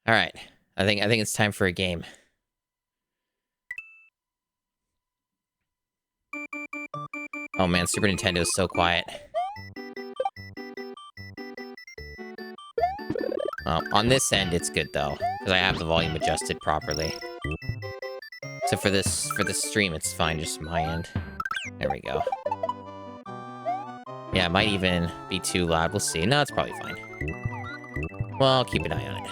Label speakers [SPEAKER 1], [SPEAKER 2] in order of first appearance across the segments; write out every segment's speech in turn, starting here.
[SPEAKER 1] All right. I think it's time for a game. Oh man, Super Nintendo is so quiet. On this end, it's good though, because I have the volume adjusted properly. So for this stream, it's fine, just my end. There we go. Yeah, it might even be too loud. We'll see. No, it's probably fine. Well, I'll keep an eye on it.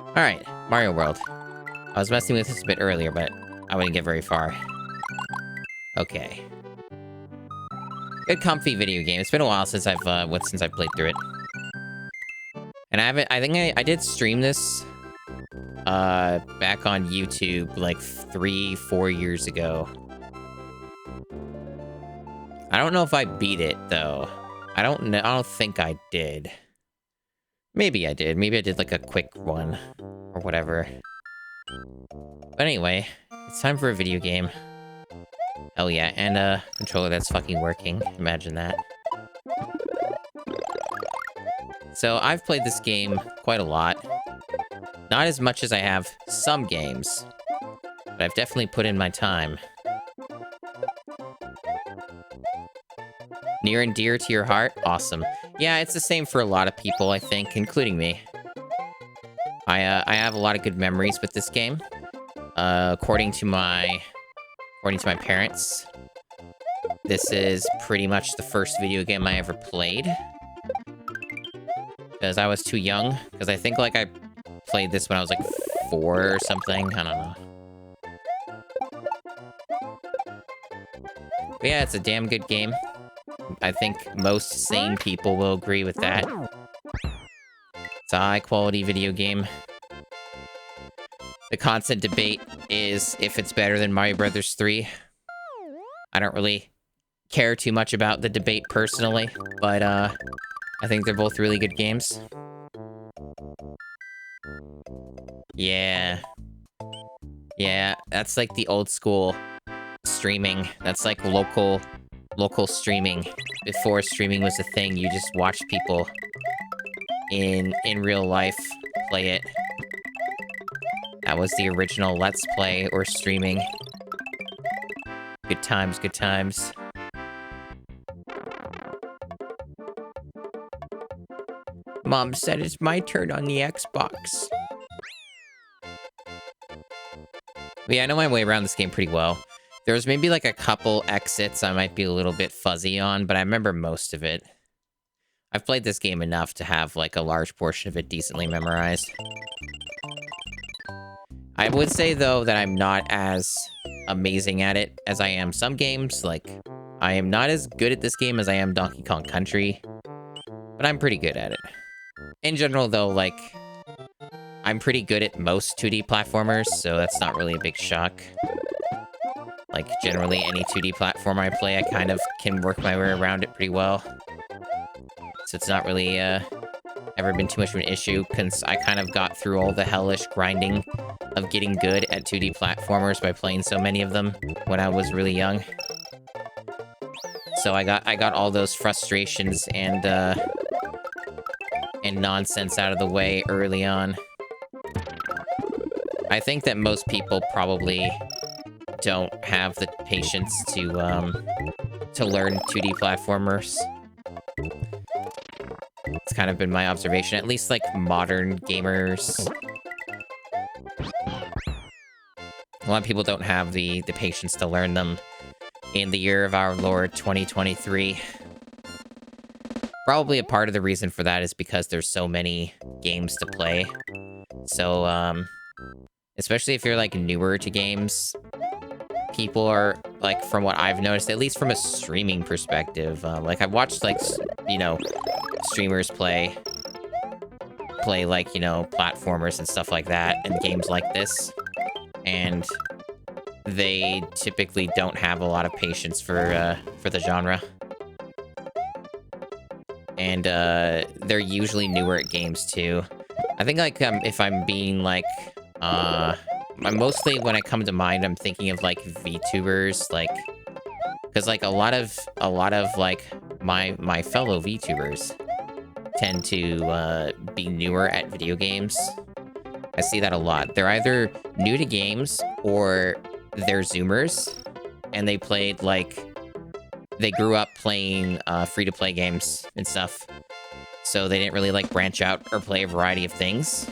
[SPEAKER 1] All right, Mario World. I was messing with this a bit earlier, but I wouldn't get very far. Okay. Good, comfy video game. It's been a while since I've played through it. And I think I did stream this back on YouTube like 3-4 years ago. I don't know if I beat it though. I don't know. I don't think I did. Maybe I did. Maybe I did like a quick one or whatever. But anyway, it's time for a video game. Hell yeah, and a controller that's fucking working. Imagine that. So I've played this game quite a lot. Not as much as I have some games, but I've definitely put in my time. Near and dear to your heart? Awesome. Yeah, it's the same for a lot of people, I think, including me. I have a lot of good memories with this game. According to my parents, this is pretty much the first video game I ever played. Because I was too young. Because I think, like, I played this when I was, like, 4 or something. I don't know. But yeah, it's a damn good game. I think most sane people will agree with that. It's a high-quality video game. The constant debate is if it's better than Mario Brothers 3. I don't really care too much about the debate personally, but I think they're both really good games. Yeah. Yeah, that's like the old school streaming. That's like local streaming. Before streaming was a thing, you just watch people in real life play it. That was the original Let's Play or streaming. Good times, good times. Mom said it's my turn on the Xbox. But yeah, I know my way around this game pretty well. There was maybe like a couple exits I might be a little bit fuzzy on, but I remember most of it. I've played this game enough to have like a large portion of it decently memorized. I would say, though, that I'm not as amazing at it as I am some games. Like, I am not as good at this game as I am Donkey Kong Country, but I'm pretty good at it. In general, though, like, I'm pretty good at most 2D platformers, so that's not really a big shock. Like, generally, any 2D platformer I play, I kind of can work my way around it pretty well. So it's not really, ever been too much of an issue, because I kind of got through all the hellish grinding of getting good at 2D platformers by playing so many of them when I was really young. So I got all those frustrations and nonsense out of the way early on. I think that most people probably don't have the patience to learn 2D platformers. It's kind of been my observation, at least like modern gamers. A lot of people don't have the patience to learn them in the year of our Lord 2023. Probably a part of the reason for that is because there's so many games to play. So, especially if you're like newer to games, people are like, from what I've noticed, at least from a streaming perspective, like I've watched like, you know, streamers play like, you know, platformers and stuff like that and games like this. And they typically don't have a lot of patience for the genre. And they're usually newer at games too. I think like if I'm being like mostly when I come to mind, I'm thinking of like VTubers, like, because like a lot of like my fellow VTubers, tend to be newer at video games. I see that a lot. They're either new to games or they're Zoomers, and they played, like, they grew up playing free-to-play games and stuff. So they didn't really, like, branch out or play a variety of things.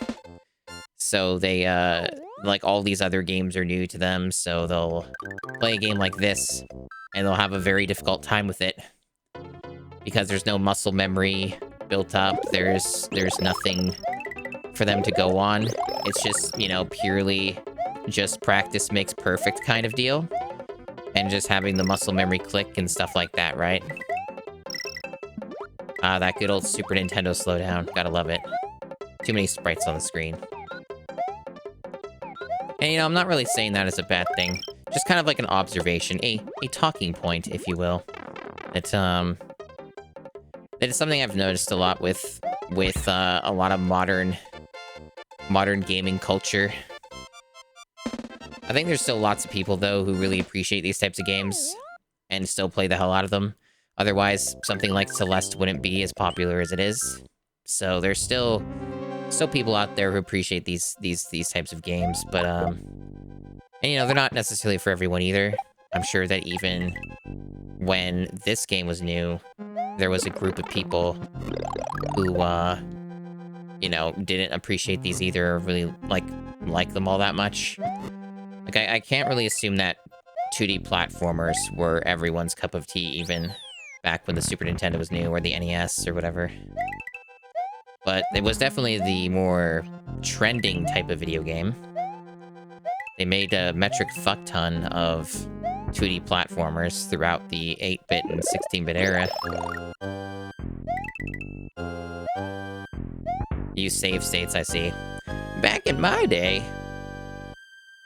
[SPEAKER 1] So they, like, all these other games are new to them, so they'll play a game like this, and they'll have a very difficult time with it. Because there's no muscle memory built up, there's nothing for them to go on. It's just, you know, purely just practice makes perfect kind of deal. And just having the muscle memory click and stuff like that, right? That good old Super Nintendo slowdown. Gotta love it. Too many sprites on the screen. And, you know, I'm not really saying that as a bad thing. Just kind of like an observation. A talking point, if you will. That is something I've noticed a lot with a lot of modern gaming culture. I think there's still lots of people, though, who really appreciate these types of games and still play the hell out of them. Otherwise, something like Celeste wouldn't be as popular as it is. So there's still people out there who appreciate these types of games, but and you know, they're not necessarily for everyone either. I'm sure that even when this game was new, there was a group of people who you know, didn't appreciate these either, or really like them all that much. Like, I can't really assume that 2D platformers were everyone's cup of tea, even back when the Super Nintendo was new, or the NES, or whatever. But it was definitely the more trending type of video game. They made a metric fuck ton of 2D platformers throughout the 8-bit and 16-bit era. Use save states, I see. Back in my day,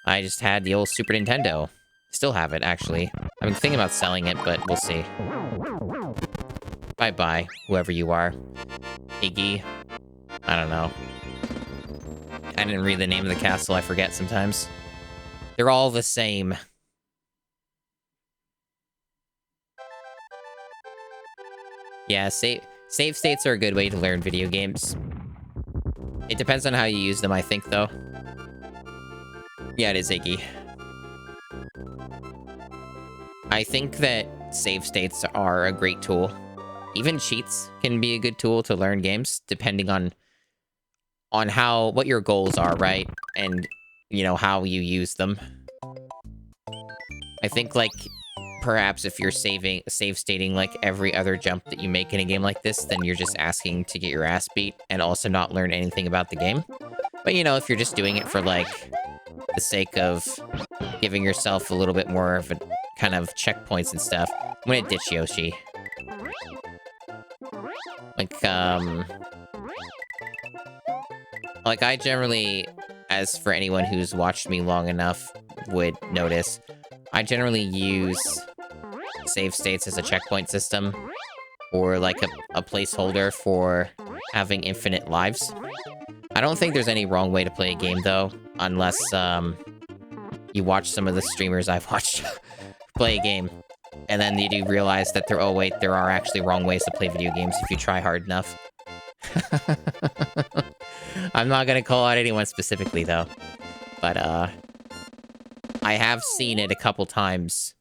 [SPEAKER 1] I just had the old Super Nintendo. Still have it, actually. I'm thinking about selling it, but we'll see. Bye-bye, whoever you are. Iggy. I don't know. I didn't read the name of the castle, I forget sometimes. They're all the same. Yeah, save states are a good way to learn video games. It depends on how you use them, I think, though. Yeah, it is Iggy. I think that save states are a great tool. Even cheats can be a good tool to learn games, depending on what your goals are, right? And, you know, how you use them. I think, like, perhaps if you're save stating, like, every other jump that you make in a game like this, then you're just asking to get your ass beat and also not learn anything about the game. But, you know, if you're just doing it for, like, the sake of giving yourself a little bit more of a kind of checkpoints and stuff, I'm gonna ditch Yoshi. Like, I generally, as for anyone who's watched me long enough would notice, I generally use save states as a checkpoint system, or like a placeholder for having infinite lives. I don't think there's any wrong way to play a game, though, unless you watch some of the streamers I've watched play a game, and then you do realize that there are actually wrong ways to play video games if you try hard enough. I'm not gonna call out anyone specifically, though, but I have seen it a couple times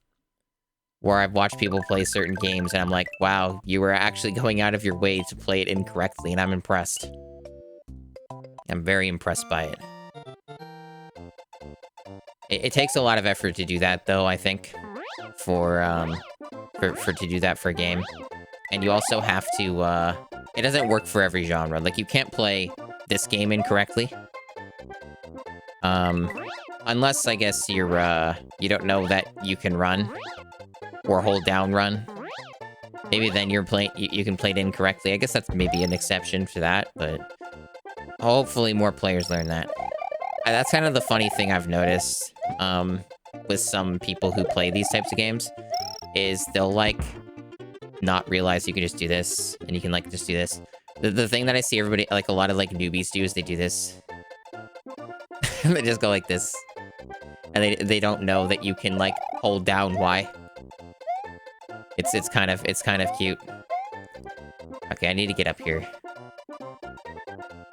[SPEAKER 1] where I've watched people play certain games, and I'm like, wow, you were actually going out of your way to play it incorrectly, and I'm impressed. I'm very impressed by it. It takes a lot of effort to do that, though, I think, to do that for a game. And you also have to, it doesn't work for every genre. Like, you can't play this game incorrectly. Unless, I guess, you don't know that you can run. Or hold down run. Maybe then you can play it incorrectly. I guess that's maybe an exception to that, but hopefully more players learn that. That's kind of the funny thing I've noticed, with some people who play these types of games, is they'll, like, not realize you can just do this, and you can, like, just do this. The thing that I see everybody, like, a lot of, like, newbies do is they do this. They just go like this. And they don't know that you can, like, hold down Y. It's kind of cute. Okay, I need to get up here.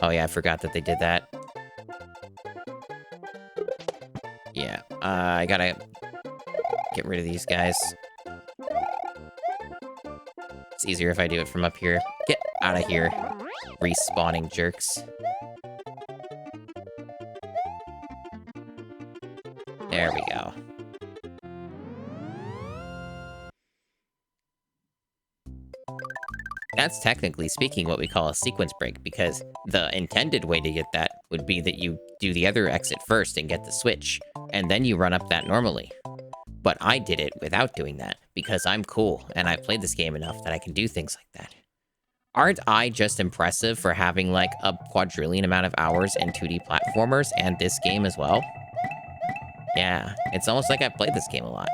[SPEAKER 1] Oh yeah, I forgot that they did that. Yeah, I gotta get rid of these guys. It's easier if I do it from up here. Get out of here, respawning jerks. There we go. That's technically speaking what we call a sequence break, because the intended way to get that would be that you do the other exit first and get the switch, and then you run up that normally. But I did it without doing that, because I'm cool, and I played this game enough that I can do things like that. Aren't I just impressive for having, like, a quadrillion amount of hours in 2D platformers and this game as well? Yeah, it's almost like I've played this game a lot.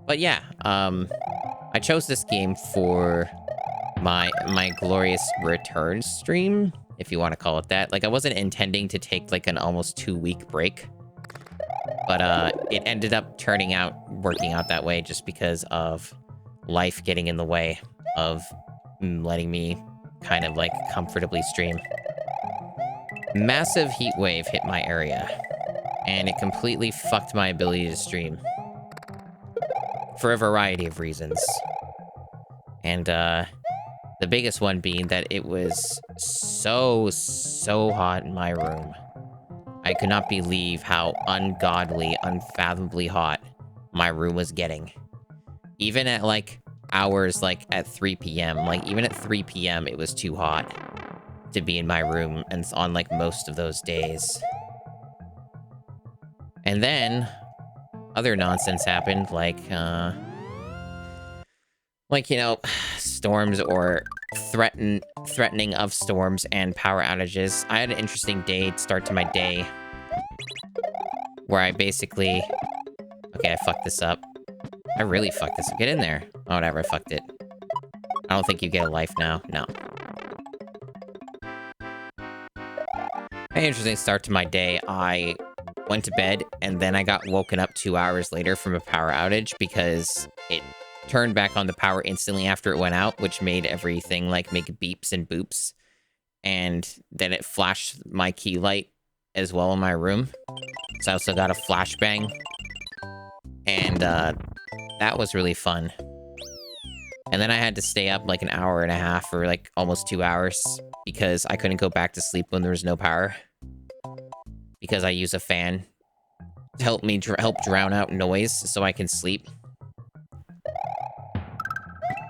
[SPEAKER 1] But yeah, I chose this game for my glorious return stream, if you want to call it that. Like, I wasn't intending to take, like, an almost 2-week break. But, it ended up working out that way just because of life getting in the way of letting me kind of, like, comfortably stream. Massive heat wave hit my area, and it completely fucked my ability to stream. For a variety of reasons. And, the biggest one being that it was so hot in my room. I could not believe how ungodly, unfathomably hot my room was getting. Even at, like, hours, like, at 3 p.m. Like, even at 3 p.m., it was too hot to be in my room, and on, like, most of those days. And then, other nonsense happened, like, you know, storms or threatening of storms and power outages. I had an interesting start to my day where I basically... Okay, I fucked this up. I really fucked this up. Get in there. Oh, whatever, I fucked it. I don't think you get a life now. No. An interesting start to my day. I went to bed, and then I got woken up 2 hours later from a power outage because it turned back on the power instantly after it went out, which made everything, like, make beeps and boops. And then it flashed my key light as well in my room. So I also got a flashbang. And, that was really fun. And then I had to stay up, like, an hour and a half or, like, almost 2 hours because I couldn't go back to sleep when there was no power. Because I use a fan to help drown out noise so I can sleep.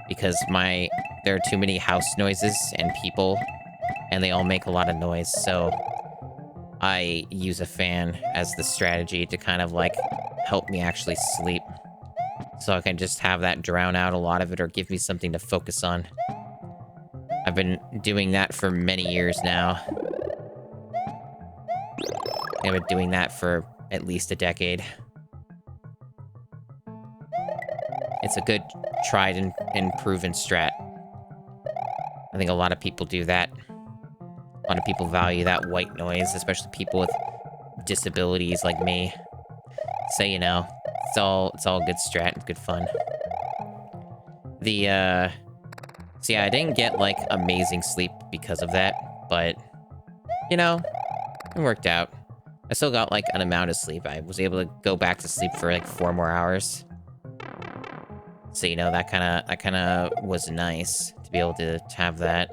[SPEAKER 1] Because there are too many house noises and people, and they all make a lot of noise, so I use a fan as the strategy to kind of, like, help me actually sleep. So I can just have that drown out a lot of it or give me something to focus on. I've been doing that for many years now. I've been doing that for at least a decade. It's a good tried and proven strat. I think a lot of people do that. A lot of people value that white noise, especially people with disabilities like me. So, you know, it's all good strat and good fun. So yeah, I didn't get, like, amazing sleep because of that, but, you know, it worked out. I still got, like, an amount of sleep. I was able to go back to sleep for, like, 4 more hours. So, you know, that kind of was nice to be able to have that.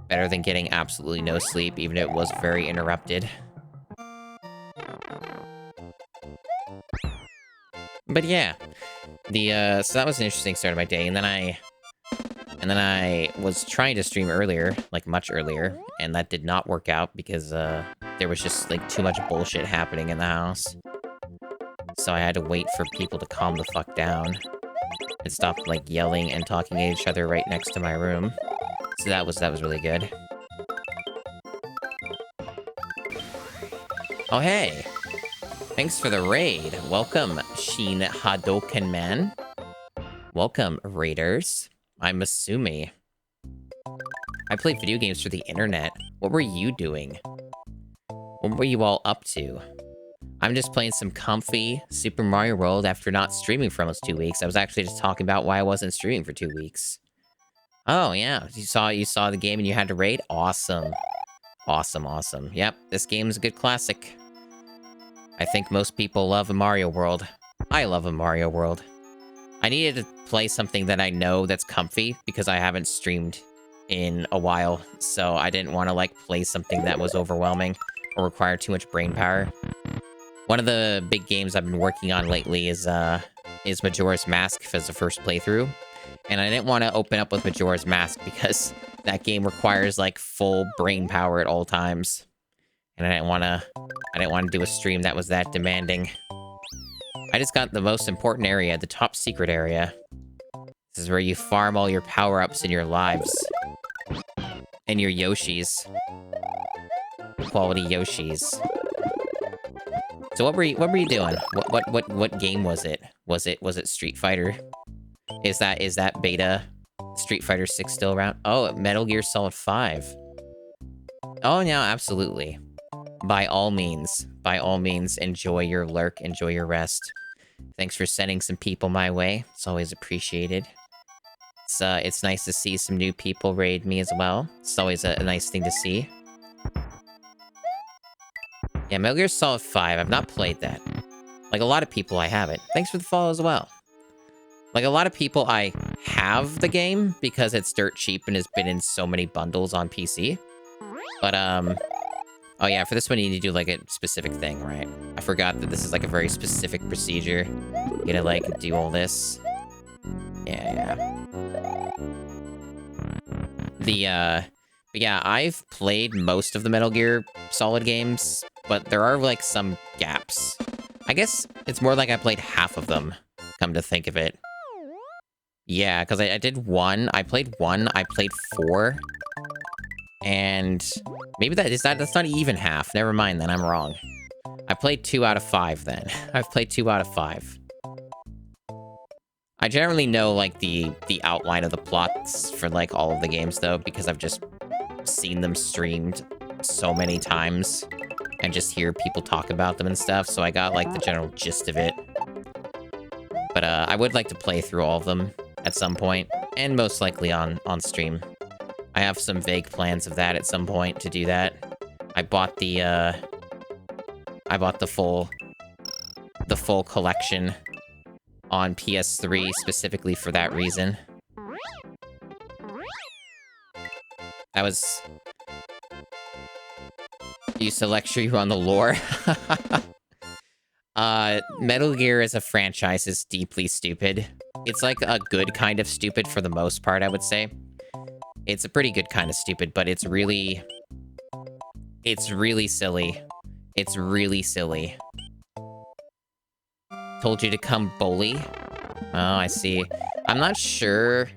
[SPEAKER 1] Better than getting absolutely no sleep, even if it was very interrupted. But yeah, so that was an interesting start of my day, and then I was trying to stream earlier, like much earlier, and that did not work out because there was just, like, too much bullshit happening in the house. So I had to wait for people to calm the fuck down and stop, like, yelling and talking at each other right next to my room. So that was really good. Oh, hey! Thanks for the raid. Welcome, Sheen Hadoken Man. Welcome, raiders. I'm Masumi. I play video games for the internet. What were you doing? What were you all up to? I'm just playing some comfy Super Mario World after not streaming for almost 2 weeks. I was actually just talking about why I wasn't streaming for 2 weeks. Oh, yeah. You saw the game and you had to raid? Awesome. Awesome, awesome. Yep, this game's a good classic. I think most people love a Mario World. I love a Mario World. I needed to play something that I know that's comfy because I haven't streamed in a while, so I didn't want to like play something that was overwhelming or required too much brain power. One of the big games I've been working on lately is Majora's Mask as the first playthrough, and I didn't want to open up with Majora's Mask because that game requires like full brain power at all times, and I didn't want to do a stream that was that demanding. I just got the most important area, the top secret area. This is where you farm all your power-ups and your lives. And your Yoshis. Quality Yoshis. So what were you doing? What game was it? Was it Street Fighter? Is that beta Street Fighter 6 still around? Oh, Metal Gear Solid 5. Oh, yeah, absolutely. By all means, enjoy your lurk, enjoy your rest. Thanks for sending some people my way. It's always appreciated. It's nice to see some new people raid me as well. It's always a nice thing to see. Yeah, Metal Gear Solid 5. I've not played that. Like a lot of people, I haven't. Thanks for the follow as well. Like a lot of people, I have the game because it's dirt cheap and has been in so many bundles on PC. But, oh yeah, for this one you need to do like a specific thing, right? I forgot that this is like a very specific procedure. You gotta like do all this. Yeah. But yeah, I've played most of the Metal Gear Solid games, but there are like some gaps. I guess it's more like I played half of them, come to think of it. Yeah, because I did one, I played 4. And maybe that's not even half. Never mind then, I'm wrong. I played 2 out of 5 then. I've played 2 out of 5. I generally know like the outline of the plots for like all of the games though, because I've just seen them streamed so many times and just hear people talk about them and stuff, so I got like the general gist of it. But I would like to play through all of them at some point, and most likely on stream. I have some vague plans of that at some point to do that. I bought the full collection on PS3 specifically for that reason. That was used to lecture you on the lore. Metal Gear as a franchise is deeply stupid. It's like a good kind of stupid for the most part, I would say. It's a pretty good kind of stupid, but it's really silly. It's really silly. Told you to come bully? Oh, I see. I'm not sure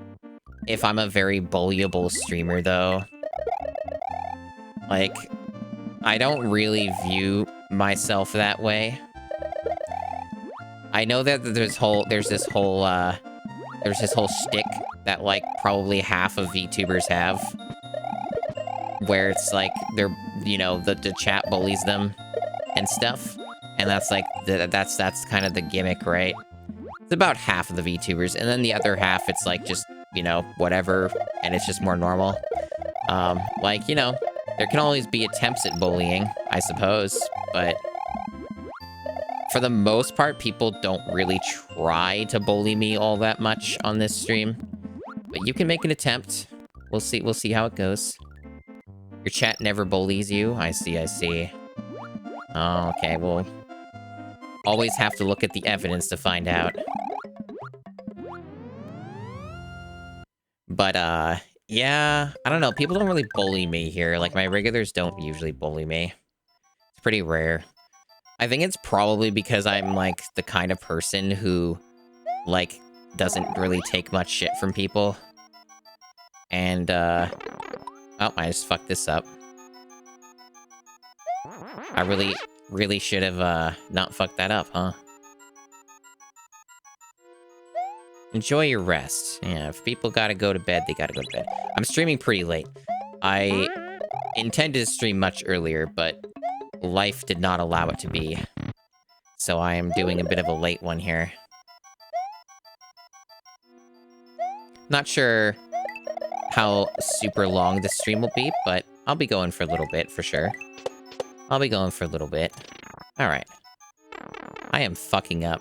[SPEAKER 1] if I'm a very bullyable streamer, though. Like, I don't really view myself that way. I know that there's this whole shtick that, like, probably half of VTubers have. Where it's like, they're, you know, the chat bullies them and stuff. And that's like, that's kind of the gimmick, right? It's about half of the VTubers, and then the other half, it's like just, you know, whatever, and it's just more normal. Like, you know, there can always be attempts at bullying, I suppose, but for the most part, people don't really try to bully me all that much on this stream. But you can make an attempt. We'll see how it goes. Your chat never bullies you? I see. Oh, okay, well, always have to look at the evidence to find out. But, yeah, I don't know, people don't really bully me here. Like, my regulars don't usually bully me. It's pretty rare. I think it's probably because I'm, like, the kind of person who, like, doesn't really take much shit from people. And, oh, I just fucked this up. I really should have, not fucked that up, huh? Enjoy your rest. Yeah, if people gotta go to bed, they gotta go to bed. I'm streaming pretty late. I intended to stream much earlier, but life did not allow it to be. So I am doing a bit of a late one here. Not sure how super long this stream will be, but I'll be going for a little bit for sure. I'll be going for a little bit. Alright. I am fucking up.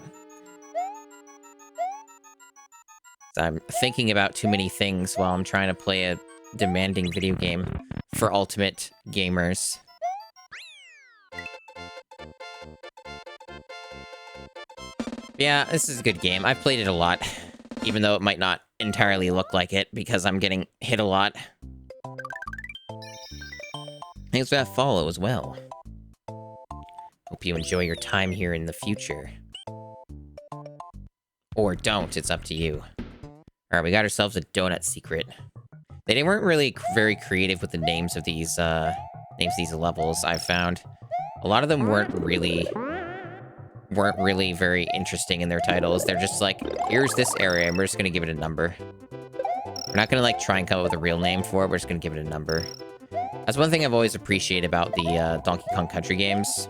[SPEAKER 1] I'm thinking about too many things while I'm trying to play a demanding video game for ultimate gamers. Yeah, this is a good game. I've played it a lot, even though it might not entirely look like it, because I'm getting hit a lot. Thanks for that follow as well. Hope you enjoy your time here in the future. Or don't, it's up to you. Alright, we got ourselves a donut secret. They weren't really very creative with the names of these levels, I've found. A lot of them weren't really very interesting in their titles. They're just like, here's this area, and we're just gonna give it a number. We're not gonna, like, try and come up with a real name for it, we're just gonna give it a number. That's one thing I've always appreciated about the Donkey Kong Country games,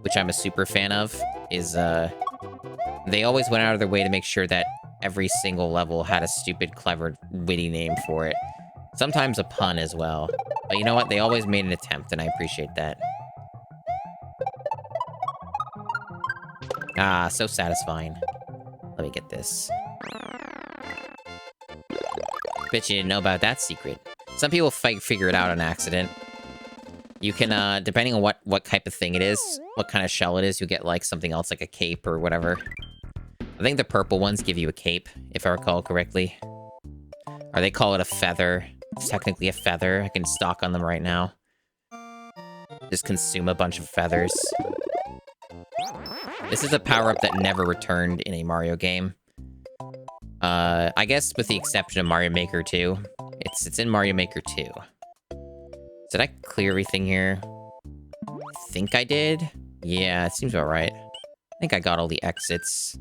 [SPEAKER 1] which I'm a super fan of, is they always went out of their way to make sure that every single level had a stupid, clever, witty name for it. Sometimes a pun as well. But you know what? They always made an attempt, and I appreciate that. Ah, so satisfying. Let me get this. Bet you didn't know about that secret. Some people figure it out on accident. You can, depending on what type of thing it is, what kind of shell it is, you get, like, something else, like a cape or whatever. I think the purple ones give you a cape, if I recall correctly. Or they call it a feather. It's technically a feather. I can stock on them right now. Just consume a bunch of feathers. This is a power-up that never returned in a Mario game. I guess with the exception of Mario Maker 2. It's in Mario Maker 2. Did I clear everything here? I think I did. Yeah, it seems about right. I think I got all the exits.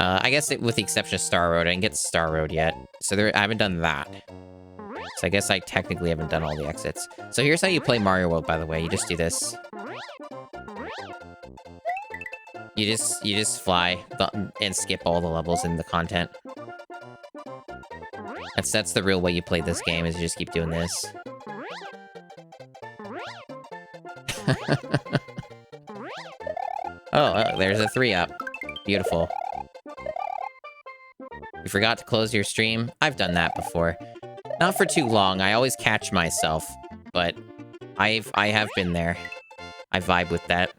[SPEAKER 1] I guess with the exception of Star Road, I didn't get Star Road yet. So I haven't done that. So I guess I technically haven't done all the exits. So here's how you play Mario World, by the way. You just do this. You just fly and skip all the levels in the content. That's the real way you play this game, is you just keep doing this. Oh, there's a 3-up. Beautiful. You forgot to close your stream? I've done that before. Not for too long, I always catch myself, but I have been there. I vibe with that.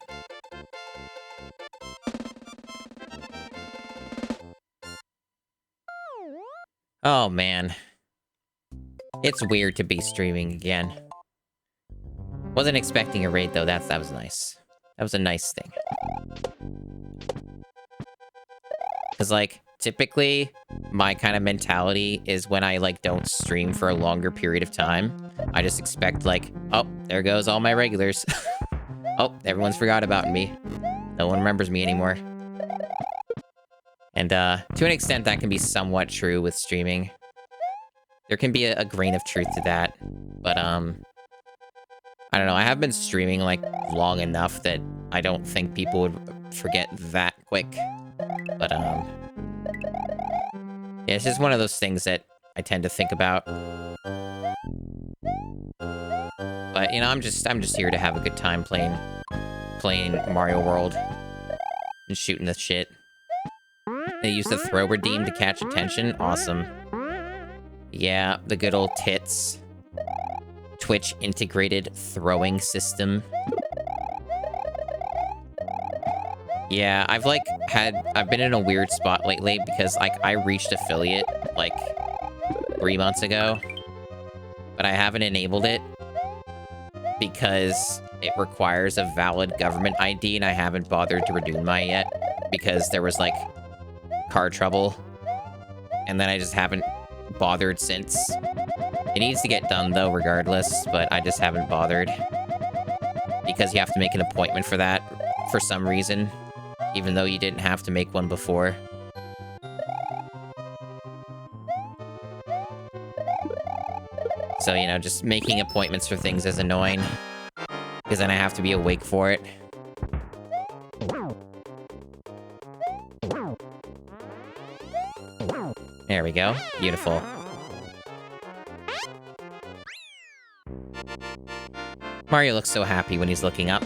[SPEAKER 1] Oh, man. It's weird to be streaming again. Wasn't expecting a raid, though. That was nice. That was a nice thing. Because, like, typically, my kind of mentality is when I, like, don't stream for a longer period of time, I just expect, like, oh, there goes all my regulars. Oh, everyone's forgot about me. No one remembers me anymore. And, to an extent, that can be somewhat true with streaming. There can be a grain of truth to that. But, I don't know. I have been streaming, like, long enough that I don't think people would forget that quick. But, yeah, it's just one of those things that I tend to think about. But, you know, I'm just here to have a good time playing Mario World and shooting the shit. They use the throw redeem to catch attention. Awesome. Yeah, the good old tits. Twitch integrated throwing system. Yeah, I've been in a weird spot lately because, like, I reached affiliate, like, 3 months ago. But I haven't enabled it because it requires a valid government ID, and I haven't bothered to redeem mine yet because there was, like, car trouble. And then I just haven't bothered since. It needs to get done, though, regardless, but I just haven't bothered. Because you have to make an appointment for that for some reason, even though you didn't have to make one before. So, you know, just making appointments for things is annoying, because then I have to be awake for it. There we go. Beautiful. Mario looks so happy when he's looking up.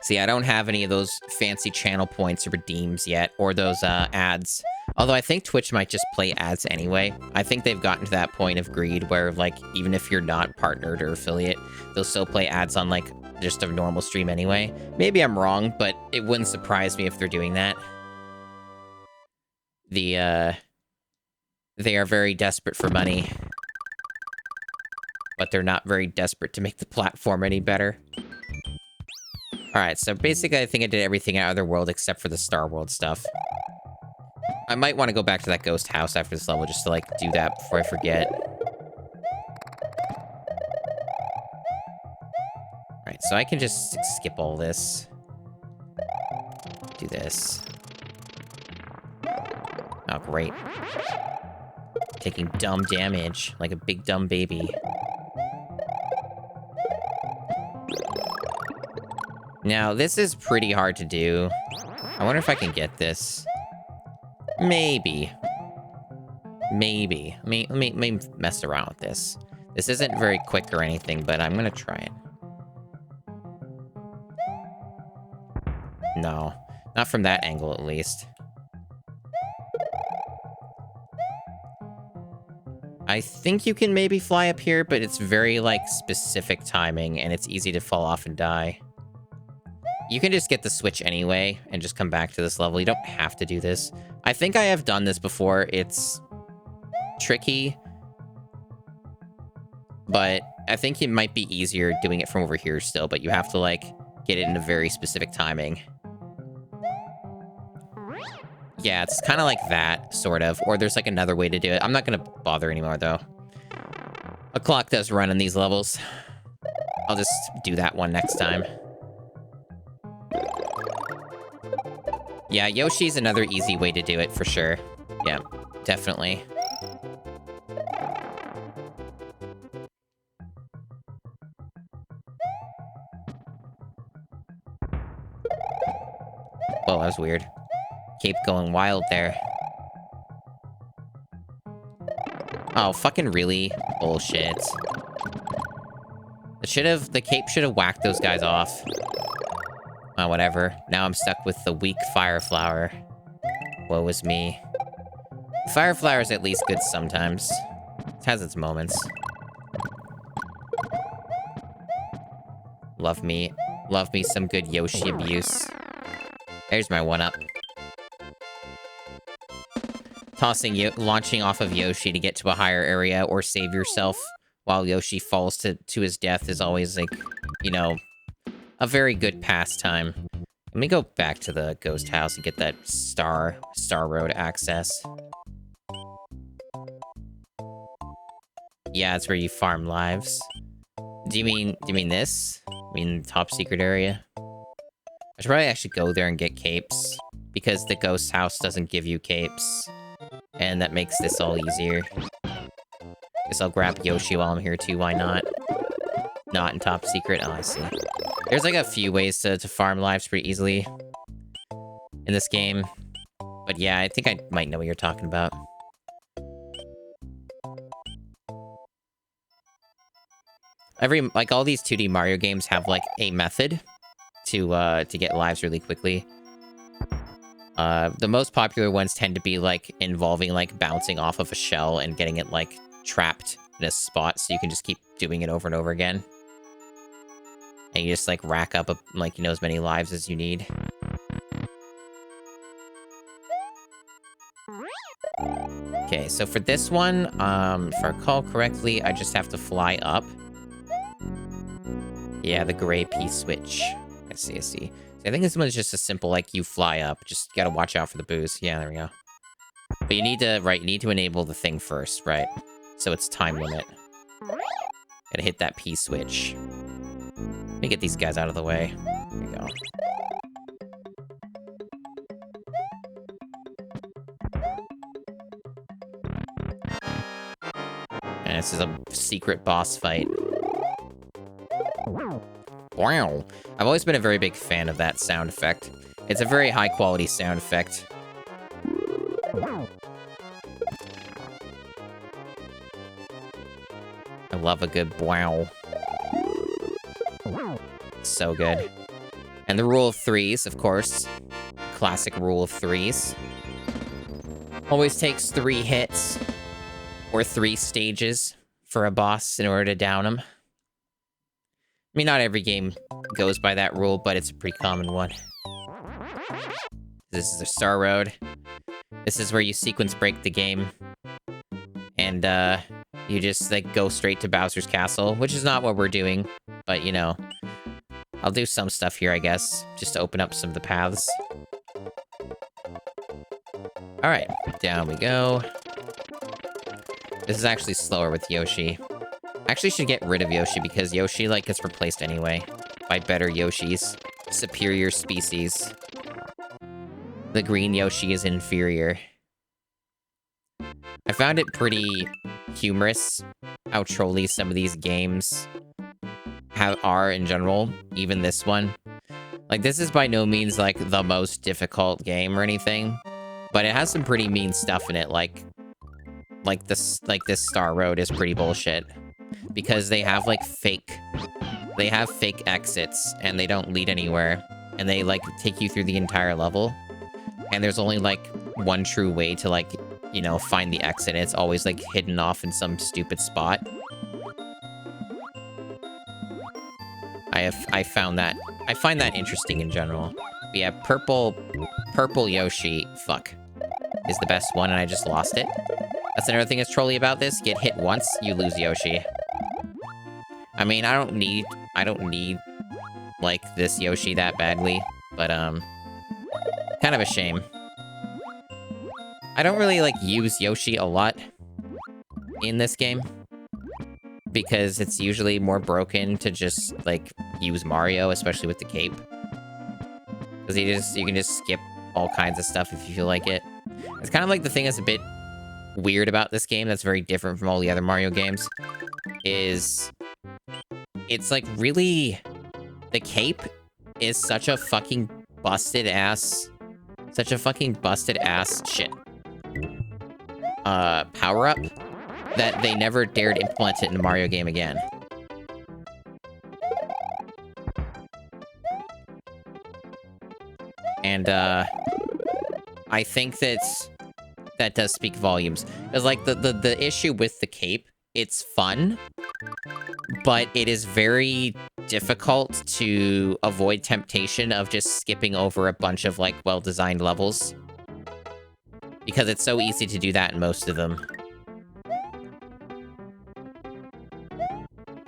[SPEAKER 1] See, I don't have any of those fancy channel points or redeems yet, or those ads. Although I think Twitch might just play ads anyway. I think they've gotten to that point of greed where, like, even if you're not partnered or affiliate, they'll still play ads on, like, just a normal stream anyway. Maybe I'm wrong, but it wouldn't surprise me if they're doing that. They are very desperate for money. But they're not very desperate to make the platform any better. Alright, so basically I think I did everything out of the world except for the Star World stuff. I might want to go back to that ghost house after this level just to, like, do that before I forget. Alright, so I can just skip all this. Do this. Oh, great. Taking dumb damage, like a big dumb baby. Now, this is pretty hard to do. I wonder if I can get this. Maybe. Maybe. Let me mess around with this. This isn't very quick or anything, but I'm gonna try it. No. Not from that angle, at least. I think you can maybe fly up here, but it's very, like, specific timing, and it's easy to fall off and die. You can just get the Switch anyway, and just come back to this level. You don't have to do this. I think I have done this before. It's tricky, but I think it might be easier doing it from over here still, but you have to, like, get it in a very specific timing. Yeah, it's kind of like that, sort of. Or there's, like, another way to do it. I'm not going to bother anymore, though. A clock does run in these levels. I'll just do that one next time. Yeah, Yoshi's another easy way to do it, for sure. Yeah, definitely. Whoa, that was weird. Cape going wild there. Oh, fucking really? Bullshit. The cape should have whacked those guys off. Oh, whatever. Now I'm stuck with the weak fire flower. Woe is me. Fire flower is at least good sometimes. It has its moments. Love me some good Yoshi abuse. There's my one-up. Launching off of Yoshi to get to a higher area or save yourself while Yoshi falls to his death is always, like, you know, a very good pastime. Let me go back to the ghost house and get that Star Road access. Yeah, it's where you farm lives. Do you mean this? I mean top secret area? I should probably actually go there and get capes, because the ghost house doesn't give you capes. And that makes this all easier. Guess I'll grab Yoshi while I'm here too, why not? Not in top secret, oh I see. There's like a few ways to farm lives pretty easily in this game. But yeah, I think I might know what you're talking about. Like all these 2D Mario games have like a method to get lives really quickly. The most popular ones tend to be like involving like bouncing off of a shell and getting it like trapped in a spot so you can just keep doing it over and over again. And you just like rack up like, you know, as many lives as you need. Okay, so for this one, if I recall correctly, I just have to fly up. Yeah, the gray P-switch. I see. So I think this one's just a simple, like, you fly up. Just gotta watch out for the boost. Yeah, there we go. But you need to, right, you need to enable the thing first, right? So it's time limit. Gotta hit that P-switch. Let me get these guys out of the way. There we go. And this is a secret boss fight. Wow. I've always been a very big fan of that sound effect. It's a very high quality sound effect. I love a good wow. So good. And the rule of threes, of course. Classic rule of threes. Always takes 3 hits or 3 stages for a boss in order to down him. I mean, not every game goes by that rule, but it's a pretty common one. This is the Star Road. This is where you sequence break the game. And, you just, like, go straight to Bowser's Castle, which is not what we're doing. But, you know, I'll do some stuff here, I guess, just to open up some of the paths. Alright, down we go. This is actually slower with Yoshi. Actually should get rid of Yoshi, because Yoshi, like, gets replaced anyway by better Yoshis. Superior species. The green Yoshi is inferior. I found it pretty humorous how trolly some of these games are in general, even this one. Like, this is by no means, like, the most difficult game or anything, but it has some pretty mean stuff in it, like this Star Road is pretty bullshit. Because they have, like, fake exits, and they don't lead anywhere, and they, like, take you through the entire level, and there's only, like, one true way to, like, you know, find the exit. It's always, like, hidden off in some stupid spot. I find that interesting in general. But yeah, purple Yoshi, fuck, is the best one, and I just lost it. That's another thing that's trolly about this. Get hit once, you lose Yoshi. I mean, I don't need, like, this Yoshi that badly, but, kind of a shame. I don't really, like, use Yoshi a lot in this game, because it's usually more broken to just, like, use Mario, especially with the cape. Because you can just skip all kinds of stuff if you feel like it. It's kind of like the thing that's a bit weird about this game that's very different from all the other Mario games, is it's, like, really... The cape is such a fucking busted ass shit. Power-up that they never dared implement it in a Mario game again. And, I think that does speak volumes. Because, like, the issue with the cape, it's fun, but it is very difficult to avoid temptation of just skipping over a bunch of, like, well-designed levels. Because it's so easy to do that in most of them.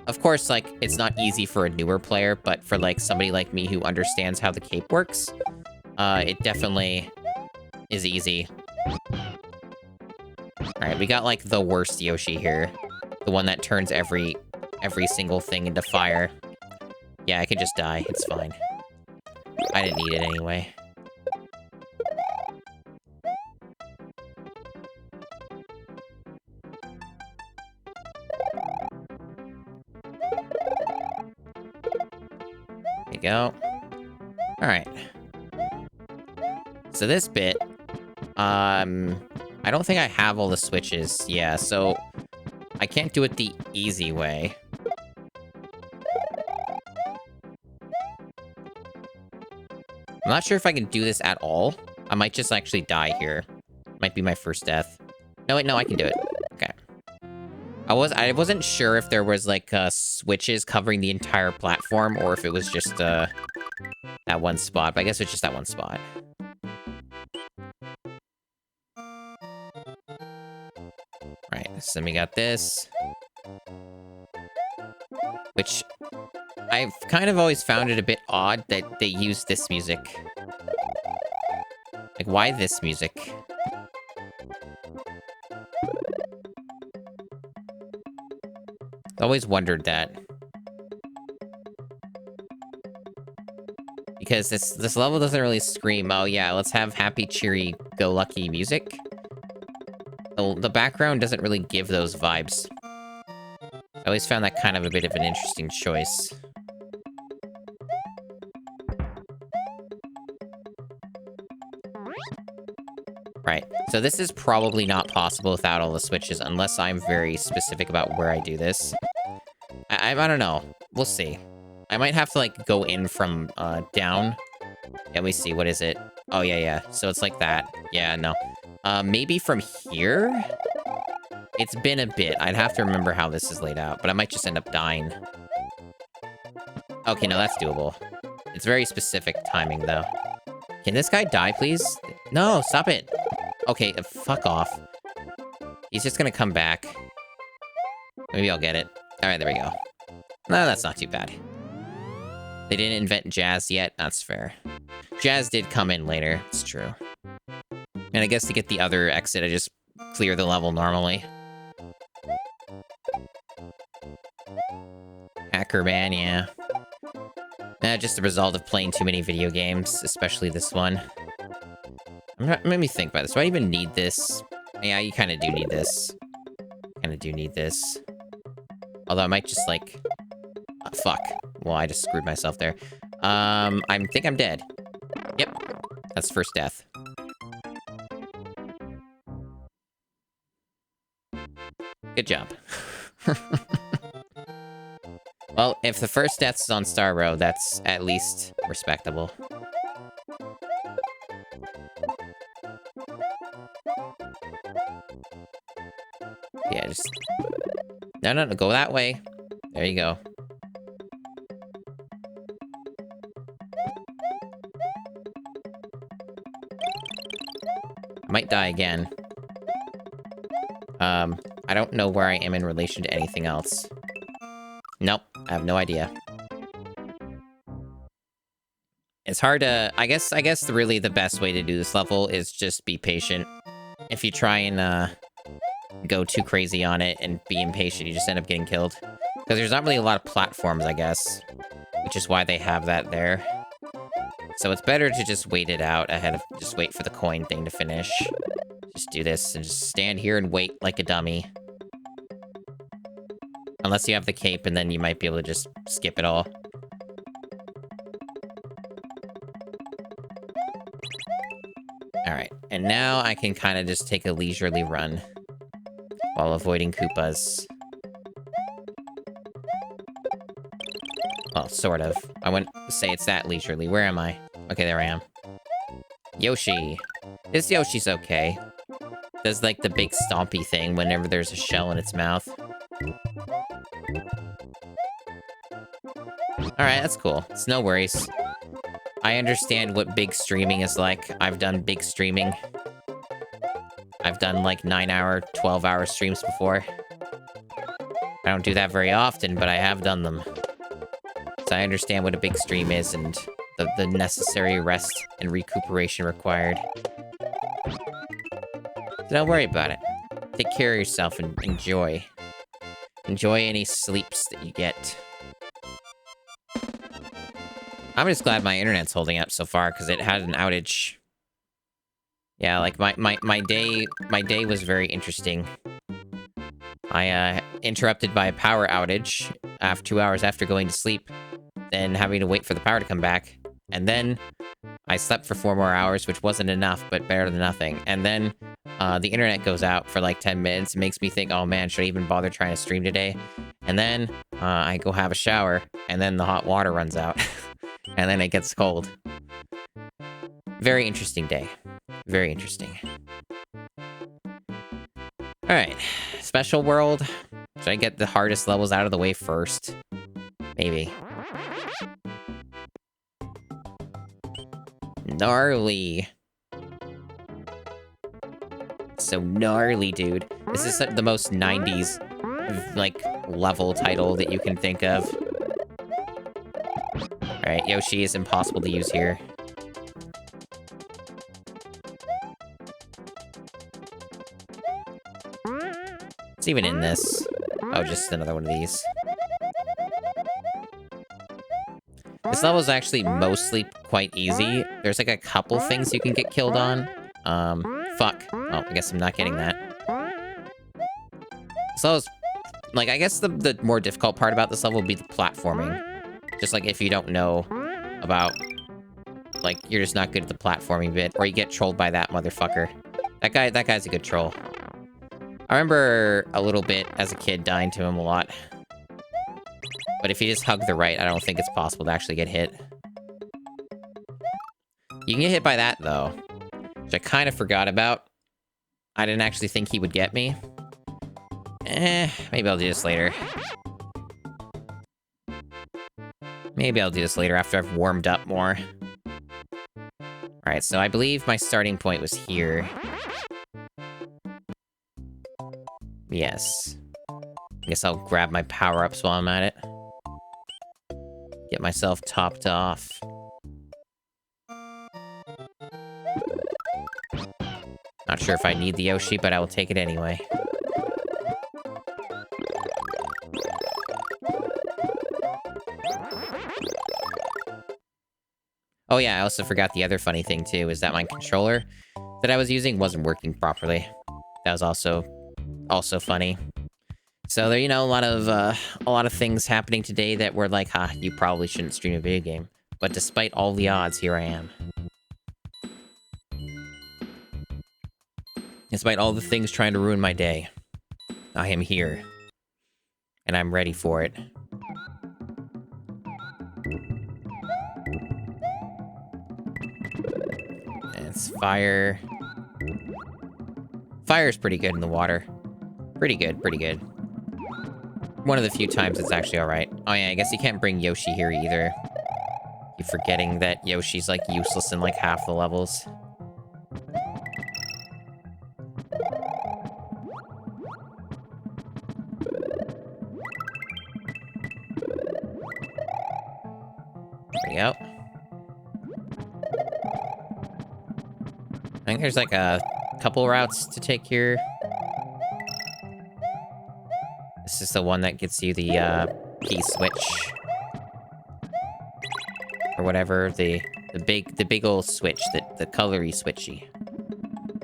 [SPEAKER 1] Of course, like, it's not easy for a newer player, but for, like, somebody like me who understands how the cape works, it definitely is easy. Alright, we got, like, the worst Yoshi here. The one that turns every single thing into fire. Yeah, I could just die. It's fine. I didn't need it anyway. There you go. Alright. So this bit, I don't think I have all the switches. Yeah, so I can't do it the easy way. I'm not sure if I can do this at all. I might just actually die here. Might be my first death. No, wait, no, I can do it. Okay. I wasn't sure if there was, like, switches covering the entire platform, or if it was just, that one spot, but I guess it's just that one spot. Right, so then we got this. Which, I've kind of always found it a bit odd that they use this music. Like, why this music? I've always wondered that. Because this level doesn't really scream, oh yeah, let's have happy, cheery, go-lucky music. The background doesn't really give those vibes. I always found that kind of a bit of an interesting choice. Right. So this is probably not possible without all the switches, unless I'm very specific about where I do this. I don't know. We'll see. I might have to, like, go in from, down. Let me see. What is it? Oh, yeah. So it's like that. Yeah, no. Maybe from here? It's been a bit. I'd have to remember how this is laid out, but I might just end up dying. Okay, no, that's doable. It's very specific timing, though. Can this guy die, please? No, stop it. Okay, fuck off. He's just gonna come back. Maybe I'll get it. All right, there we go. No, that's not too bad. They didn't invent jazz yet. That's fair. Jazz did come in later. It's true. And I guess to get the other exit, I just clear the level normally. Hacker man, yeah. Just the result of playing too many video games, especially this one. Let me think about this. Do I even need this? Yeah, you kind of do need this. Kind of do need this. Although I might just, like... fuck. Well, I just screwed myself there. I think I'm dead. Yep. That's first death. Good job. Well, if the first death is on Star Row, that's at least respectable. Yeah, just... No, go that way. There you go. I might die again. I don't know where I am in relation to anything else. Nope, I have no idea. It's hard to... I guess really the best way to do this level is just be patient. If you try and, go too crazy on it and be impatient, you just end up getting killed. Because there's not really a lot of platforms, I guess. Which is why they have that there. So it's better to just wait it out ahead of... Just wait for the coin thing to finish. Just do this and just stand here and wait like a dummy. Unless you have the cape, and then you might be able to just skip it all. Alright, and now I can kind of just take a leisurely run. While avoiding Koopas. Well, sort of. I wouldn't say it's that leisurely. Where am I? Okay, there I am. Yoshi. This Yoshi's okay. Does, like, the big stompy thing whenever there's a shell in its mouth. Alright, that's cool. It's no worries. I understand what big streaming is like. I've done big streaming. I've done, like, 9-hour, 12-hour streams before. I don't do that very often, but I have done them. So I understand what a big stream is and the necessary rest and recuperation required. So don't worry about it. Take care of yourself and enjoy. Enjoy any sleeps that you get. I'm just glad my internet's holding up so far, because it had an outage. Yeah, like, my day was very interesting. I, interrupted by a power outage after 2 hours after going to sleep, then having to wait for the power to come back. And then I slept for 4 more hours, which wasn't enough, but better than nothing. And then the internet goes out for like 10 minutes. It makes me think, oh man, should I even bother trying to stream today? And then I go have a shower, and then the hot water runs out. And then it gets cold. Very interesting day. Very interesting. Alright. Special world. Should I get the hardest levels out of the way first? Maybe. Gnarly. So gnarly, dude. This is the most 90s, like, level title that you can think of. Alright, Yoshi is impossible to use here. It's even in this. Oh, just another one of these. This level is actually mostly quite easy. There's like a couple things you can get killed on. Fuck. Oh, I guess I'm not getting that. This level's... Like, I guess the more difficult part about this level would be the platforming. Just like if you don't know about... Like, you're just not good at the platforming bit, or you get trolled by that motherfucker. That guy's a good troll. I remember a little bit as a kid dying to him a lot. But if you just hug the right, I don't think it's possible to actually get hit. You can get hit by that, though, which I kind of forgot about. I didn't actually think he would get me. Maybe I'll do this later. Maybe I'll do this later after I've warmed up more. Alright, so I believe my starting point was here. Yes. I guess I'll grab my power-ups while I'm at it. Get myself topped off. Not sure if I need the Yoshi, but I will take it anyway. Oh yeah, I also forgot the other funny thing too, is that my controller that I was using wasn't working properly. That was also funny. So there, you know, a lot of things happening today that were like, you probably shouldn't stream a video game. But despite all the odds, here I am. Despite all the things trying to ruin my day, I am here. And I'm ready for it. And it's fire. Fire's pretty good in the water. Pretty good, pretty good. One of the few times it's actually alright. Oh yeah, I guess you can't bring Yoshi here either. You're forgetting that Yoshi's, like, useless in, like, half the levels. There we go. I think there's, like, a couple routes to take here. This is the one that gets you the, P-switch. Or whatever, the big old switch, the colory switchy.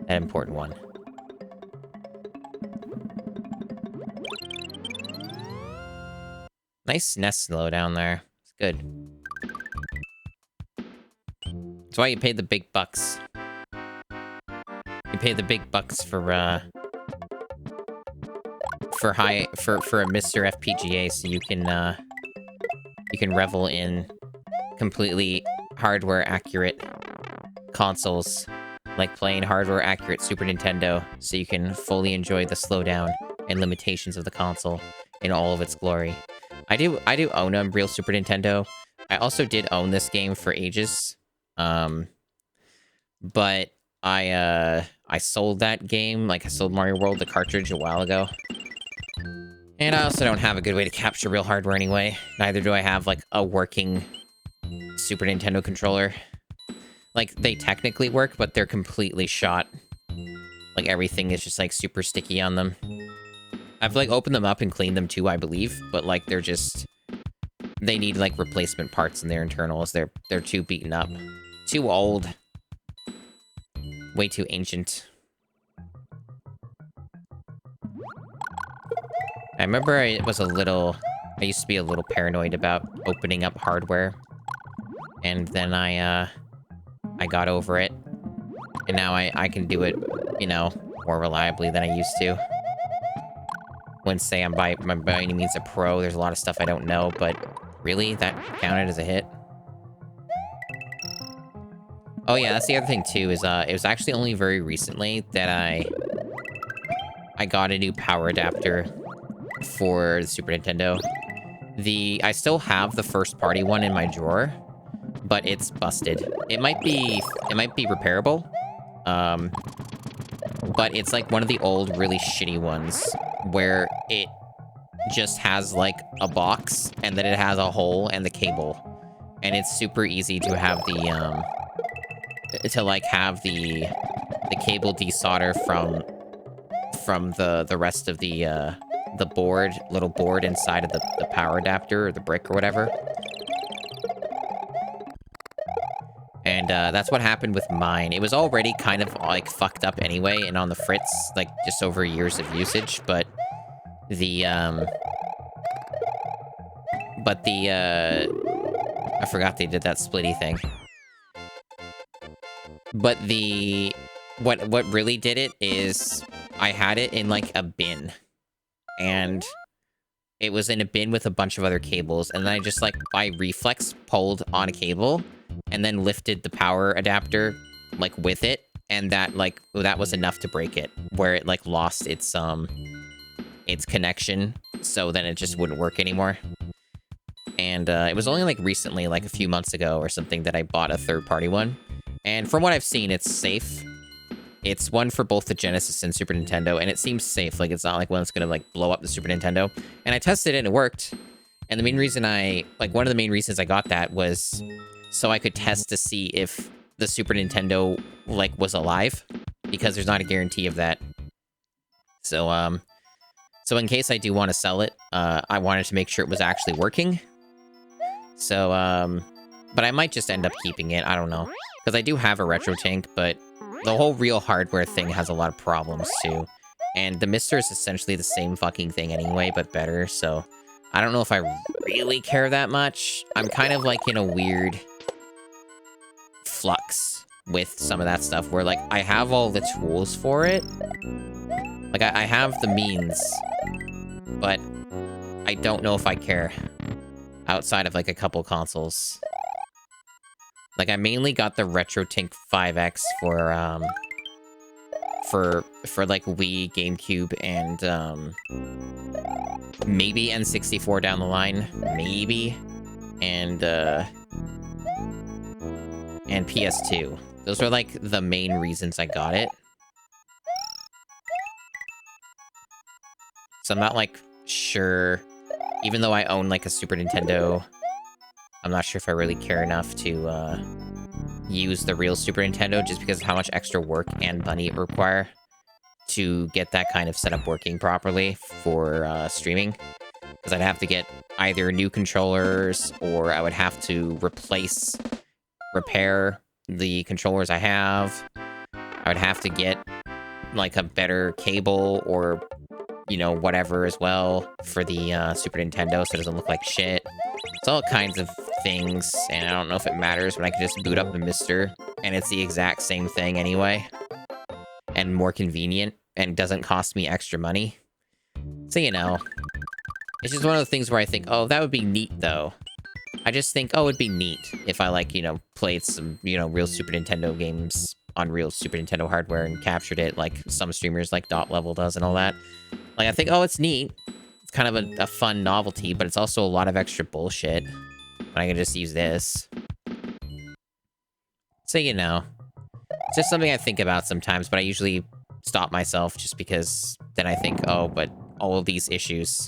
[SPEAKER 1] That important one. Nice SNES slowdown there. It's good. That's why you pay the big bucks. You pay the big bucks for a Mr. FPGA, so you can revel in completely hardware accurate consoles, like playing hardware accurate Super Nintendo, so you can fully enjoy the slowdown and limitations of the console in all of its glory. I do own a real Super Nintendo. I also did own this game for ages, but I sold that game. Like, I sold Mario World, the cartridge, a while ago. And I also don't have a good way to capture real hardware anyway. Neither do I have, like, a working Super Nintendo controller. Like, they technically work, but they're completely shot. Like, everything is just, like, super sticky on them. I've, like, opened them up and cleaned them too, I believe, but, like, they're just... They need, like, replacement parts in their internals. They're too beaten up. Too old. Way too ancient. I remember I used to be a little paranoid about opening up hardware. And then I got over it. And now I can do it, you know, more reliably than I used to. Wouldn't say I'm by any means a pro. There's a lot of stuff I don't know, but really? That counted as a hit? Oh yeah, that's the other thing too, is it was actually only very recently that I got a new power adapter for the Super Nintendo. I still have the first party one in my drawer, but it's busted. It might be repairable, but it's like one of the old, really shitty ones where it just has like a box and then it has a hole and the cable, and it's super easy to have the cable desolder from the rest of the little board inside of the power adapter or the brick or whatever. And that's what happened with mine. It was already kind of like fucked up anyway and on the fritz, like just over years of usage, but I forgot they did that splitty thing. But the what really did it is I had it in like a bin, and it was in a bin with a bunch of other cables, and then I just like by reflex pulled on a cable and then lifted the power adapter like with it, and that was enough to break it, where it like lost its connection, so then it just wouldn't work anymore. And it was only like recently, like a few months ago or something, that I bought a third-party one. And from what I've seen, it's safe. It's one for both the Genesis and Super Nintendo, and it seems safe. Like, it's not like one that's gonna like blow up the Super Nintendo. And I tested it and it worked. And the main reason one of the main reasons I got that was so I could test to see if the Super Nintendo like was alive, because there's not a guarantee of that. So in case I do want to sell it, I wanted to make sure it was actually working. So, but I might just end up keeping it. I don't know. Because I do have a retro tank, but the whole real hardware thing has a lot of problems too. And the Mister is essentially the same fucking thing anyway, but better. So I don't know if I really care that much. I'm kind of like in a weird flux with some of that stuff where like I have all the tools for it. Like I have the means, but I don't know if I care outside of like a couple consoles. Like, I mainly got the RetroTink 5X for like Wii, GameCube, and maybe N64 down the line, maybe, and PS2. Those are like the main reasons I got it. So I'm not like sure, even though I own like a Super Nintendo, I'm not sure if I really care enough to use the real Super Nintendo, just because of how much extra work and money it would require to get that kind of setup working properly for streaming. Because I'd have to get either new controllers, or I would have to repair the controllers I have. I would have to get like a better cable, or whatever as well for the Super Nintendo, so it doesn't look like shit. It's all kinds of things, and I don't know if it matters when I can just boot up the Mister, and it's the exact same thing anyway, and more convenient, and doesn't cost me extra money. So, it's just one of the things where I think, oh, that would be neat, though. I just think, oh, it'd be neat if I, like, played some, real Super Nintendo games on real Super Nintendo hardware and captured it, like some streamers like Dot Level does and all that. Like, I think, oh, it's neat. It's kind of a fun novelty, but it's also a lot of extra bullshit. But I can just use this. So, it's just something I think about sometimes, but I usually stop myself just because then I think, oh, but all of these issues.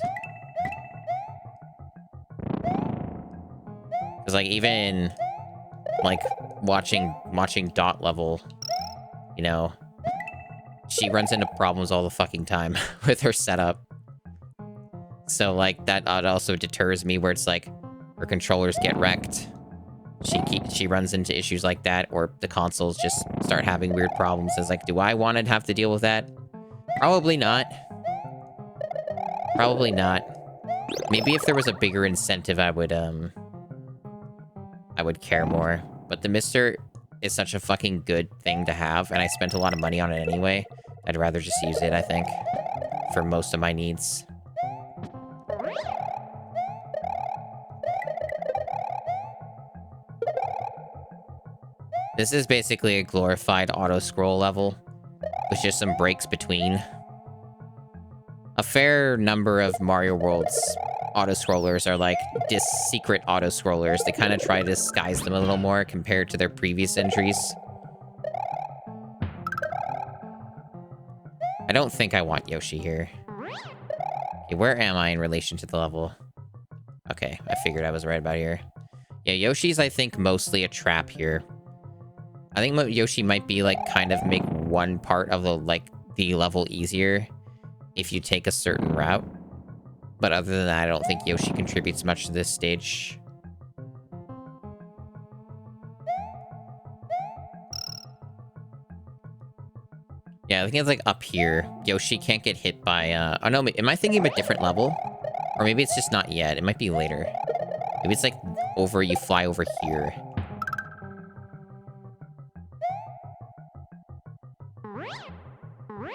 [SPEAKER 1] Because, like, even, like, watching Dot Level, she runs into problems all the fucking time with her setup. So, like, that also deters me, where it's like, her controllers get wrecked. She runs into issues like that, or the consoles just start having weird problems. It's like, do I want to have to deal with that? Probably not. Probably not. Maybe if there was a bigger incentive, I would care more. But the Mister is such a fucking good thing to have, and I spent a lot of money on it anyway. I'd rather just use it, I think, for most of my needs. This is basically a glorified auto-scroll level, with just some breaks between. A fair number of Mario World's auto-scrollers are like secret auto-scrollers. They kind of try to disguise them a little more compared to their previous entries. I don't think I want Yoshi here. Okay, where am I in relation to the level? Okay, I figured I was right about here. Yeah, Yoshi's, I think, mostly a trap here. I think Yoshi might be, like, kind of make one part of the level easier if you take a certain route. But other than that, I don't think Yoshi contributes much to this stage. Yeah, I think it's, like, up here. Yoshi can't get hit by, oh, no, am I thinking of a different level? Or maybe it's just not yet. It might be later. Maybe it's, like, you fly over here.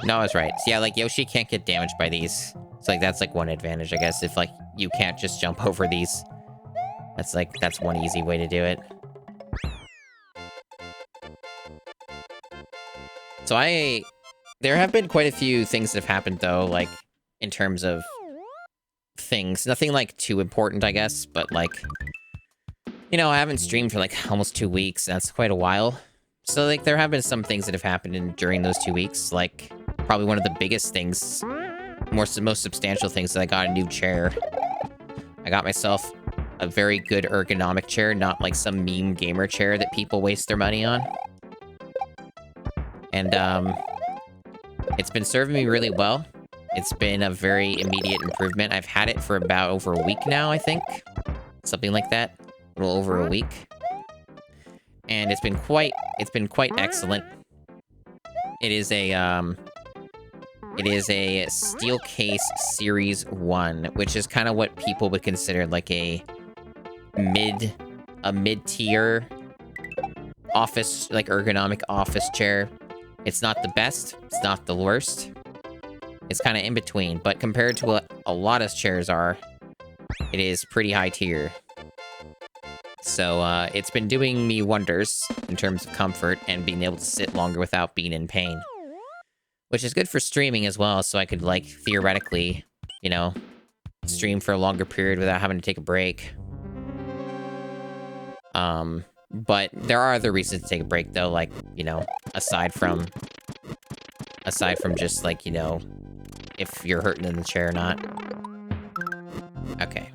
[SPEAKER 1] No, I was right. So yeah, like, Yoshi can't get damaged by these. So, like, that's, like, one advantage, I guess, if, like, you can't just jump over these. That's one easy way to do it. So there have been quite a few things that have happened, though, like, in terms of things. Nothing, like, too important, I guess, but, like, you know, I haven't streamed for, like, almost 2 weeks. That's quite a while. So, like, there have been some things that have happened during those 2 weeks. Like, probably one of the biggest things, most substantial things, that I got a new chair. I got myself a very good ergonomic chair, not like some meme gamer chair that people waste their money on. And, it's been serving me really well. It's been a very immediate improvement. I've had it for about over a week now, I think. Something like that. A little over a week. And it's been quite excellent. It is a Steelcase Series 1, which is kind of what people would consider like a mid-tier office, like, ergonomic office chair. It's not the best, it's not the worst. It's kind of in between, but compared to what a lot of chairs are, it is pretty high tier. So, it's been doing me wonders in terms of comfort and being able to sit longer without being in pain. Which is good for streaming as well, so I could, like, theoretically, you know, stream for a longer period without having to take a break. But there are other reasons to take a break, though, like, you know, aside from just, like, you know, if you're hurting in the chair or not. Okay.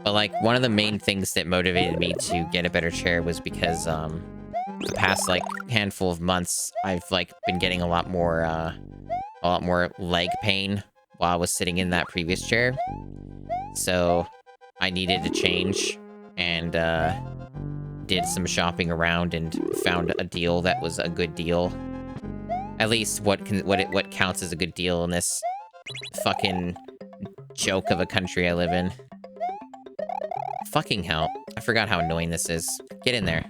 [SPEAKER 1] But, like, one of the main things that motivated me to get a better chair was because, the past, like, handful of months, I've, like, been getting a lot more leg pain while I was sitting in that previous chair. So, I needed to change, and, did some shopping around and found a deal that was a good deal. At least what counts as a good deal in this fucking joke of a country I live in. Fucking hell. I forgot how annoying this is. Get in there.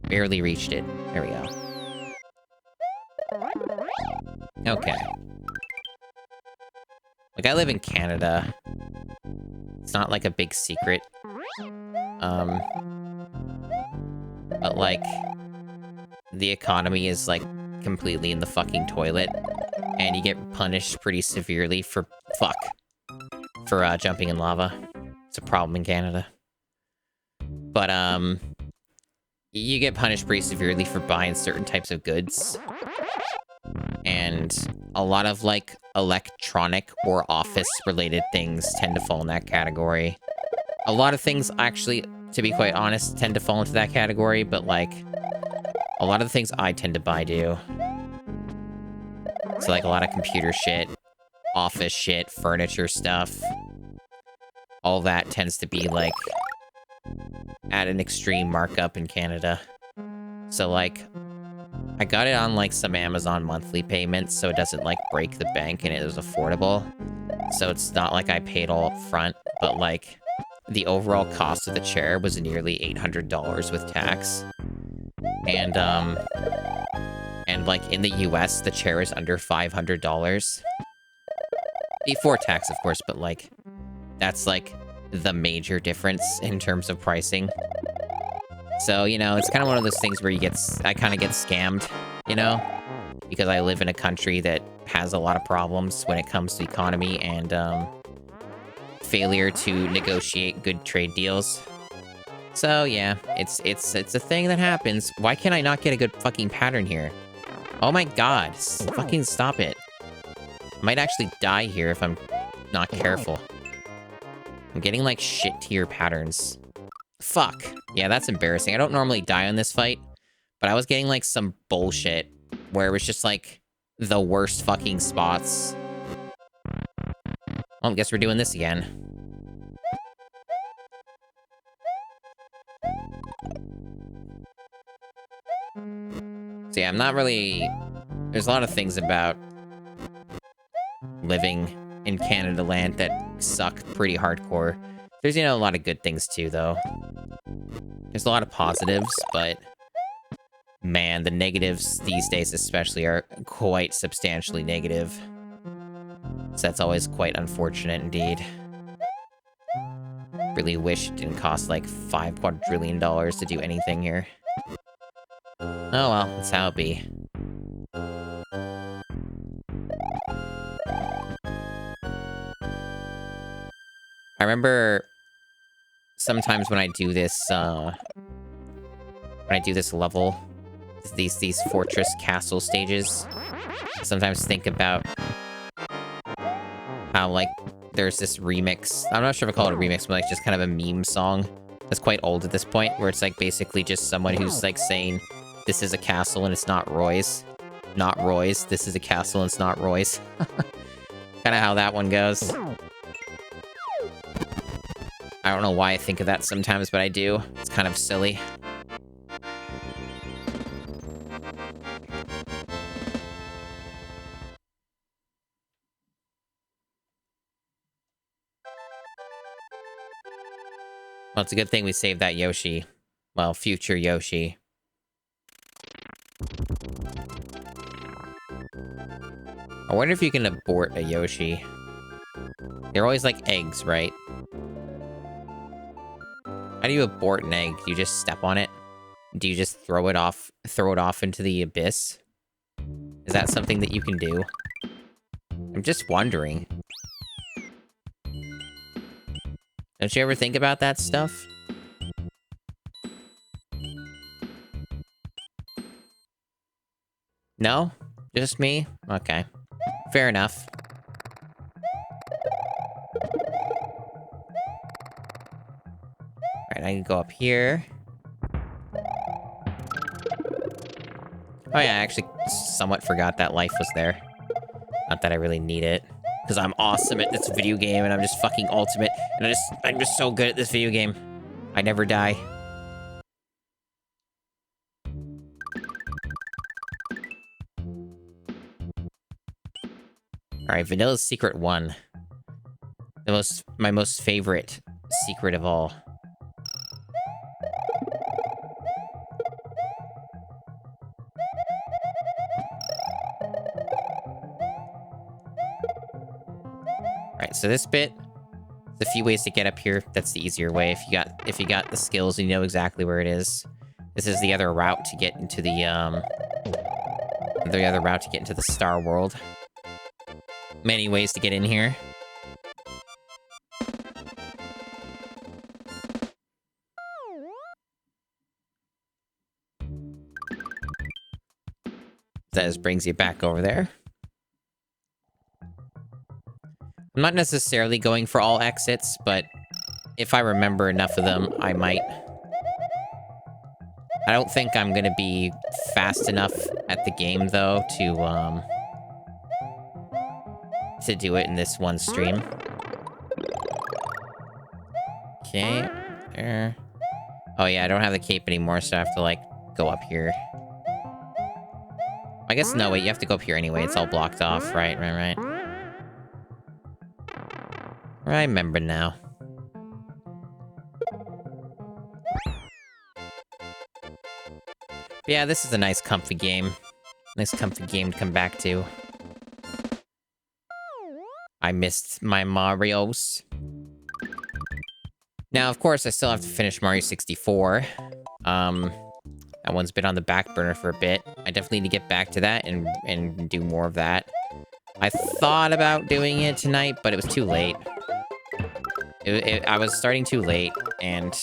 [SPEAKER 1] Barely reached it. There we go. Okay. Like, I live in Canada. It's not, like, a big secret. But, like, the economy is, like, completely in the fucking toilet. And you get punished pretty severely for jumping in lava. It's a problem in Canada. But, you get punished pretty severely for buying certain types of goods. And a lot of, like, electronic or office-related things tend to fall in that category. A lot of things, actually, to be quite honest, tend to fall into that category, but, like, a lot of the things I tend to buy do. So, like, a lot of computer shit, office shit, furniture stuff. All that tends to be, like, at an extreme markup in Canada. So, like, I got it on, like, some Amazon monthly payments, so it doesn't, like, break the bank, and it is affordable. So it's not like I paid all up front, but, like, the overall cost of the chair was nearly $800 with tax. And, like, in the US, the chair is under $500. Before tax, of course, but, like, that's, like, the major difference in terms of pricing. So, you know, it's kind of one of those things where I kind of get scammed, you know? Because I live in a country that has a lot of problems when it comes to economy and, failure to negotiate good trade deals. So, yeah, it's a thing that happens. Why can't I not get a good fucking pattern here? Oh my god, fucking stop it. I might actually die here if I'm not careful. I'm getting, like, shit-tier patterns. Fuck. Yeah, that's embarrassing. I don't normally die on this fight, but I was getting, like, some bullshit where it was just, like, the worst fucking spots. Well, I guess we're doing this again. So yeah, I'm not really... There's a lot of things about living in Canada land that suck pretty hardcore. There's, you know, a lot of good things too, though. There's a lot of positives, but Man, the negatives these days especially are quite substantially negative. So that's always quite unfortunate indeed. Really wish it didn't cost like $5 quadrillion to do anything here. Oh well, that's how it be. I remember sometimes when I do this level, these fortress castle stages, I sometimes think about how, like, there's this remix. I'm not sure if I call it a remix, but like just kind of a meme song that's quite old at this point, where it's like basically just someone who's like saying, this is a castle and it's not Roy's. Not Roy's, this is a castle and it's not Roy's. Kind of how that one goes. I don't know why I think of that sometimes, but I do. It's kind of silly. Well, it's a good thing we saved that Yoshi. Well, future Yoshi. I wonder if you can abort a Yoshi. They're always like eggs, right? How do you abort an egg? Do you just step on it? Do you just throw it off into the abyss? Is that something that you can do? I'm just wondering. Don't you ever think about that stuff? No? Just me? Okay. Fair enough. Alright, I can go up here. Oh yeah, I actually somewhat forgot that life was there. Not that I really need it. Because I'm awesome at this video game, and I'm just fucking ultimate. And I'm just so good at this video game. I never die. Alright, Vanilla's Secret 1. My most favorite secret of all. Alright, so this bit, there's a few ways to get up here. That's the easier way if you got the skills and you know exactly where it is. This is the other route to get into the Star World. Many ways to get in here. That just brings you back over there. I'm not necessarily going for all exits, but if I remember enough of them, I might. I don't think I'm gonna be fast enough at the game, though, to do it in this one stream. Okay, there. Oh yeah, I don't have the cape anymore, so I have to, like, go up here. I guess, no, wait, you have to go up here anyway. It's all blocked off. Right. I remember now. But yeah, this is a nice, comfy game. Nice, comfy game to come back to. I missed my Marios. Now, of course, I still have to finish Mario 64. That one's been on the back burner for a bit. I definitely need to get back to that and do more of that. I thought about doing it tonight, but it was too late. I was starting too late, and...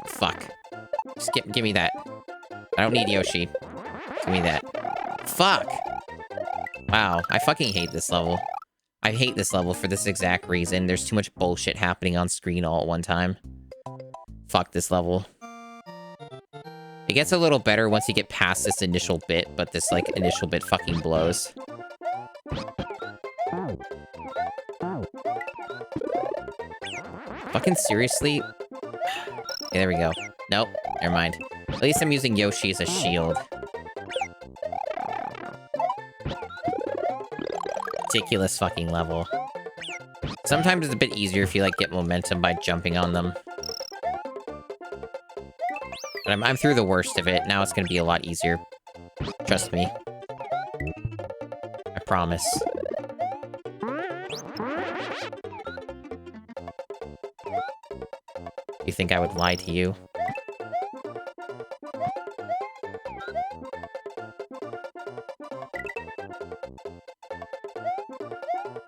[SPEAKER 1] fuck. Just give me that. I don't need Yoshi. Give me that. Fuck! Wow, I fucking hate this level. I hate this level for this exact reason. There's too much bullshit happening on screen all at one time. Fuck this level. It gets a little better once you get past this initial bit, but this, like, initial bit fucking blows. Fucking seriously? Okay, there we go. Nope, never mind. At least I'm using Yoshi as a shield. Ridiculous fucking level. Sometimes it's a bit easier if you, like, get momentum by jumping on them. But I'm through the worst of it. Now it's gonna be a lot easier. Trust me. I promise. You think I would lie to you?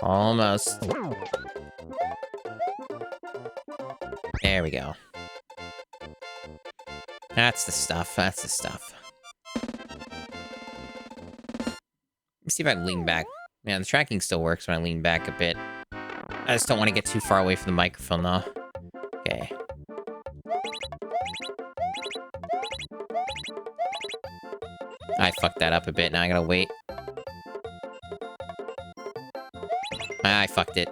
[SPEAKER 1] Almost. There we go. That's the stuff. That's the stuff. Let's see if I can lean back. Yeah, the tracking still works when I lean back a bit. I just don't want to get too far away from the microphone, though. Okay. I fucked that up a bit. Now I gotta wait. I fucked it.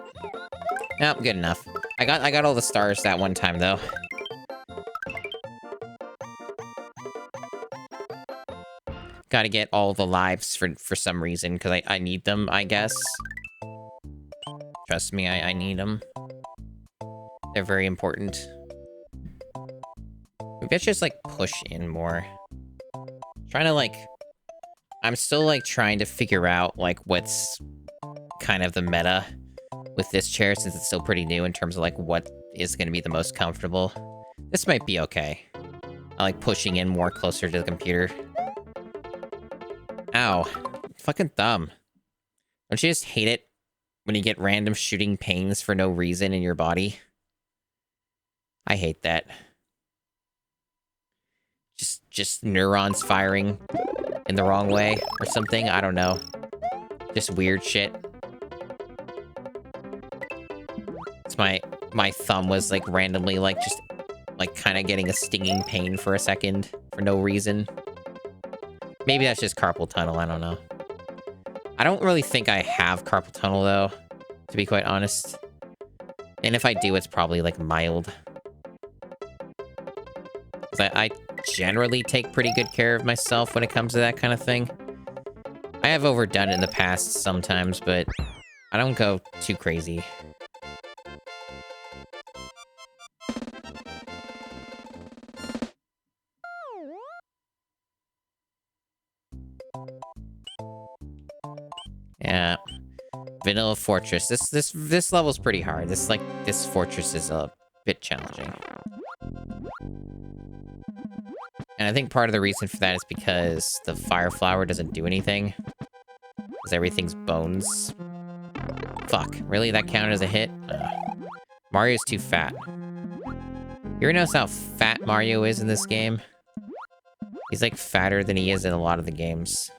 [SPEAKER 1] Nope, good enough. I got all the stars that one time, though. Gotta get all the lives for some reason, because I need them, I guess. Trust me, I need them. They're very important. Maybe I should just, like, push in more. Trying to, like... I'm still, like, trying to figure out, like, what's kind of the meta with this chair, since it's still pretty new in terms of, like, what is going to be the most comfortable. This might be okay. I like pushing in more closer to the computer. Ow. Fucking thumb. Don't you just hate it when you get random shooting pains for no reason in your body? I hate that. Just neurons firing in the wrong way or something. I don't know. Just weird shit. It's my thumb was like randomly like just like kind of getting a stinging pain for a second for no reason. Maybe that's just carpal tunnel. I don't know. I don't really think I have carpal tunnel though, to be quite honest. And if I do, it's probably like mild. I generally take pretty good care of myself when it comes to that kind of thing. I have overdone it in the past sometimes, but I don't go too crazy. Yeah. Vanilla Fortress. This level's pretty hard. This fortress is a bit challenging. And I think part of the reason for that is because the fire flower doesn't do anything. Because everything's bones. Fuck. Really? That counted as a hit? Mario's too fat. You ever notice how fat Mario is in this game? He's like fatter than he is in a lot of the games.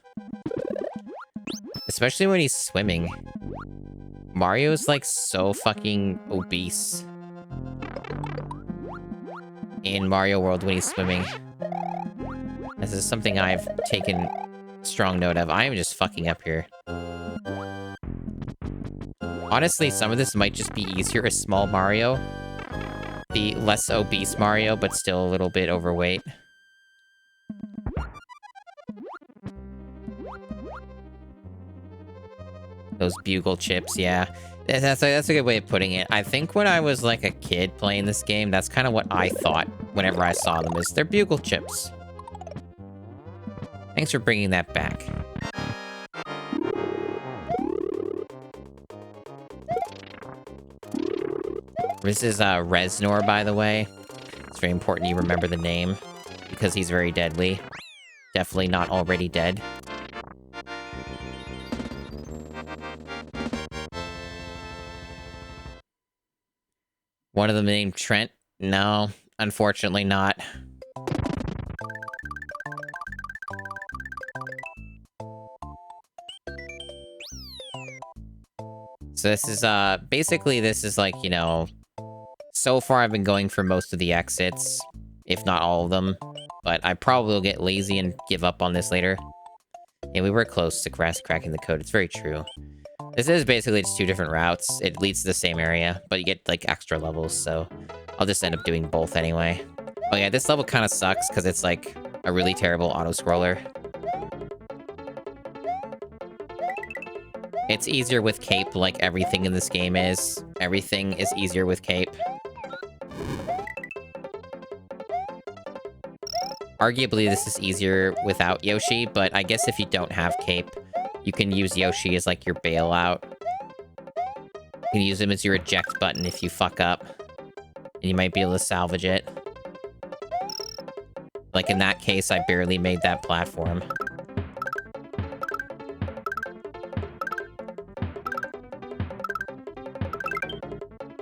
[SPEAKER 1] Especially when he's swimming. Mario's like so fucking obese. In Mario World when he's swimming. This is something I've taken strong note of. I am just fucking up here. Honestly, some of this might just be easier as small Mario. The less obese Mario, but still a little bit overweight. Those bugle chips, yeah. That's a good way of putting it. I think when I was like a kid playing this game, that's kind of what I thought whenever I saw them, is they're bugle chips. Thanks for bringing that back. This is Reznor, by the way. It's very important you remember the name, because he's very deadly. Definitely not already dead. One of them named Trent? No, unfortunately not. So this is, basically this is like, you know, so far I've been going for most of the exits, if not all of them, but I probably will get lazy and give up on this later. Yeah, we were close to cracking the code, it's very true. This is basically just two different routes. It leads to the same area, but you get, like, extra levels, so I'll just end up doing both anyway. Oh yeah, this level kind of sucks, because it's, like, a really terrible auto-scroller. It's easier with cape, like everything in this game is. Everything is easier with cape. Arguably, this is easier without Yoshi, but I guess if you don't have Cape, you can use Yoshi as, like, your bailout. You can use him as your eject button if you fuck up. And you might be able to salvage it. Like, in that case, I barely made that platform.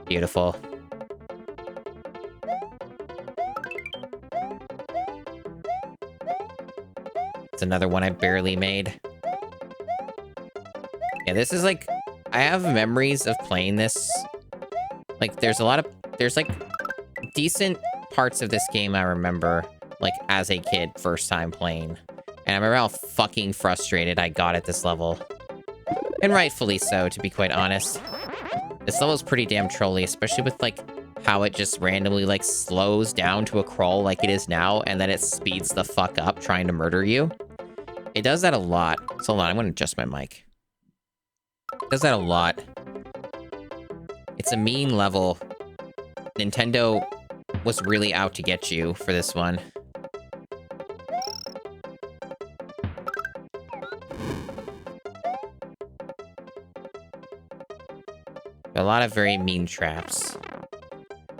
[SPEAKER 1] Beautiful. It's another one I barely made. Yeah, this is like... I have memories of playing this. Like, there's like, decent parts of this game I remember, like, as a kid, first time playing. And I remember how fucking frustrated I got at this level. And rightfully so, to be quite honest. This level's pretty damn trolly, especially with, like, how it just randomly, like, slows down to a crawl like it is now, and then it speeds the fuck up trying to murder you. It does that a lot. So hold on, I'm gonna adjust my mic. It does that a lot. It's a mean level. Nintendo was really out to get you for this one. A lot of very mean traps.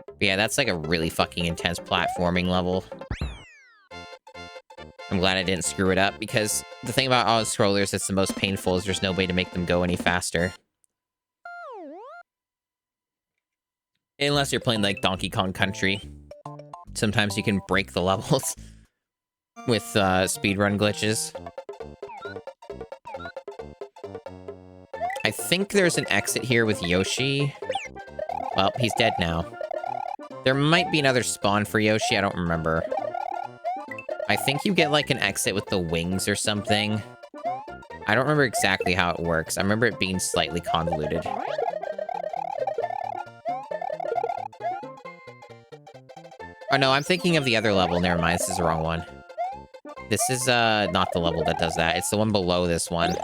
[SPEAKER 1] But yeah, that's like a really fucking intense platforming level. I'm glad I didn't screw it up, because the thing about auto-scrollers that's the most painful is there's no way to make them go any faster. Unless you're playing, like, Donkey Kong Country. Sometimes you can break the levels with speedrun glitches. I think there's an exit here with Yoshi. Well, he's dead now. There might be another spawn for Yoshi, I don't remember. I think you get, like, an exit with the wings or something. I don't remember exactly how it works. I remember it being slightly convoluted. Oh, no, I'm thinking of the other level. Never mind, this is the wrong one. This is, not the level that does that. It's the one below this one,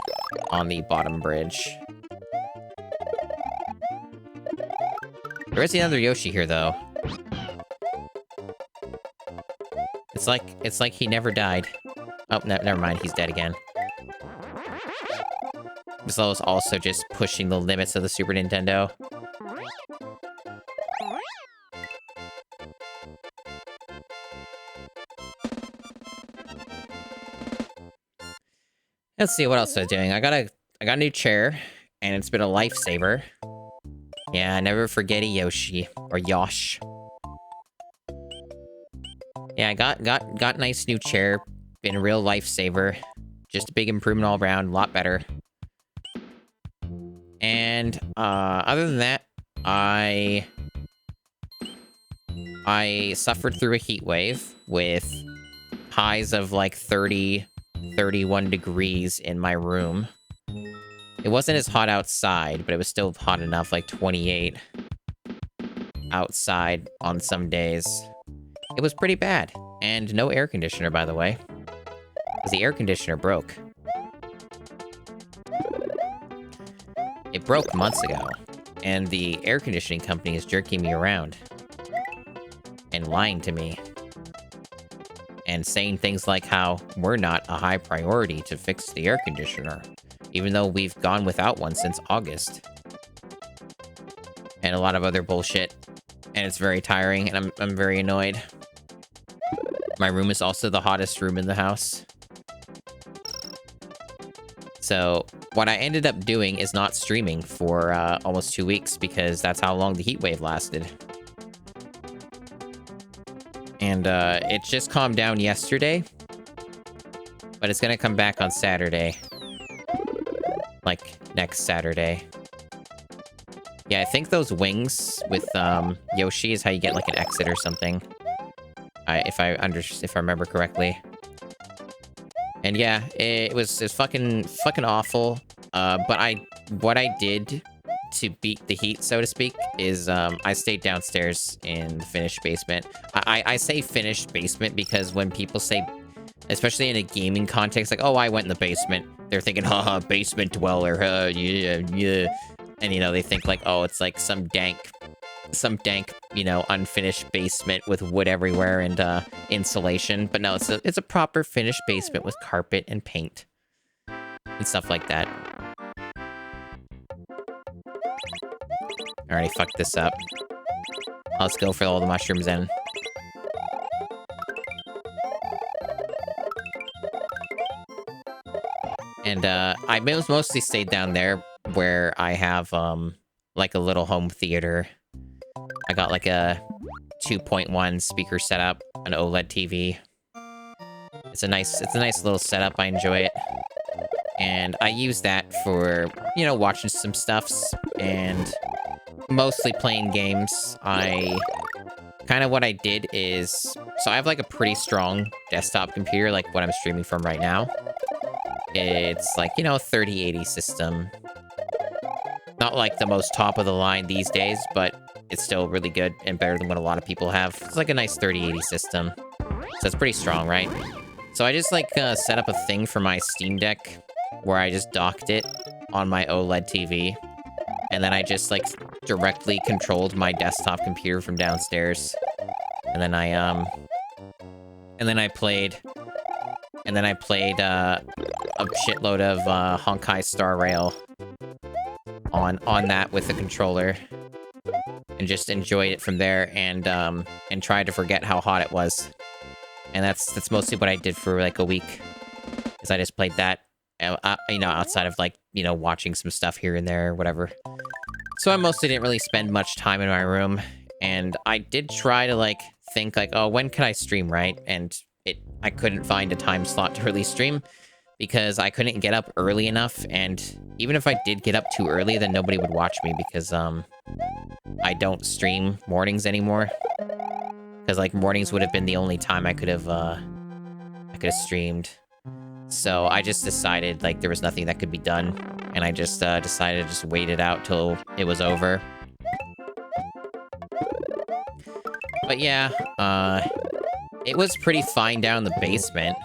[SPEAKER 1] on the bottom bridge. There is another Yoshi here, though. It's like he never died. Oh, never mind, he's dead again. This level is also just pushing the limits of the Super Nintendo. Let's see what else I was doing. I got a new chair, and it's been a lifesaver. Yeah, never forget a Yoshi or Yosh. Yeah, I got nice new chair. Been a real lifesaver. Just a big improvement all around, a lot better. And other than that, I suffered through a heat wave with highs of like 30, 31 degrees in my room. It wasn't as hot outside, but it was still hot enough, like 28 outside on some days. It was pretty bad. And no air conditioner, by the way. Because the air conditioner broke. It broke months ago. And the air conditioning company is jerking me around. And lying to me. And saying things like how we're not a high priority to fix the air conditioner. Even though we've gone without one since August. And a lot of other bullshit. And it's very tiring, and I'm very annoyed. My room is also the hottest room in the house. So, what I ended up doing is not streaming for almost 2 weeks, because that's how long the heat wave lasted. And it just calmed down yesterday. But it's gonna come back on Saturday. Like, next Saturday. Yeah, I think those wings with Yoshi is how you get like an exit or something. If I remember correctly. And yeah, it was fucking awful. But what I did to beat the heat, so to speak, is I stayed downstairs in the finished basement. I say finished basement because when people say, especially in a gaming context, like, oh, I went in the basement, they're thinking, haha, basement dweller, yeah. And, you know, they think, like, oh, it's, like, some dank some dank, unfinished basement with wood everywhere and insulation. But no, it's a proper finished basement with carpet and paint and stuff like that. Alrighty, fuck this up. Let's go for all the mushrooms then. And I mostly stayed down there where I have like a little home theater. I got like a 2.1 speaker setup, an OLED TV. It's a nice little setup. I enjoy it. And I use that for, watching some stuffs and mostly playing games. What I did is, so I have like a pretty strong desktop computer, like what I'm streaming from right now. It's like, 3080 system. Not like the most top of the line these days, but it's still really good and better than what a lot of people have. It's like a nice 3080 system. So it's pretty strong, right? So I just like set up a thing for my Steam Deck where I just docked it on my OLED TV. And then I just like directly controlled my desktop computer from downstairs. And then I played a shitload of Honkai Star Rail on that with the controller, and just enjoyed it from there, and tried to forget how hot it was. And that's mostly what I did for like a week, is I just played that, outside of like watching some stuff here and there or whatever. So I mostly didn't really spend much time in my room, and I did try to like think like, oh, when can I stream, right? And I couldn't find a time slot to really stream because I couldn't get up early enough, and even if I did get up too early, then nobody would watch me because I don't stream mornings anymore. Because like mornings would have been the only time I could have streamed. So I just decided like there was nothing that could be done, and I just decided to just wait it out till it was over. But yeah, it was pretty fine down in the basement.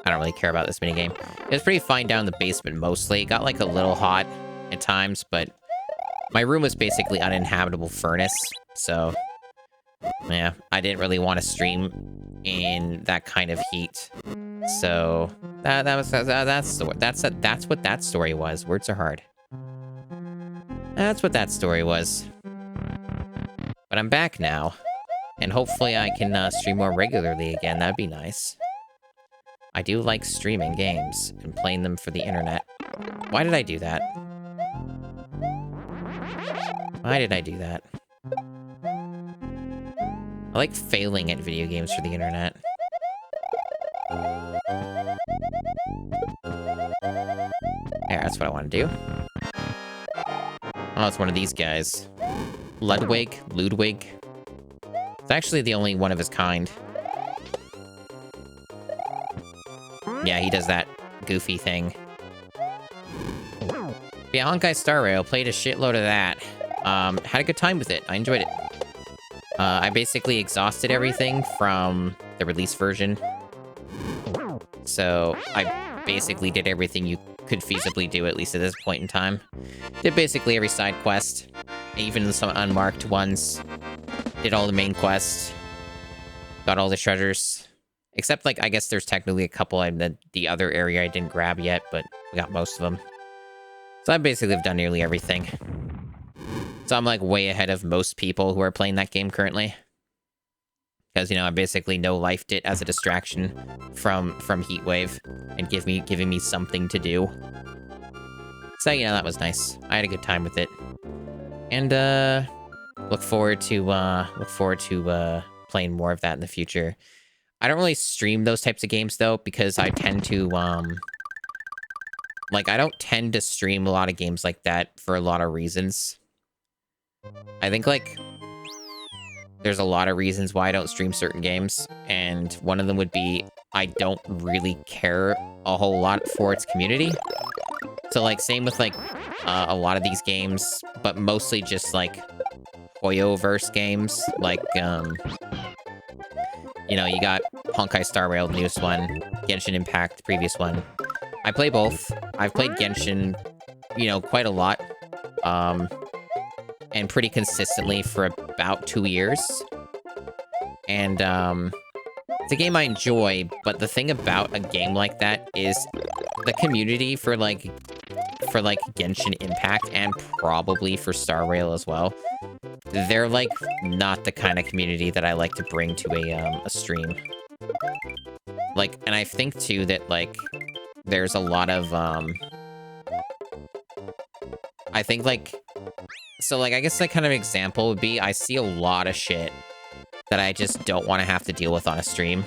[SPEAKER 1] I don't really care about this minigame. It was pretty fine down in the basement mostly. It got like a little hot at times, but my room was basically uninhabitable furnace, so yeah, I didn't really want to stream in that kind of heat. So that's what that story was. Words are hard. That's what that story was. But I'm back now, and hopefully I can stream more regularly again. That'd be nice. I do like streaming games and playing them for the internet. Why did I do that? Why did I do that? I like failing at video games for the internet. Yeah, that's what I want to do. Oh, it's one of these guys. Ludwig? It's actually the only one of his kind. Yeah, he does that goofy thing. Yeah, Honkai Star Rail, played a shitload of that. Had a good time with it. I enjoyed it. I basically exhausted everything from the release version. So I basically did everything you could feasibly do, at least at this point in time. Did basically every side quest, even some unmarked ones. Did all the main quests. Got all the treasures. Except, like, I guess there's technically a couple in the other area I didn't grab yet, but we got most of them. So I basically have done nearly everything. So I'm, like, way ahead of most people who are playing that game currently. Because, I basically no-lifed it as a distraction from Heatwave and giving me something to do. So, that was nice. I had a good time with it. And, look forward to playing more of that in the future. I don't really stream those types of games, though, because I tend to, I don't tend to stream a lot of games like that for a lot of reasons. I think, there's a lot of reasons why I don't stream certain games, and one of them would be I don't really care a whole lot for its community. So, same with, a lot of these games, but mostly just, Hoyoverse games, you got Honkai Star Rail, the newest one, Genshin Impact, the previous one. I play both. I've played Genshin, quite a lot. and pretty consistently for about 2 years. And, it's a game I enjoy, but the thing about a game like that is the community for Genshin Impact and probably for Star Rail as well. They're, like, not the kind of community that I like to bring to a stream. Like, and I think, too, that, like, there's a lot of, I think, like... So, like, I guess that kind of example would be, I see a lot of shit that I just don't want to have to deal with on a stream.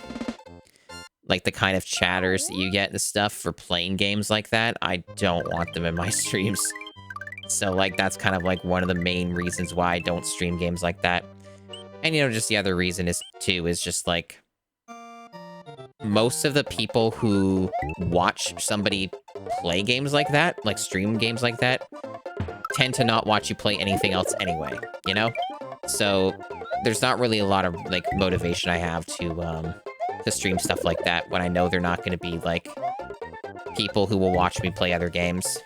[SPEAKER 1] Like, the kind of chatters that you get and stuff for playing games like that, I don't want them in my streams. So, like, that's kind of, like, one of the main reasons why I don't stream games like that. And, you know, just the other reason is, too, is just, like... Most of the people who watch somebody play games like that, like stream games like that, tend to not watch you play anything else anyway, you know? So there's not really a lot of, like, motivation I have to stream stuff like that when I know they're not going to be, like, people who will watch me play other games.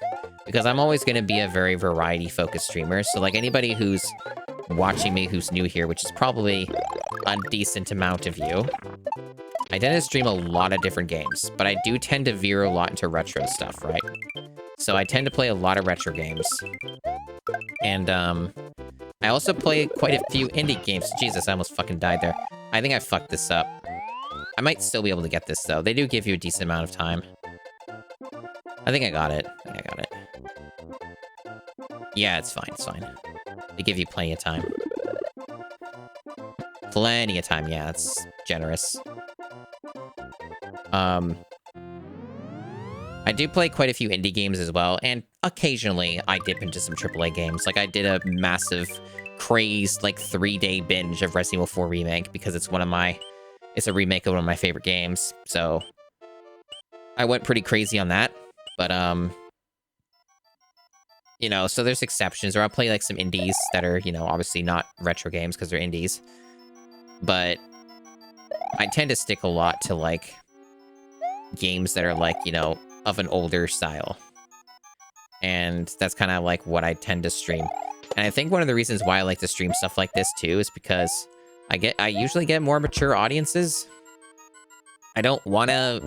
[SPEAKER 1] Because I'm always going to be a very variety-focused streamer, so, like, anybody who's watching me who's new here, which is probably a decent amount of you, I tend to stream a lot of different games, but I do tend to veer a lot into retro stuff, right? So I tend to play a lot of retro games. And, I also play quite a few indie games. Jesus, I almost fucking died there. I think I fucked this up. I might still be able to get this, though. They do give you a decent amount of time. I think I got it. Yeah, it's fine, it's fine. They give you plenty of time. Plenty of time, yeah, it's generous. I do play quite a few indie games as well, and occasionally I dip into some AAA games. Like, I did a massive, crazed, like, 3-day binge of Resident Evil 4 Remake, because it's it's a remake of one of my favorite games, so I went pretty crazy on that, but, you know, so there's exceptions, or I'll play, like, some indies that are, you know, obviously not retro games, because they're indies, but I tend to stick a lot to, like, games that are, like, you know, of an older style. And that's kind of, like, what I tend to stream. And I think one of the reasons why I like to stream stuff like this, too, is because I usually get more mature audiences. I don't want to...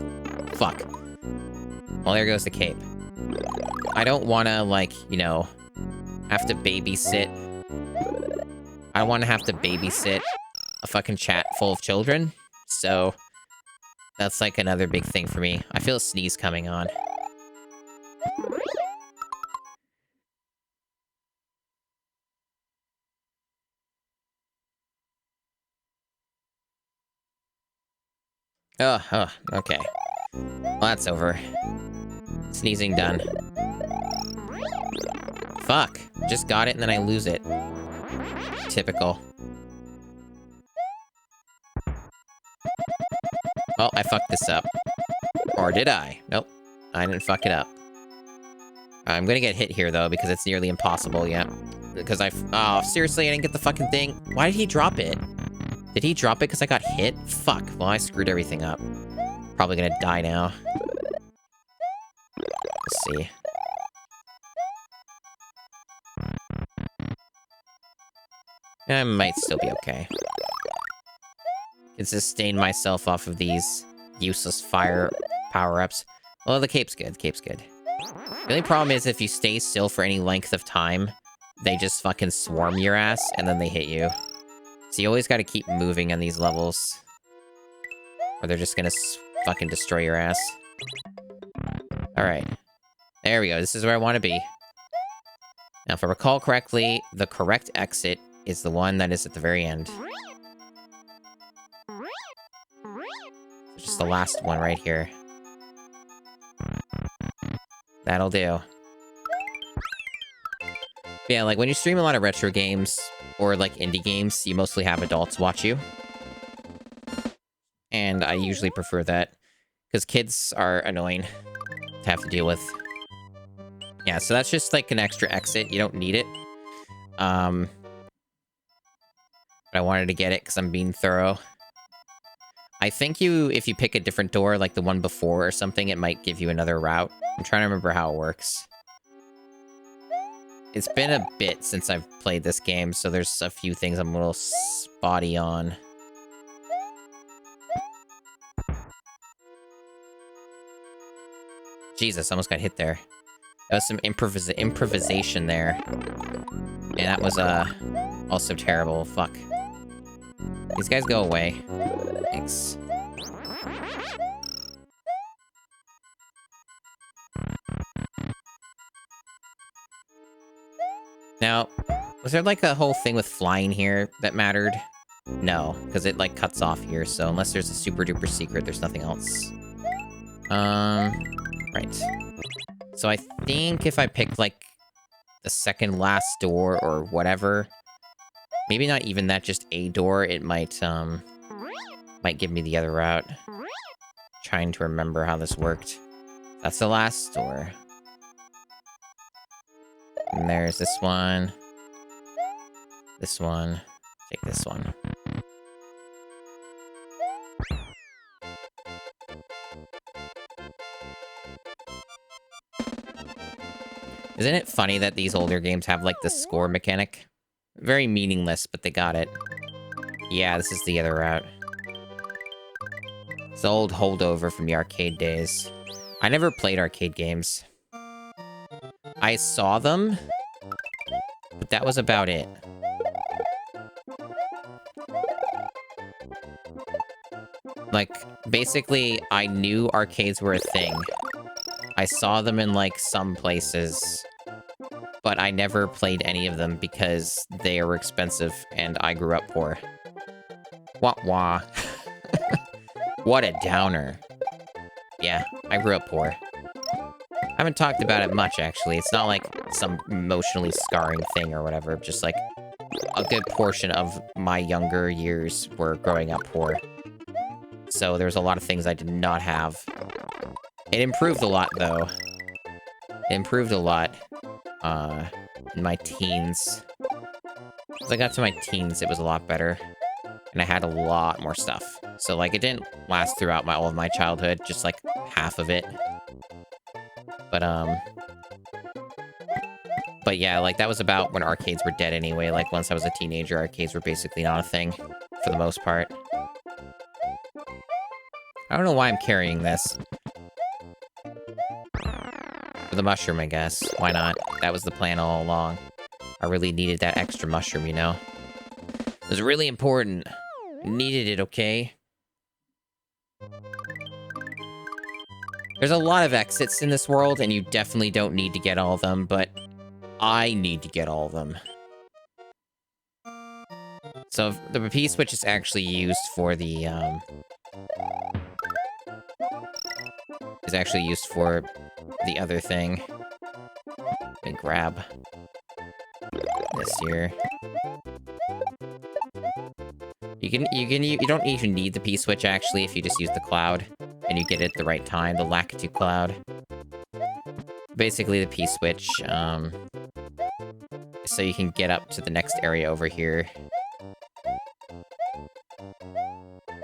[SPEAKER 1] Fuck. Well, there goes the cape. I don't want to, like, you know, have to babysit... I don't want to have to babysit a fucking chat full of children. So... That's, like, another big thing for me. I feel a sneeze coming on. Oh, okay. Well, that's over. Sneezing done. Fuck. Just got it and then I lose it. Typical. Well, I fucked this up. Or did I? Nope. I didn't fuck it up. I'm gonna get hit here, though, because it's nearly impossible, yeah. Because oh, seriously, I didn't get the fucking thing? Why did he drop it? Did he drop it because I got hit? Fuck. Well, I screwed everything up. Probably gonna die now. Let's see. I might still be okay. Can sustain myself off of these useless fire power-ups. Well, the cape's good. The cape's good. The only problem is if you stay still for any length of time, they just fucking swarm your ass, and then they hit you. So you always gotta keep moving on these levels. Or they're just gonna fucking destroy your ass. Alright. There we go. This is where I want to be. Now, if I recall correctly, the correct exit is the one that is at the very end. Just the last one right here. That'll do. But yeah, like, when you stream a lot of retro games, or, like, indie games, you mostly have adults watch you. And I usually prefer that, because kids are annoying to have to deal with. Yeah, so that's just, like, an extra exit. You don't need it. But I wanted to get it, because I'm being thorough. I think if you pick a different door, like the one before or something, it might give you another route. I'm trying to remember how it works. It's been a bit since I've played this game, so there's a few things I'm a little spotty on. Jesus, almost got hit there. That was some improvisation there. And that was, also terrible. Fuck. These guys go away. Thanks. Now, was there like a whole thing with flying here that mattered? No, because it like cuts off here, so unless there's a super duper secret, there's nothing else. Right. So I think if I pick like the second last door or whatever, maybe not even that, just a door, it might give me the other route. Trying to remember how this worked. That's the last door. And there's this one. This one. Take this one. Isn't it funny that these older games have, like, the score mechanic? Very meaningless, but they got it. Yeah, this is the other route. It's the old holdover from the arcade days. I never played arcade games. I saw them, but that was about it. Like, basically, I knew arcades were a thing. I saw them in, like, some places, but I never played any of them because they were expensive and I grew up poor. Wah wah. What a downer. Yeah, I grew up poor. I haven't talked about it much, actually. It's not like some emotionally scarring thing or whatever. Just like a good portion of my younger years were growing up poor. So there's a lot of things I did not have. It improved a lot, though. It improved a lot in my teens. As I got to my teens, it was a lot better. And I had a lot more stuff. So, like, it didn't last throughout all of my childhood, just, like, half of it. But yeah, like, that was about when arcades were dead anyway. Like, once I was a teenager, arcades were basically not a thing, for the most part. I don't know why I'm carrying this. For the mushroom, I guess. Why not? That was the plan all along. I really needed that extra mushroom, you know? It was really important. Needed it, okay? There's a lot of exits in this world, and you definitely don't need to get all of them, but I need to get all of them. So the P-switch is actually used for the, is actually used for the other thing. Let me grab this here. You don't even need the P-switch, actually, if you just use the cloud, and you get it at the right time, the Lakitu cloud. Basically, the P-switch, so you can get up to the next area over here.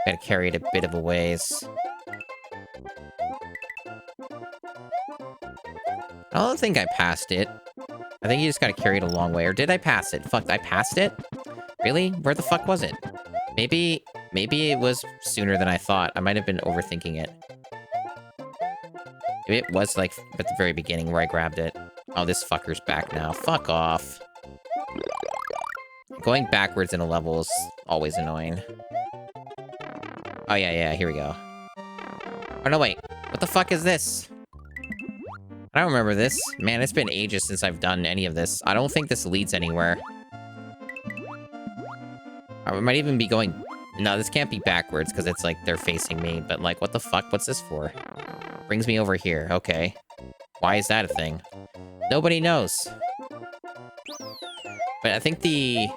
[SPEAKER 1] Gotta carry it a bit of a ways. I don't think I passed it. I think you just gotta carry it a long way. Or did I pass it? Fuck, I passed it? Really? Where the fuck was it? Maybe it was sooner than I thought. I might have been overthinking it. Maybe it was, like, at the very beginning where I grabbed it. Oh, this fucker's back now. Fuck off. Going backwards in a level is always annoying. Oh, yeah, here we go. Oh, no, wait. What the fuck is this? I don't remember this. Man, it's been ages since I've done any of this. I don't think this leads anywhere. I might even be going... No, this can't be backwards, because it's like they're facing me. But, like, what the fuck? What's this for? Brings me over here. Okay. Why is that a thing? Nobody knows. But I think the...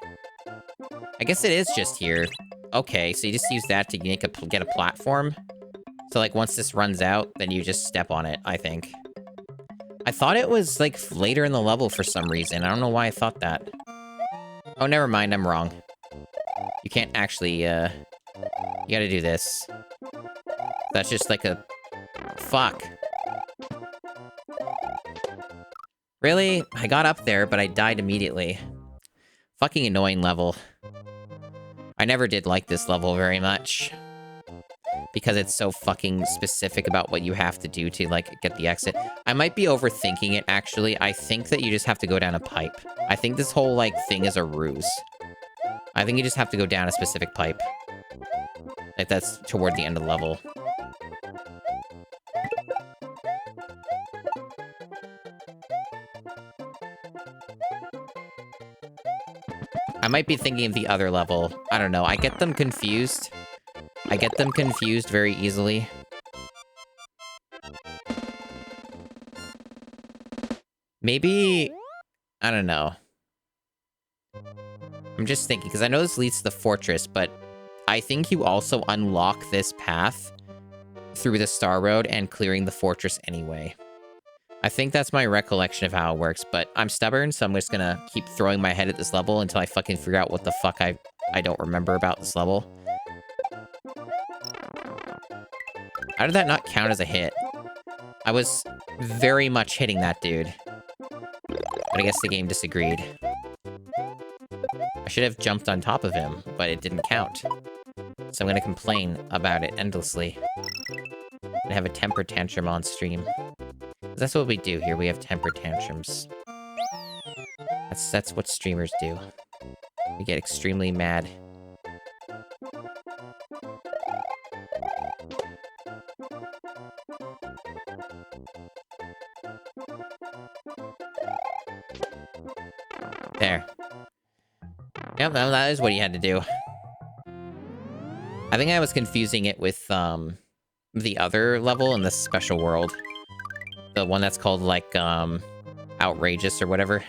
[SPEAKER 1] I guess it is just here. Okay, so you just use that to get a platform. So, like, once this runs out, then you just step on it, I think. I thought it was, like, later in the level for some reason. I don't know why I thought that. Oh, never mind. I'm wrong. You can't actually, you gotta do this. That's just like a... Fuck. Really? I got up there, but I died immediately. Fucking annoying level. I never did like this level very much. Because it's so fucking specific about what you have to do to, like, get the exit. I might be overthinking it, actually. I think that you just have to go down a pipe. I think this whole, like, thing is a ruse. I think you just have to go down a specific pipe. Like, that's toward the end of the level. I might be thinking of the other level. I don't know. I get them confused. I get them confused very easily. Maybe... I don't know. I'm just thinking, because I know this leads to the fortress, but I think you also unlock this path through the Star Road and clearing the fortress anyway. I think that's my recollection of how it works, but I'm stubborn, so I'm just gonna keep throwing my head at this level until I fucking figure out what the fuck I don't remember about this level. How did that not count as a hit? I was very much hitting that dude. But I guess the game disagreed. I should have jumped on top of him, but it didn't count. So I'm gonna complain about it endlessly. And have a temper tantrum on stream. That's what we do here, we have temper tantrums. That's what streamers do. We get extremely mad. There. Yep, that is what he had to do. I think I was confusing it with, the other level in this special world. The one that's called, like, Outrageous or whatever.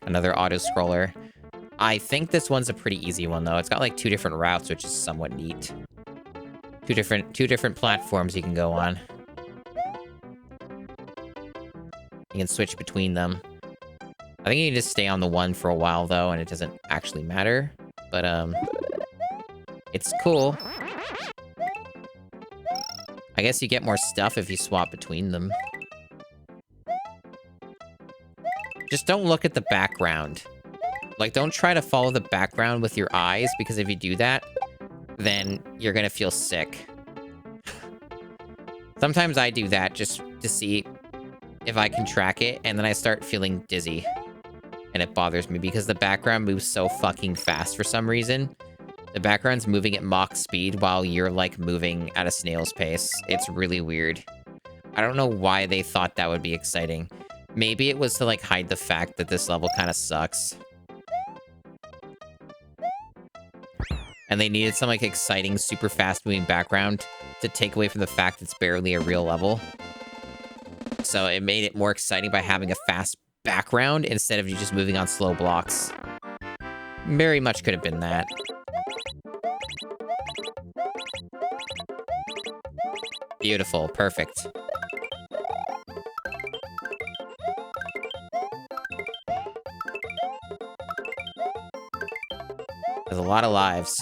[SPEAKER 1] Another auto-scroller. I think this one's a pretty easy one, though. It's got, like, 2 different routes, which is somewhat neat. Two different platforms you can go on. You can switch between them. I think you can just stay on the one for a while, though, and it doesn't actually matter. But, it's cool. I guess you get more stuff if you swap between them. Just don't look at the background. Like, don't try to follow the background with your eyes, because if you do that, then you're gonna feel sick. Sometimes I do that just to see if I can track it, and then I start feeling dizzy. And it bothers me because the background moves so fucking fast for some reason. The background's moving at Mach speed while you're, like, moving at a snail's pace. It's really weird. I don't know why they thought that would be exciting. Maybe it was to, like, hide the fact that this level kind of sucks. And they needed some, like, exciting, super fast-moving background to take away from the fact it's barely a real level. So it made it more exciting by having a fast background instead of you just moving on slow blocks. Very much could have been that. Beautiful. Perfect. There's a lot of lives.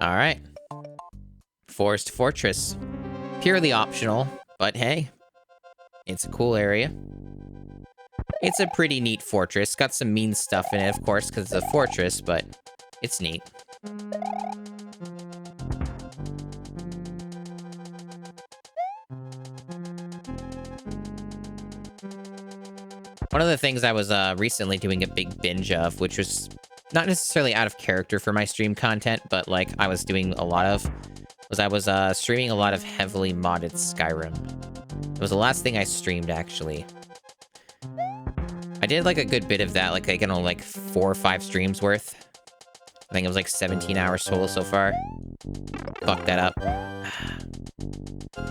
[SPEAKER 1] All right. Forest Fortress. Purely optional, but hey, it's a cool area. It's a pretty neat fortress. Got some mean stuff in it, of course, because it's a fortress, but it's neat. One of the things I was recently doing a big binge of, which was not necessarily out of character for my stream content, but like I was doing a lot of, was I was streaming a lot of heavily modded Skyrim. It was the last thing I streamed, actually. I did like a good bit of that, like, you know, like 4 or 5 streams worth. I think it was like 17 hours total so far. Fucked that up.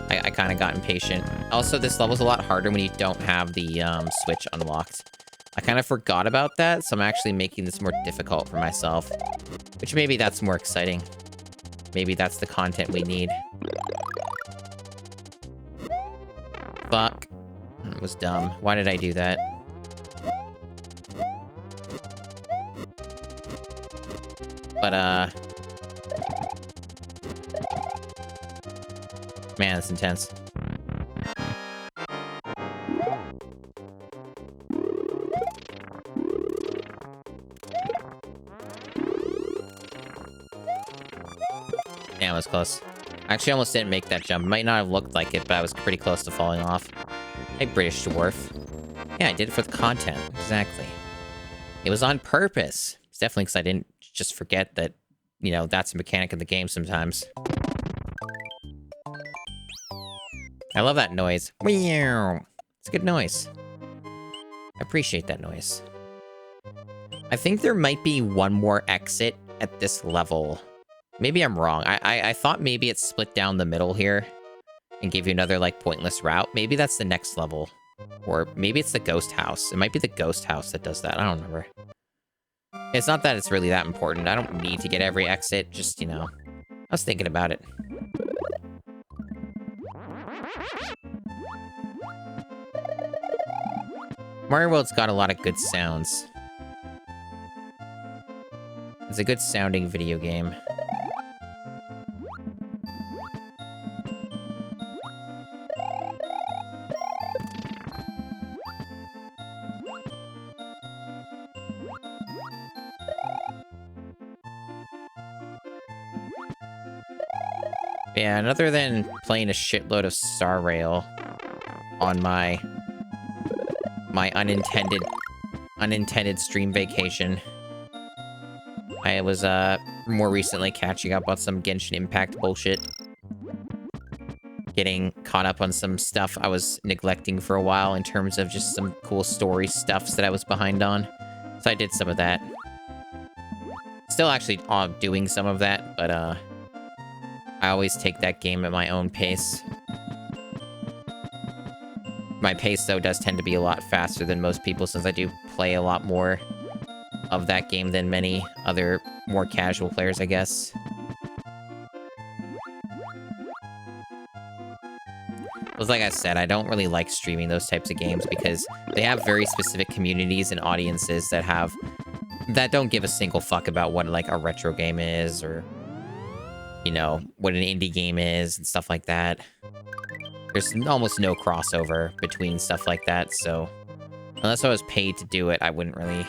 [SPEAKER 1] I kind of got impatient. Also, this level's a lot harder when you don't have the Switch unlocked. I kind of forgot about that, so I'm actually making this more difficult for myself. Which maybe that's more exciting. Maybe that's the content we need. Fuck. was dumb. Why did I do that? But, man, that's intense. Yeah, it was close. I actually almost didn't make that jump. Might not have looked like it, but I was pretty close to falling off. Hey, British dwarf. Yeah, I did it for the content. Exactly. It was on purpose. It's definitely because I didn't just forget that, you know, that's a mechanic of the game sometimes. I love that noise. It's a good noise. I appreciate that noise. I think there might be one more exit at this level. Maybe I'm wrong. I thought maybe it's split down the middle here and gave you another, like, pointless route. Maybe that's the next level. Or maybe it's the ghost house. It might be the ghost house that does that. I don't remember. It's not that it's really that important. I don't need to get every exit. Just, you know, I was thinking about it. Mario World's got a lot of good sounds. It's a good sounding video game. Yeah, and other than playing a shitload of Star Rail on my unintended stream vacation, I was more recently catching up on some Genshin Impact bullshit. Getting caught up on some stuff I was neglecting for a while in terms of just some cool story stuffs that I was behind on. So I did some of that. Still actually doing some of that, but I always take that game at my own pace. My pace, though, does tend to be a lot faster than most people since I do play a lot more of that game than many other more casual players, I guess. Well, like I said, I don't really like streaming those types of games because they have very specific communities and audiences that don't give a single fuck about what, like, a retro game is or, you know, what an indie game is and stuff like that. There's almost no crossover between stuff like that, so unless I was paid to do it, I wouldn't really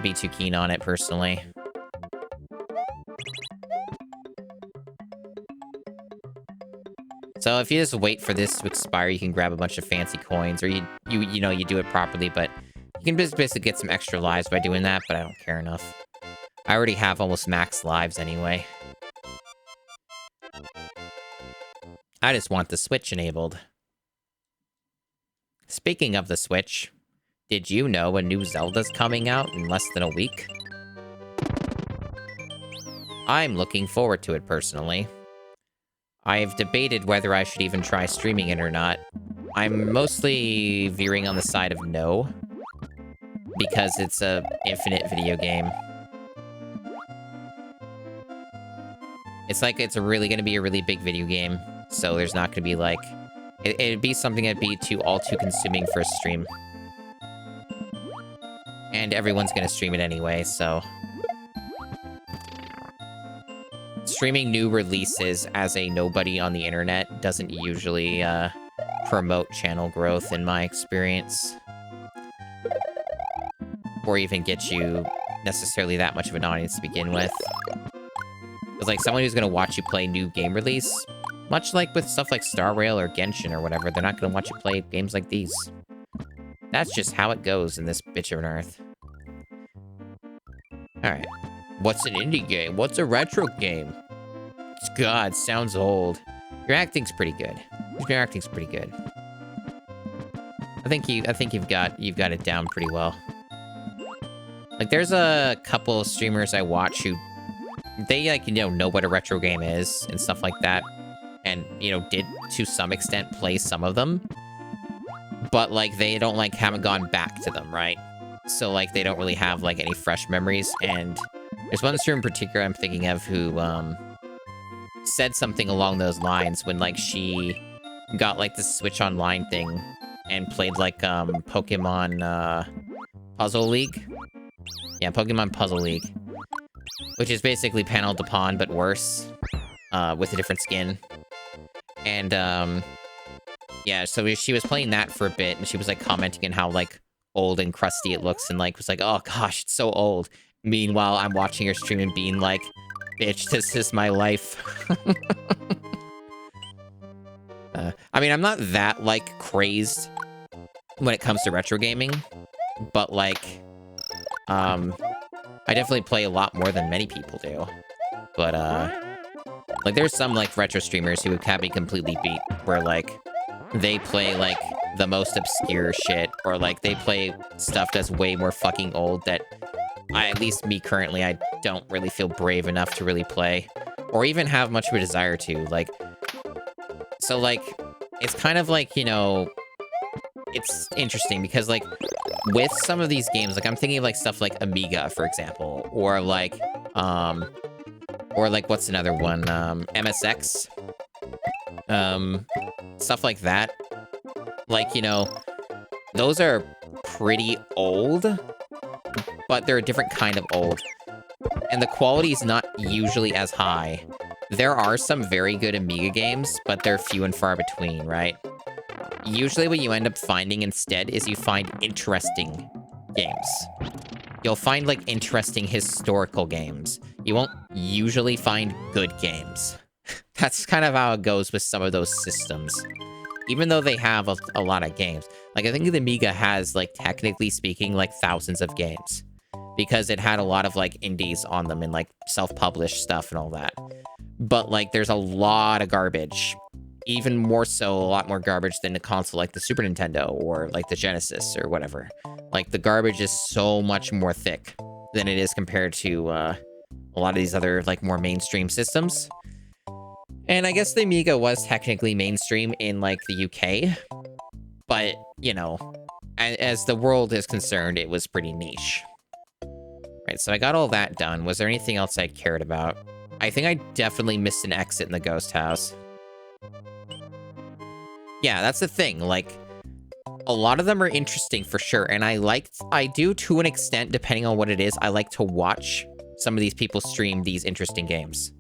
[SPEAKER 1] be too keen on it personally. So if you just wait for this to expire, you can grab a bunch of fancy coins, or you do it properly, but you can just basically get some extra lives by doing that, but I don't care enough. I already have almost max lives anyway. I just want the Switch enabled. Speaking of the Switch, did you know a new Zelda's coming out in less than a week? I'm looking forward to it personally. I've debated whether I should even try streaming it or not. I'm mostly veering on the side of no, because it's a infinite video game. It's like it's really going to be a really big video game, so there's not going to be like... It'd be something that'd be all too consuming for a stream. And everyone's going to stream it anyway, so... Streaming new releases as a nobody on the internet doesn't usually promote channel growth in my experience. Or even get you necessarily that much of an audience to begin with. It's like someone who's going to watch you play new game release, much like with stuff like Star Rail or Genshin or whatever, they're not going to watch you play games like these. That's just how it goes in this bitch of an earth. Alright. What's an indie game? What's a retro game? God, sounds old. Your acting's pretty good. Your acting's pretty good. I think you've got it down pretty well. Like, there's a couple of streamers I watch who they, like, know what a retro game is and stuff like that. And, did, to some extent, play some of them. But, like, they don't, like, haven't gone back to them, right? So, like, they don't really have, like, any fresh memories. And there's one streamer in particular I'm thinking of who, said something along those lines when, like, she got like the Switch Online thing and played like Pokemon Puzzle League. Yeah, Pokemon Puzzle League, which is basically Panel de Pon but worse, with a different skin. And yeah, so she was playing that for a bit, and she was like commenting on how like old and crusty it looks, and like was like, oh gosh, it's so old. Meanwhile, I'm watching her stream and being like, bitch, this is my life. I mean, I'm not that like crazed when it comes to retro gaming, but like, I definitely play a lot more than many people do. But like there's some like retro streamers who have me completely beat, where like they play like the most obscure shit, or like they play stuff that's way more fucking old that at least me currently, I don't really feel brave enough to really play, or even have much of a desire to. Like, so like, it's kind of like, you know, it's interesting because like with some of these games, like I'm thinking of like stuff like Amiga, for example, or like what's another one? MSX, stuff like that. Like, you know, those are pretty old, but they're a different kind of old. And the quality is not usually as high. There are some very good Amiga games, but they're few and far between, right? Usually what you end up finding instead is you find interesting games. You'll find, like, interesting historical games. You won't usually find good games. That's kind of how it goes with some of those systems. Even though they have a lot of games. Like, I think the Amiga has, like, technically speaking, like, thousands of games. Because it had a lot of, like, indies on them and, like, self-published stuff and all that. But, like, there's a lot of garbage. Even more so, a lot more garbage than a console like the Super Nintendo or, like, the Genesis or whatever. Like, the garbage is so much more thick than it is compared to a lot of these other, like, more mainstream systems. And I guess the Amiga was technically mainstream in, like, the UK. But, you know, as the world is concerned, it was pretty niche. Right, so I got all that done. Was there anything else I cared about? I think I definitely missed an exit in the ghost house. Yeah, that's the thing. Like, a lot of them are interesting for sure. And I do to an extent, depending on what it is, I like to watch some of these people stream these interesting games.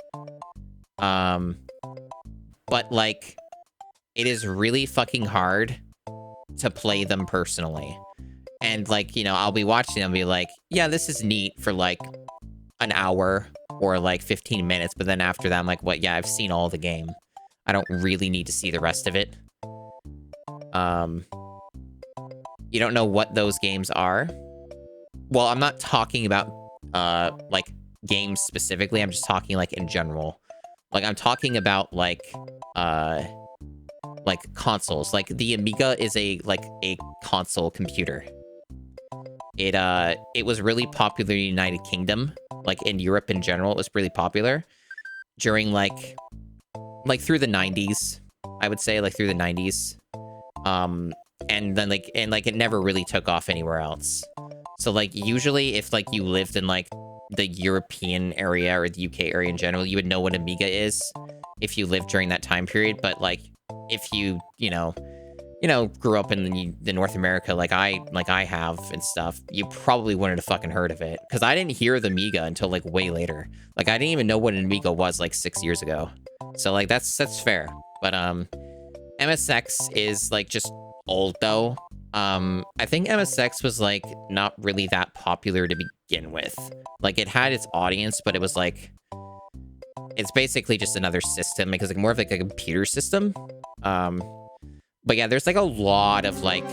[SPEAKER 1] But, like, it is really fucking hard to play them personally. And, like, you know, I'll be watching them and be like, yeah, this is neat for, like, an hour or, like, 15 minutes. But then after that, I'm like, what? Yeah, I've seen all the game. I don't really need to see the rest of it. You don't know what those games are? Well, I'm not talking about, like, games specifically. I'm just talking, like, in general. Like, I'm talking about, like, consoles. Like, the Amiga is a console computer. It was really popular in the United Kingdom. Like, in Europe in general, it was really popular. During, like through the 90s. I would say, like, through the 90s. And then, like, it never really took off anywhere else. So, like, usually if, like, you lived in, like, the European area or the UK area in general, you would know what Amiga is if you lived during that time period. But, like, if you grew up in the North America like I have and stuff, you probably wouldn't have fucking heard of it. Because I didn't hear the Amiga until, like, way later. Like, I didn't even know what an Amiga was, like, 6 years ago. So, like, that's fair. But, MSX is, like, just old, though. I think MSX was, like, not really that popular to begin with. Like, it had its audience, but it was, like... It's basically just another system, because, like, more of, like, a computer system. But yeah, there's, like, a lot of, like,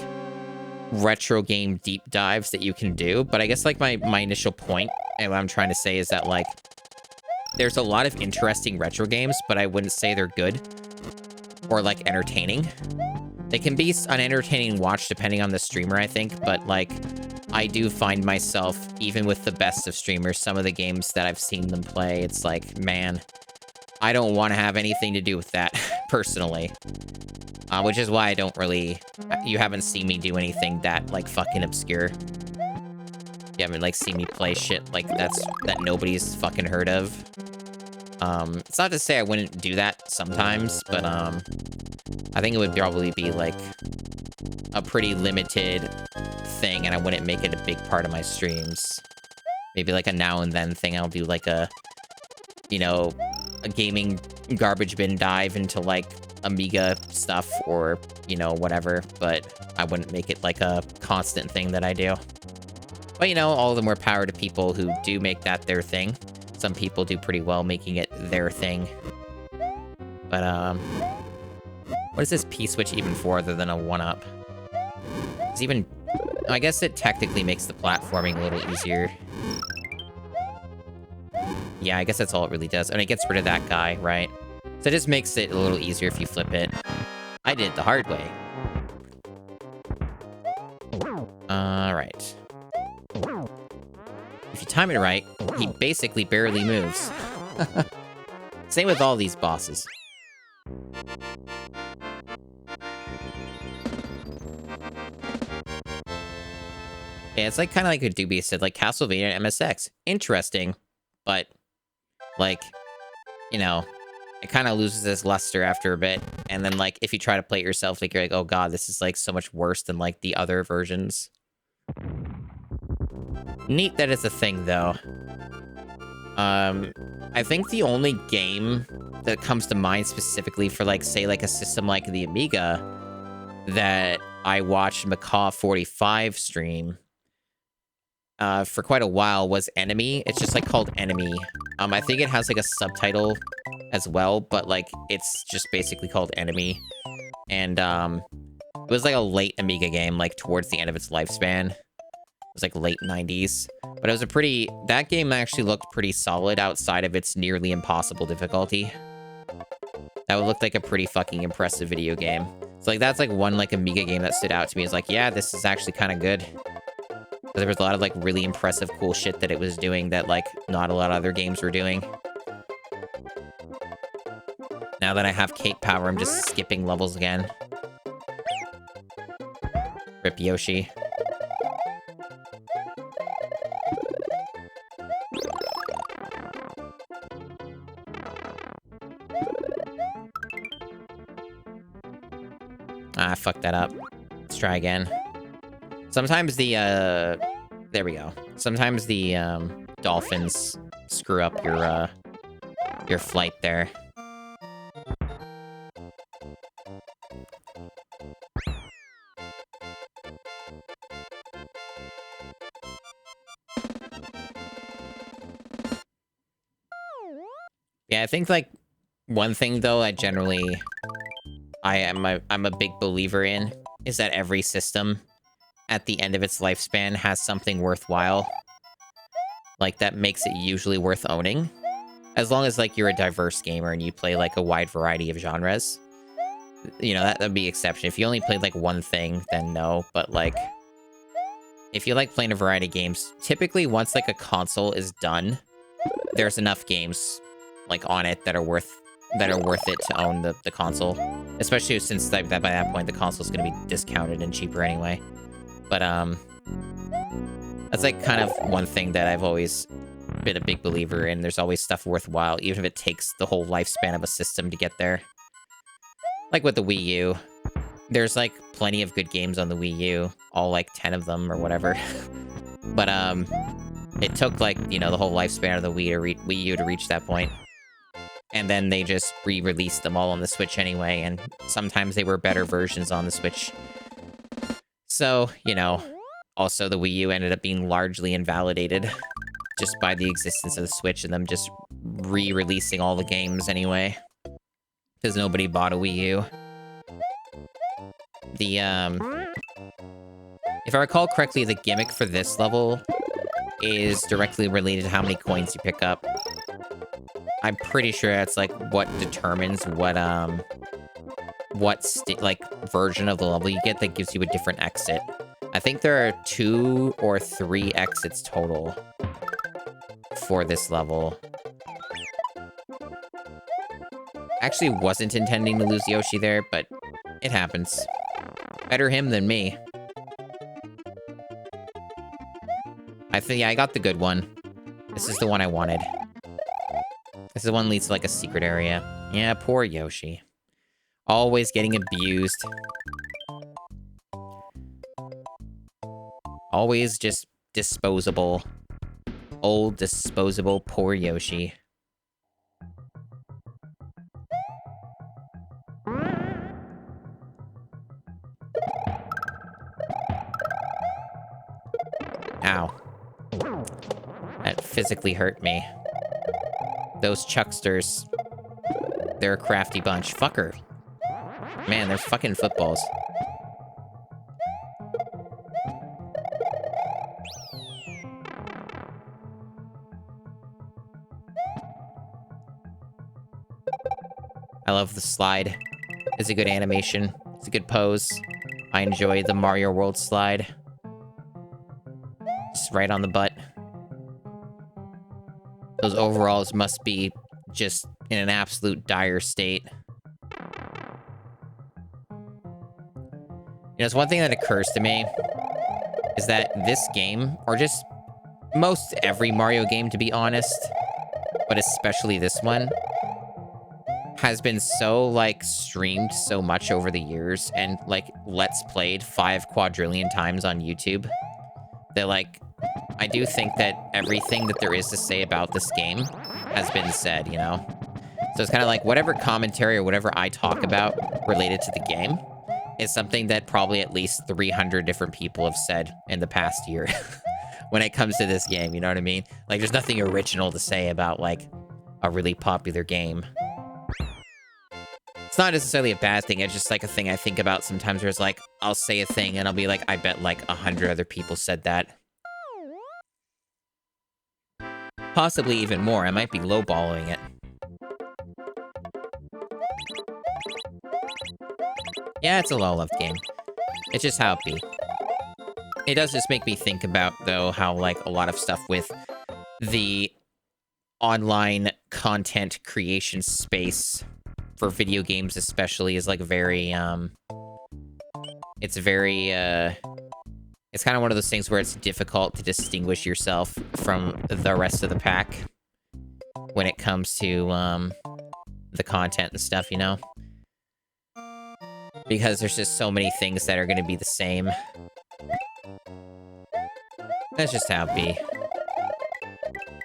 [SPEAKER 1] retro game deep dives that you can do. But I guess, like, my initial point, and what I'm trying to say is that, like, there's a lot of interesting retro games, but I wouldn't say they're good or, like, entertaining. They can be an entertaining watch depending on the streamer, I think, but, like, I do find myself, even with the best of streamers, some of the games that I've seen them play, it's like, man, I don't want to have anything to do with that, personally. Which is why I don't really... You haven't seen me do anything that, like, fucking obscure. You haven't, like, seen me play shit like that nobody's fucking heard of. It's not to say I wouldn't do that sometimes, but I think it would probably be like a pretty limited thing, and I wouldn't make it a big part of my streams. Maybe like a now and then thing. I'll do like a, you know, a gaming garbage bin dive into like Amiga stuff or, you know, whatever, but I wouldn't make it like a constant thing that I do. But, you know, all the more power to people who do make that their thing. Some people do pretty well making it their thing. But, what is this P-switch even for other than a 1-up? It's even... I guess it technically makes the platforming a little easier. Yeah, I guess that's all it really does. And it gets rid of that guy, right? So it just makes it a little easier if you flip it. I did it the hard way. Alright. If you time it right, he basically barely moves. Same with all these bosses. Yeah, it's like kind of like what Dubious said, like Castlevania and MSX. Interesting, but like, you know, it kind of loses its luster after a bit. And then like, if you try to play it yourself, like you're like, oh god, this is like so much worse than like the other versions. Neat that it's a thing though. I think the only game that comes to mind specifically for like, say like a system like the Amiga that I watched Macaw45 stream for quite a while was Enemy. It's just like called Enemy. I think it has like a subtitle as well, but like it's just basically called Enemy. And it was like a late Amiga game, like towards the end of its lifespan. It was like late 90s. But it was a pretty... That game actually looked pretty solid outside of its nearly impossible difficulty. That would look like a pretty fucking impressive video game. So like that's like one like Amiga game that stood out to me. It's like, yeah, this is actually kind of good. There was a lot of like really impressive cool shit that it was doing that like not a lot of other games were doing. Now that I have cape power, I'm just skipping levels again. Rip Yoshi. Ah, I fucked that up. Let's try again. Sometimes the, there we go. Sometimes the, dolphins screw up your flight there. Yeah, I think, like, one thing, though, I'm a big believer in, is that every system, at the end of its lifespan, has something worthwhile. Like, that makes it usually worth owning. As long as, like, you're a diverse gamer and you play, like, a wide variety of genres. You know, that'd be exception. If you only played, like, one thing, then no. But, like, if you like playing a variety of games, typically once, like, a console is done, there's enough games, like, on it that are worth it to own the console. Especially since by that point, the console's gonna be discounted and cheaper anyway. But, that's, like, kind of one thing that I've always been a big believer in. There's always stuff worthwhile, even if it takes the whole lifespan of a system to get there. Like with the Wii U. There's, like, plenty of good games on the Wii U. All, like, 10 of them or whatever. But, it took, like, you know, the whole lifespan of the Wii U to reach that point. And then they just re-released them all on the Switch anyway, and sometimes they were better versions on the Switch. So, you know, also the Wii U ended up being largely invalidated just by the existence of the Switch and them just re-releasing all the games anyway. Because nobody bought a Wii U. If I recall correctly, the gimmick for this level is directly related to how many coins you pick up. I'm pretty sure that's, like, what determines what version of the level you get that gives you a different exit. I think there are 2 or 3 exits total for this level. Actually wasn't intending to lose Yoshi there, but it happens. Better him than me. Yeah, I got the good one. This is the one I wanted. This is one leads to like a secret area. Yeah, poor Yoshi. Always getting abused. Always just disposable. Old, disposable, poor Yoshi. Ow. That physically hurt me. Those chucksters. They're a crafty bunch. Fucker. Man, they're fucking footballs. I love the slide. It's a good animation. It's a good pose. I enjoy the Mario World slide. Just right on the butt. Those overalls must be just in an absolute dire state. You know, it's one thing that occurs to me is that this game, or just most every Mario game, to be honest, but especially this one, has been so, like, streamed so much over the years and, like, Let's Played 5 quadrillion times on YouTube that, like, I do think that everything that there is to say about this game has been said, you know? So it's kind of like whatever commentary or whatever I talk about related to the game is something that probably at least 300 different people have said in the past year when it comes to this game, you know what I mean? Like, there's nothing original to say about, like, a really popular game. It's not necessarily a bad thing, it's just, like, a thing I think about sometimes where it's like, I'll say a thing and I'll be like, I bet, like, 100 other people said that. Possibly even more. I might be lowballing it. Yeah, it's a well-loved game. It's just how it be. It does just make me think about, though, how, like, a lot of stuff with the online content creation space for video games especially is, like, very, it's very, it's kind of one of those things where it's difficult to distinguish yourself from the rest of the pack when it comes to, the content and stuff, you know? Because there's just so many things that are going to be the same. That's just how it be.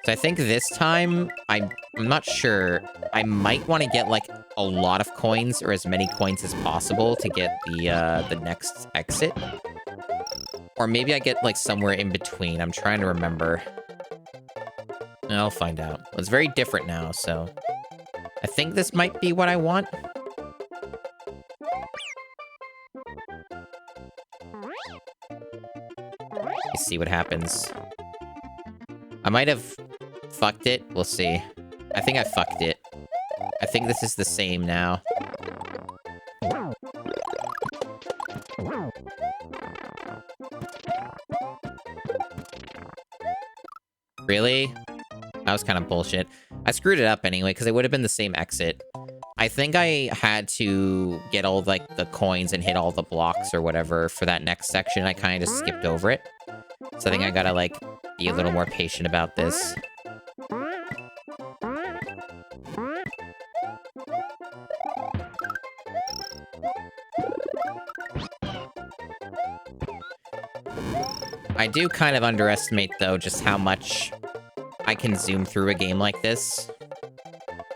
[SPEAKER 1] So I think this time, I'm not sure. I might want to get, like, a lot of coins, or as many coins as possible to get the next exit. Or maybe I get, like, somewhere in between. I'm trying to remember. I'll find out. It's very different now, so I think this might be what I want. Let's see what happens. I might have fucked it. We'll see. I think I fucked it. I think this is the same now. Really? That was kind of bullshit. I screwed it up anyway, because it would have been the same exit. I think I had to get all, like, the coins and hit all the blocks or whatever for that next section. I kind of just skipped over it. So I think I gotta, like, be a little more patient about this. I do kind of underestimate, though, just how much I can zoom through a game like this.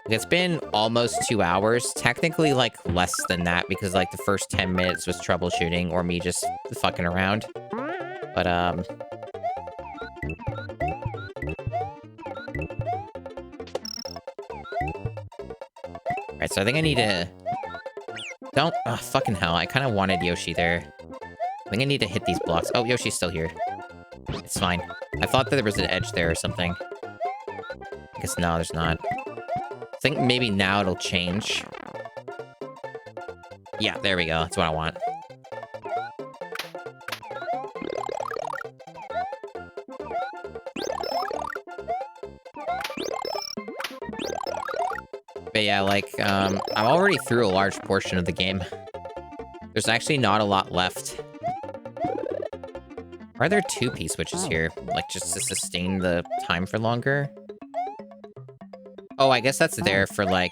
[SPEAKER 1] It's been almost 2 hours. Technically, like, less than that, because, like, the first 10 minutes was troubleshooting or me just fucking around. But, Alright, so I think I need to... Don't... Oh, fucking hell. I kind of wanted Yoshi there. I think I need to hit these blocks. Oh, Yoshi's still here. It's fine. I thought that there was an edge there or something. I guess no, there's not. I think maybe now it'll change. Yeah, there we go. That's what I want. But yeah, like, I'm already through a large portion of the game. There's actually not a lot left. Are there 2 P switches here? Like, just to sustain the time for longer? Oh, I guess that's there for, like,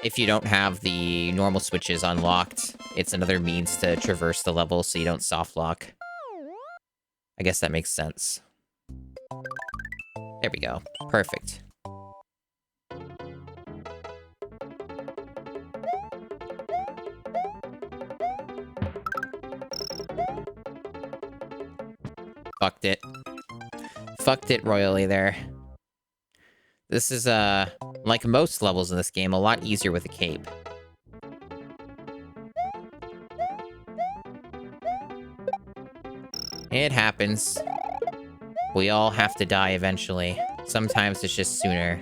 [SPEAKER 1] if you don't have the normal switches unlocked, it's another means to traverse the level so you don't soft lock. I guess that makes sense. There we go. Perfect. Fucked it. Fucked it royally there. This is, like most levels in this game, a lot easier with a cape. It happens. We all have to die eventually. Sometimes it's just sooner.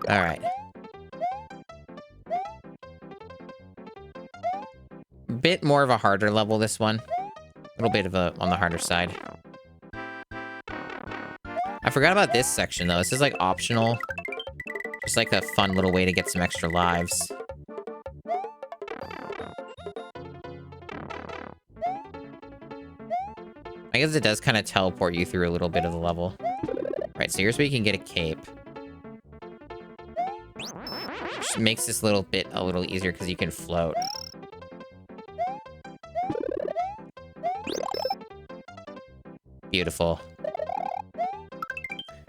[SPEAKER 1] Alright. Bit more of a harder level, this one. A little bit of on the harder side. I forgot about this section, though. This is, like, optional. Just, like, a fun little way to get some extra lives. I guess it does kind of teleport you through a little bit of the level. Right, so here's where you can get a cape. Which makes this little bit a little easier because you can float. Beautiful.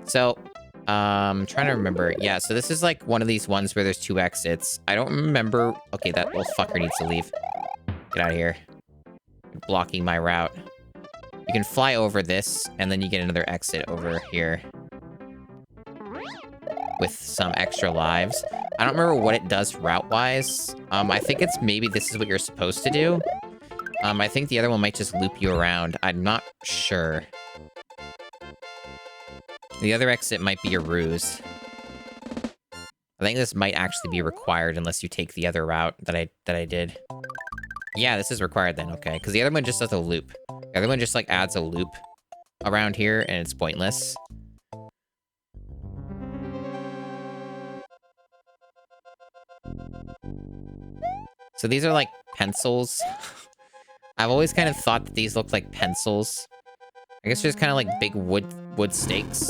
[SPEAKER 1] So, trying to remember. Yeah, so this is like one of these ones where there's 2 exits. I don't remember. Okay, that little fucker needs to leave. Get out of here. You're blocking my route. You can fly over this, and then you get another exit over here. With some extra lives. I don't remember what it does route-wise. I think it's maybe this is what you're supposed to do. I think the other one might just loop you around. I'm not sure. The other exit might be a ruse. I think this might actually be required unless you take the other route that I did. Yeah, this is required then, okay. Because the other one just does a loop. The other one just, like, adds a loop around here, and it's pointless. So these are, like, pencils. I've always kind of thought that these look like pencils. I guess just kind of like big wood stakes.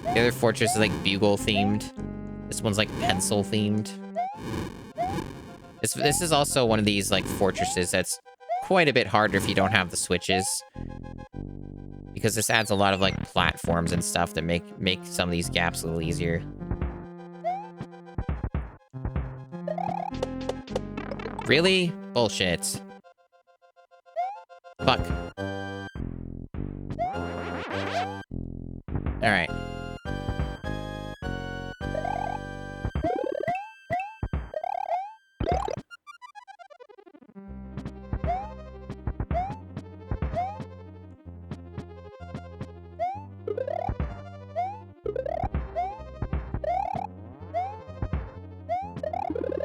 [SPEAKER 1] The other fortress is, like, bugle-themed. This one's, like, pencil-themed. This is also one of these, like, fortresses that's quite a bit harder if you don't have the switches. Because this adds a lot of, like, platforms and stuff that make some of these gaps a little easier. Really? Bullshit. Fuck. Alright.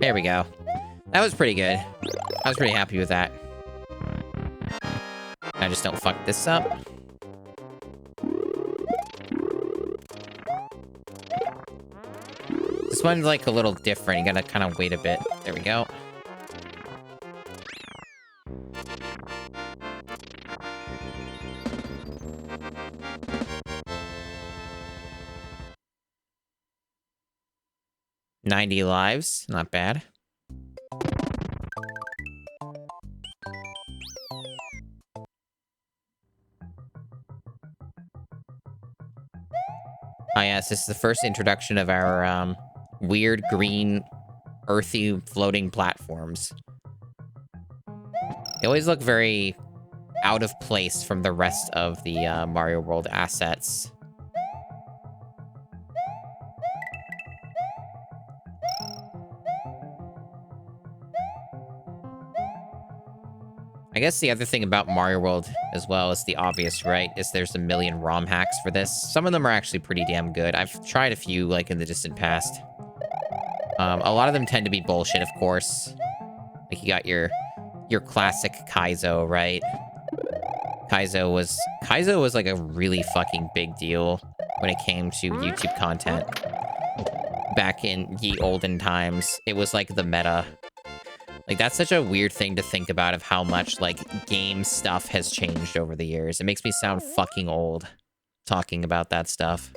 [SPEAKER 1] There we go. That was pretty good. I was pretty happy with that. I just don't fuck this up. This one's, like, a little different. You gotta kind of wait a bit. There we go. $90 lives. Not bad. Oh yes, this is the first introduction of our weird green, earthy floating platforms. They always look very out of place from the rest of the Mario World assets. I guess the other thing about Mario World as well is the obvious, right? Is there's a million ROM hacks for this. Some of them are actually pretty damn good. I've tried a few, like, in the distant past. A lot of them tend to be bullshit, of course. Like, you got your classic Kaizo, right? Kaizo was like a really fucking big deal when it came to YouTube content. Back in ye olden times, it was like the meta. Like, that's such a weird thing to think about of how much, like, game stuff has changed over the years. It makes me sound fucking old talking about that stuff.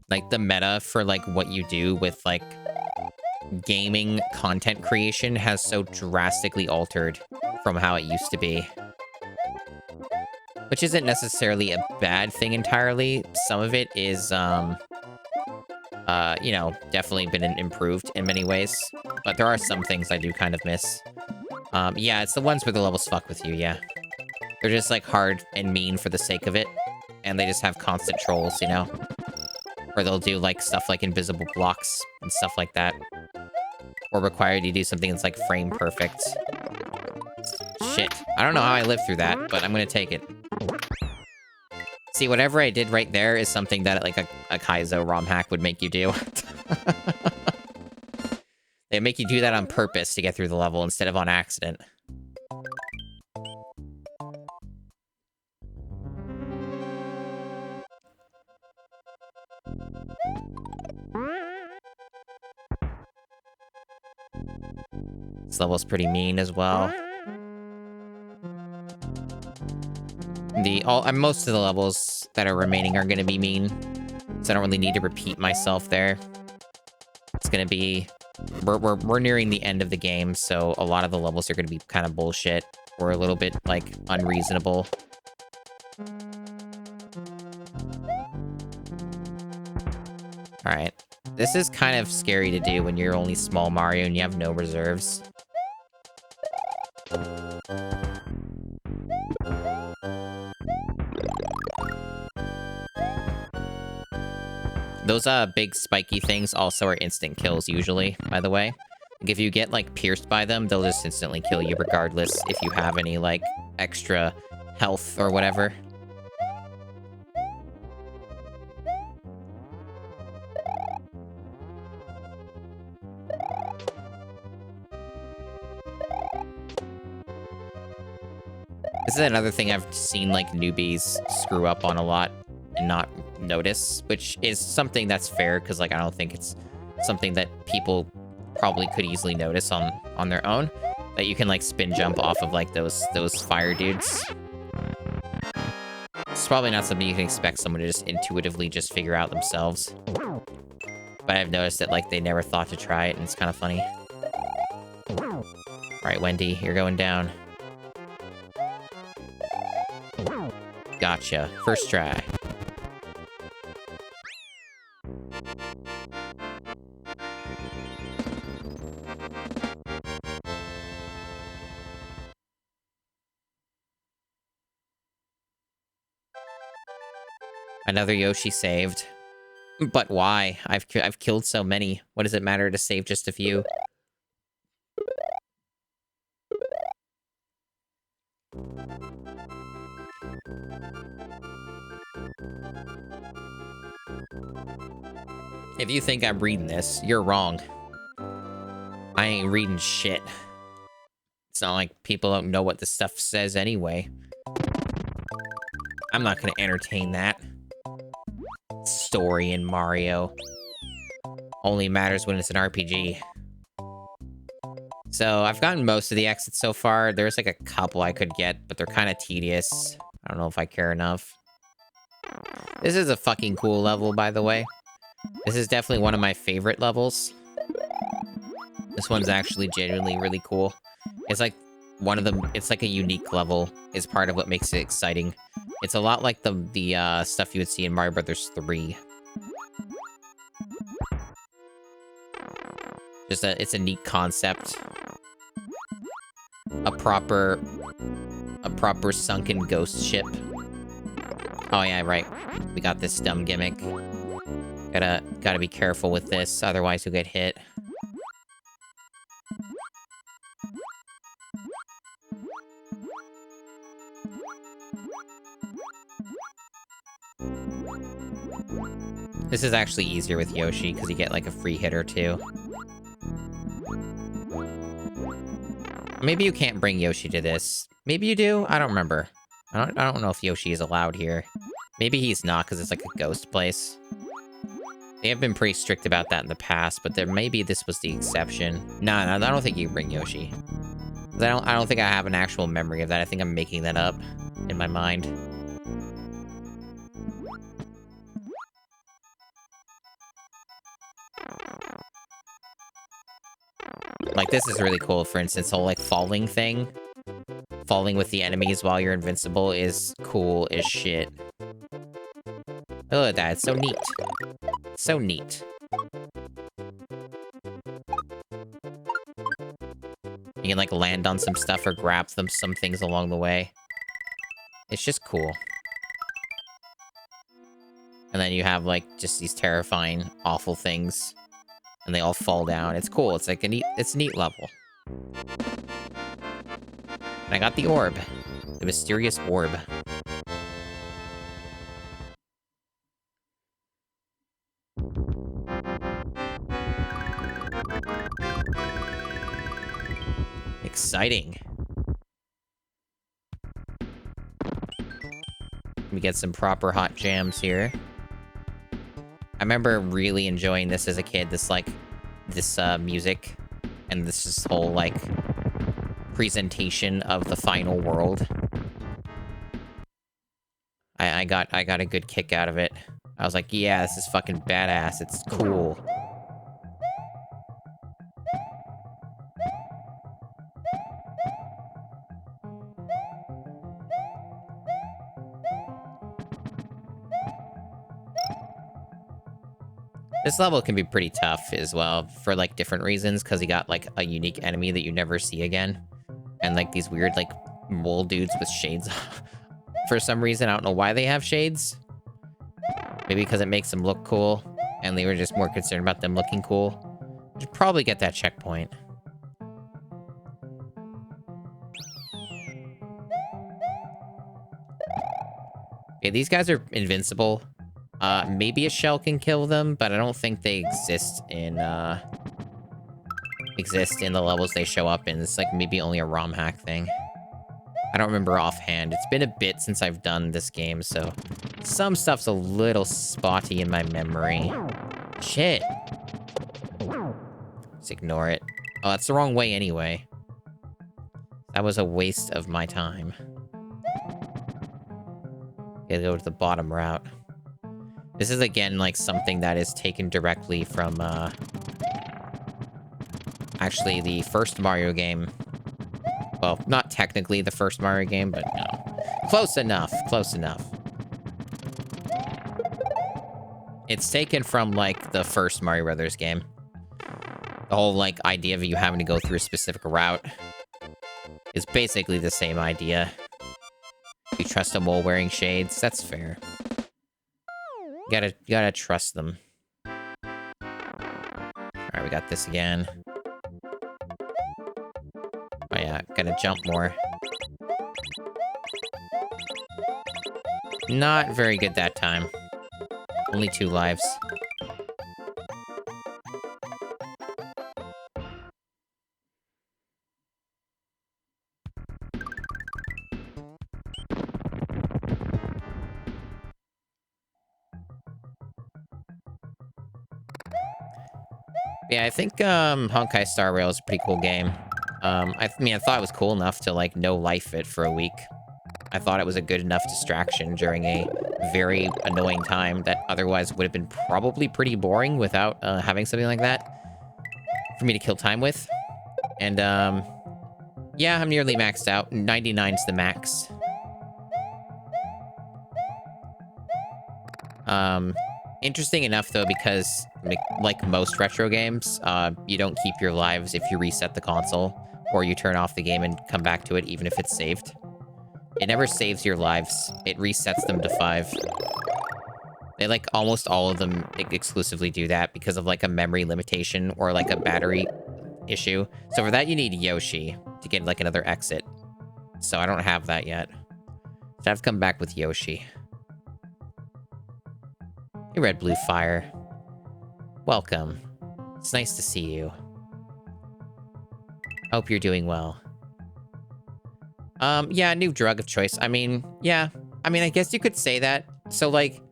[SPEAKER 1] Like, the meta for, like, what you do with, like, gaming content creation has so drastically altered from how it used to be. Which isn't necessarily a bad thing entirely. Some of it is, you know, definitely been improved in many ways. But there are some things I do kind of miss. Yeah, it's the ones where the levels fuck with you, yeah. They're just, like, hard and mean for the sake of it. And they just have constant trolls, you know? Or they'll do, like, stuff like invisible blocks and stuff like that. Or require you to do something that's, like, frame perfect. Shit. I don't know how I lived through that, but I'm gonna take it. See, whatever I did right there is something that, like, a Kaizo ROM hack would make you do. They make you do that on purpose to get through the level instead of on accident. This level's pretty mean as well. Most of the levels that are remaining are going to be mean, so I don't really need to repeat myself there. It's going to be... We're nearing the end of the game, so a lot of the levels are going to be kind of bullshit, or a little bit, like, unreasonable. Alright. This is kind of scary to do when you're only small Mario and you have no reserves. Those big spiky things also are instant kills usually, by the way. Like, if you get, like, pierced by them, they'll just instantly kill you regardless if you have any, like, extra health or whatever. This is another thing I've seen, like, newbies screw up on a lot and not notice, which is something that's fair, because, like, I don't think it's something that people probably could easily notice on their own. That you can, like, spin jump off of, like, those fire dudes. It's probably not something you can expect someone to just intuitively just figure out themselves. But I've noticed that, like, they never thought to try it, and it's kind of funny. Alright, Wendy, you're going down. Gotcha. First try. Another Yoshi saved. But why? I've killed so many. What does it matter to save just a few? If you think I'm reading this, you're wrong. I ain't reading shit. It's not like people don't know what this stuff says anyway. I'm not gonna entertain that. Story in Mario. Only matters when it's an RPG. So, I've gotten most of the exits so far. There's like a couple I could get, but they're kind of tedious. I don't know if I care enough. This is a fucking cool level, by the way. This is definitely one of my favorite levels. This one's actually genuinely really cool. It's like one of them. It's like a unique level. Is part of what makes it exciting. It's a lot like the stuff you would see in Mario Brothers 3. It's a neat concept. A proper sunken ghost ship. Oh yeah, right. We got this dumb gimmick. Gotta be careful with this, otherwise you'll get hit. This is actually easier with Yoshi, because you get, like, a free hit or two. Maybe you can't bring Yoshi to this. Maybe you do? I don't remember. I don't know if Yoshi is allowed here. Maybe he's not, because it's, like, a ghost place. They have been pretty strict about that in the past, but there maybe this was the exception. No, I don't think you can bring Yoshi. I don't think I have an actual memory of that. I think I'm making that up in my mind. Like, this is really cool, for instance, the whole, like, falling thing. Falling with the enemies while you're invincible is cool as shit. Look at that, it's so neat. So neat. You can, like, land on some stuff or grab some things along the way. It's just cool. And then you have, like, just these terrifying, awful things. And they all fall down. It's cool. It's like a neat level. And I got the orb. The mysterious orb. Exciting. Let me get some proper hot jams here. I remember really enjoying this as a kid, this music, and this whole, like, presentation of the final world. I got a good kick out of it. I was like, yeah, this is fucking badass, it's cool. This level can be pretty tough as well, for, like, different reasons, because you got, like, a unique enemy that you never see again. And, like, these weird, like, mole dudes with shades. For some reason, I don't know why they have shades. Maybe because it makes them look cool, and they were just more concerned about them looking cool. Should probably get that checkpoint. Okay, these guys are invincible. Maybe a shell can kill them, but I don't think they exist in the levels they show up in. It's like maybe only a ROM hack thing. I don't remember offhand. It's been a bit since I've done this game, so some stuff's a little spotty in my memory. Shit. Just ignore it. Oh, that's the wrong way anyway. That was a waste of my time. Gotta go to the bottom route. This is, again, like, something that is taken directly from, actually, the first Mario game. Well, not technically the first Mario game, but, you know, close enough, close enough. It's taken from, like, the first Mario Brothers game. The whole, like, idea of you having to go through a specific route is basically the same idea. You trust a mole wearing shades, that's fair. You gotta trust them. Alright, we got this again. Oh yeah, gotta jump more. Not very good that time. Only 2 lives. Yeah, I think Honkai Star Rail is a pretty cool game. I mean, I thought it was cool enough to, like, no life it for a week. I thought it was a good enough distraction during a very annoying time that otherwise would have been probably pretty boring without having something like that for me to kill time with. And, yeah, I'm nearly maxed out. 99's the max. Interesting enough, though, because, like most retro games, you don't keep your lives if you reset the console, or you turn off the game and come back to it, even if it's saved. It never saves your lives. It resets them to 5. They, like, almost all of them exclusively do that because of, like, a memory limitation or, like, a battery issue. So for that, you need Yoshi to get, like, another exit. So I don't have that yet. So I have to come back with Yoshi. Hey, Red Blue Fire. Welcome. It's nice to see you. Hope you're doing well. Yeah, new drug of choice. I mean, yeah. I mean, I guess you could say that. So, like,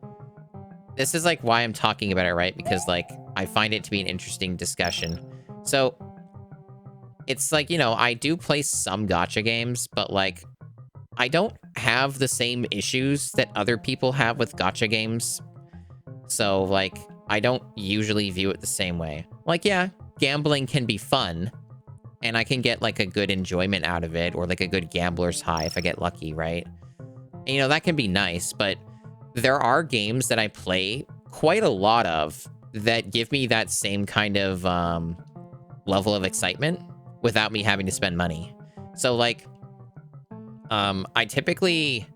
[SPEAKER 1] this is like why I'm talking about it, right? Because like I find it to be an interesting discussion. So it's like, you know, I do play some gacha games, but like I don't have the same issues that other people have with gacha games. So like I don't usually view it the same way. Like, yeah, gambling can be fun and I can get like a good enjoyment out of it, or like a good gambler's high if I get lucky, right? And, you know, that can be nice, but there are games that I play quite a lot of that give me that same kind of level of excitement without me having to spend money. So like, I typically,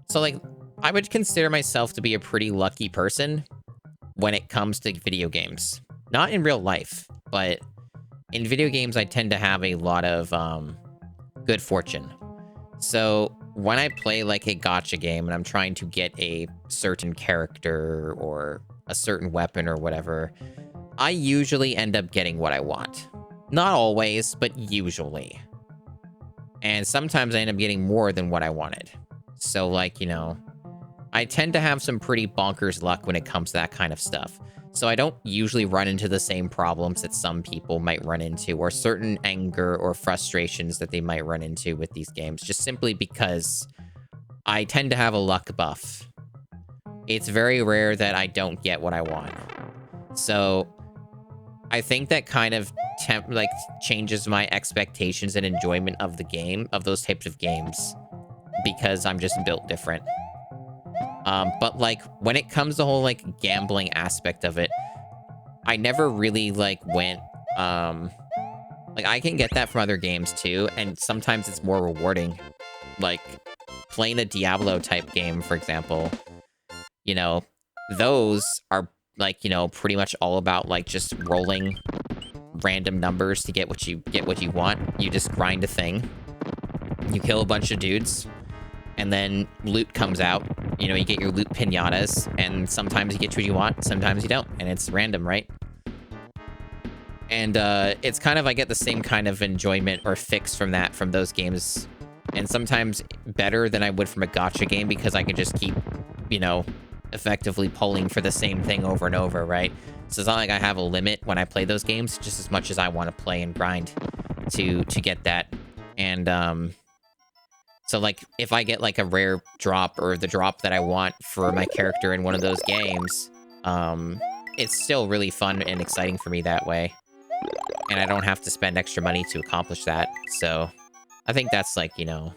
[SPEAKER 1] so like, I would consider myself to be a pretty lucky person when it comes to video games. Not in real life, but in video games, I tend to have a lot of good fortune. So when I play like a gacha game and I'm trying to get a certain character or a certain weapon or whatever, I usually end up getting what I want. Not always, but usually. And sometimes I end up getting more than what I wanted. So like, you know, I tend to have some pretty bonkers luck when it comes to that kind of stuff. So I don't usually run into the same problems that some people might run into, or certain anger or frustrations that they might run into with these games, just simply because I tend to have a luck buff. It's very rare that I don't get what I want. So I think that kind of changes my expectations and enjoyment of the game, of those types of games, because I'm just built different. But like when it comes to the whole like gambling aspect of it, I never really like went, like I can get that from other games too. And sometimes it's more rewarding, like playing a Diablo type game, for example, you know, those are like, you know, pretty much all about like just rolling random numbers to get what you want. You just grind a thing, you kill a bunch of dudes, and then loot comes out. You know, you get your loot pinatas, and sometimes you get what you want, sometimes you don't, and it's random, right? And it's kind of, I get the same kind of enjoyment or fix from those games, and sometimes better than I would from a gacha game, because I can just keep, you know, effectively pulling for the same thing over and over, right? So it's not like I have a limit when I play those games, just as much as I want to play and grind to get that. And so like if I get like a rare drop, or the drop that I want for my character in one of those games, it's still really fun and exciting for me that way. And I don't have to spend extra money to accomplish that. So I think that's like, you know,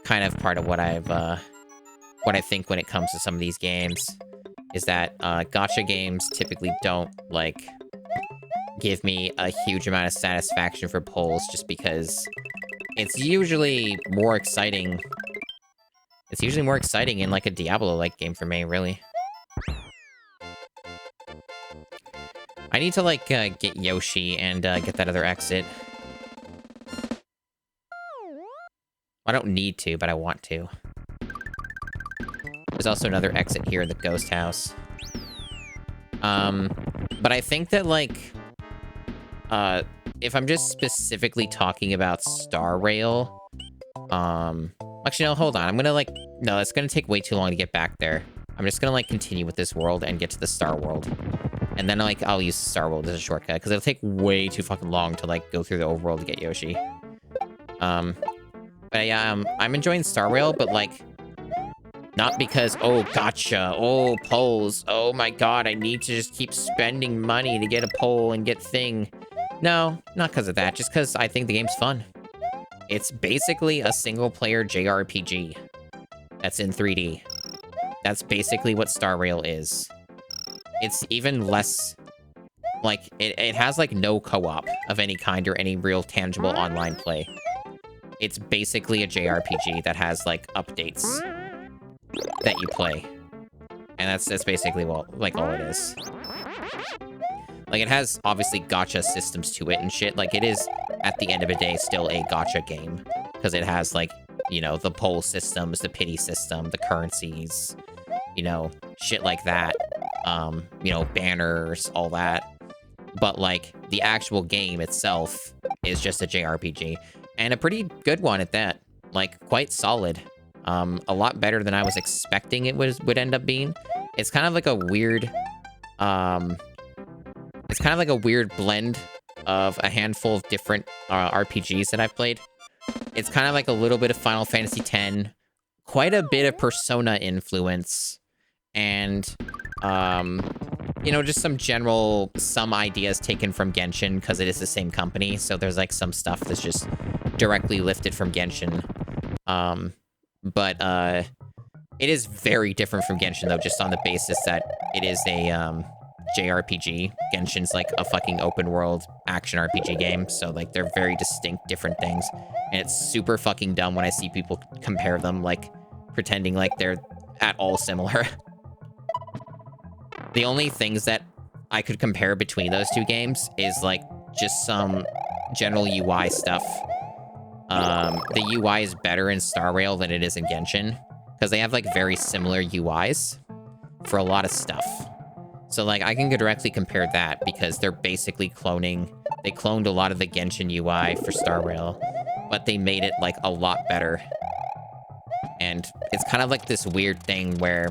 [SPEAKER 1] kind of part of what what I think when it comes to some of these games, is that gacha games typically don't like give me a huge amount of satisfaction for pulls, just because it's usually more exciting. It's usually more exciting in like a Diablo-like game for me, really. I need to like get Yoshi and get that other exit. I don't need to, but I want to. There's also another exit here in the ghost house. But I think that like, if I'm just specifically talking about Star Rail, actually, no, hold on. I'm gonna like, no, it's gonna take way too long to get back there. I'm just gonna like continue with this world and get to the Star World. And then like, I'll use the Star World as a shortcut, because it'll take way too fucking long to like go through the overworld to get Yoshi. But yeah, I'm enjoying Star Rail, but like, not because, oh, gotcha, oh, polls, oh my god, I need to just keep spending money to get a poll and get thing. No, not because of that, just because I think the game's fun. It's basically a single-player JRPG that's in 3D. That's basically what Star Rail is. It's even less, like, it has, like, no co-op of any kind or any real tangible online play. It's basically a JRPG that has, like, updates that you play. And that's basically, well, like, all it is. Like, it has, obviously, gacha systems to it and shit. Like, it is, at the end of the day, still a gacha game. Because it has, like, you know, the poll systems, the pity system, the currencies, you know, shit like that. You know, banners, all that. But, like, the actual game itself is just a JRPG. And a pretty good one at that. Like, quite solid. A lot better than I was expecting it would end up being. It's kind of like a weird, it's kind of like a weird blend of a handful of different RPGs that I've played. It's kind of like a little bit of Final Fantasy X, quite a bit of Persona influence, and, you know, just some ideas taken from Genshin, because it is the same company, so there's, like, some stuff that's just directly lifted from Genshin. But it is very different from Genshin, though, just on the basis that it is a, JRPG. Genshin's, like, a fucking open-world action RPG game, so, like, they're very distinct, different things, and it's super fucking dumb when I see people compare them, like, pretending like they're at all similar. The only things that I could compare between those two games is, like, just some general UI stuff. The UI is better in Star Rail than it is in Genshin, because they have, like, very similar UIs for a lot of stuff. So, like, I can directly compare that, because they're basically cloning... They cloned a lot of the Genshin UI for Star Rail, but they made it, like, a lot better. And it's kind of like this weird thing where...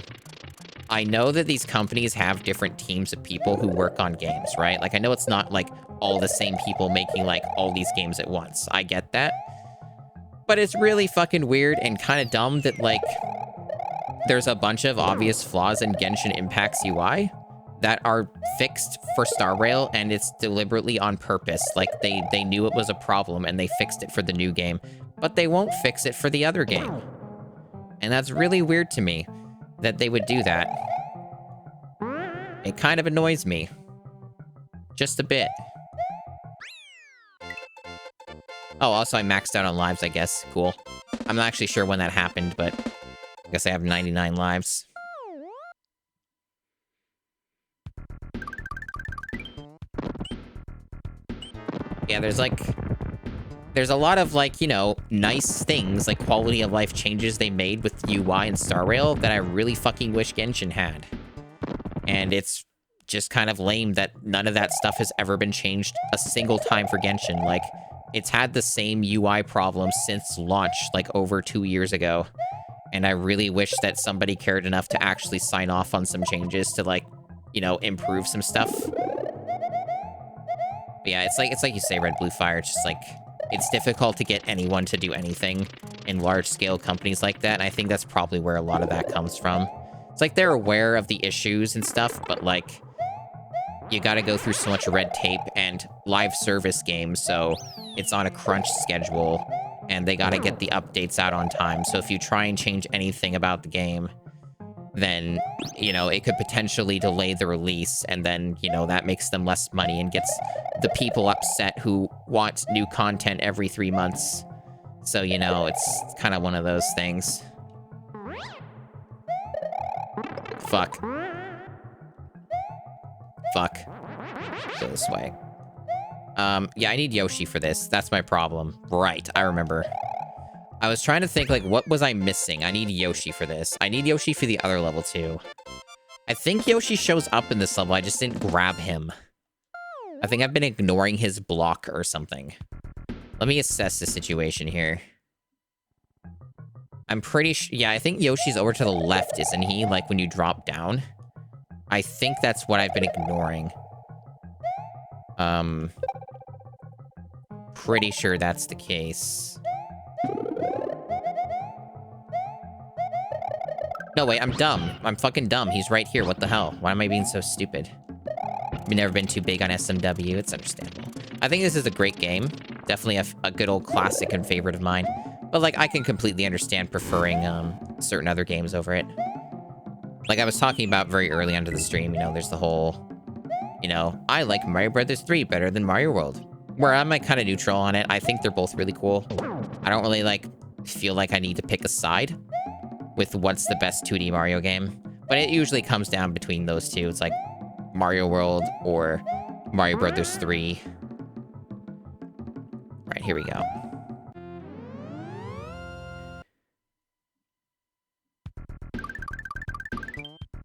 [SPEAKER 1] I know that these companies have different teams of people who work on games, right? Like, I know it's not, like, all the same people making, like, all these games at once. I get that. But it's really fucking weird and kind of dumb that, like, there's a bunch of obvious flaws in Genshin Impact's UI that are fixed for Star Rail, and it's deliberately on purpose. Like, they knew it was a problem, and they fixed it for the new game. But they won't fix it for the other game. And that's really weird to me, that they would do that. It kind of annoys me. Just a bit. Oh, also I maxed out on lives, I guess. Cool. I'm not actually sure when that happened, but I guess I have 99 lives. Yeah, there's a lot of, like, you know, nice things, like quality of life changes they made with UI and Star Rail that I really fucking wish Genshin had. And it's just kind of lame that none of that stuff has ever been changed a single time for Genshin. Like, it's had the same UI problems since launch, like, over 2 years ago. And I really wish that somebody cared enough to actually sign off on some changes to, like, you know, improve some stuff. But yeah, it's like you say, Red Blue Fire, it's just like, it's difficult to get anyone to do anything in large-scale companies like that, and I think that's probably where a lot of that comes from. It's like they're aware of the issues and stuff, but, like, you gotta go through so much red tape and live service games, so it's on a crunch schedule, and they gotta get the updates out on time. So if you try and change anything about the game, then, you know, it could potentially delay the release, and then, you know, that makes them less money and gets the people upset who want new content every 3 months. So, you know, it's kind of one of those things. Fuck. Fuck. Go this way. Yeah, I need Yoshi for this. That's my problem. Right, I remember. I was trying to think, like, what was I missing? I need Yoshi for this. I need Yoshi for the other level, too. I think Yoshi shows up in this level. I just didn't grab him. I think I've been ignoring his block or something. Let me assess the situation here. I'm pretty sure... Yeah, I think Yoshi's over to the left, isn't he? Like, when you drop down. I think that's what I've been ignoring. Pretty sure that's the case. No, wait, I'm dumb. I'm fucking dumb. He's right here. What the hell? Why am I being so stupid? I've never been too big on SMW. It's understandable. I think this is a great game. Definitely a good old classic and favorite of mine. But, like, I can completely understand preferring certain other games over it. Like I was talking about very early onto the stream, you know, there's the whole, you know, I like Mario Brothers 3 better than Mario World. Where I'm, like, kind of neutral on it. I think they're both really cool. I don't really, like, feel like I need to pick a side with what's the best 2D Mario game. But it usually comes down between those two. It's like Mario World or Mario Brothers 3. Right, here we go.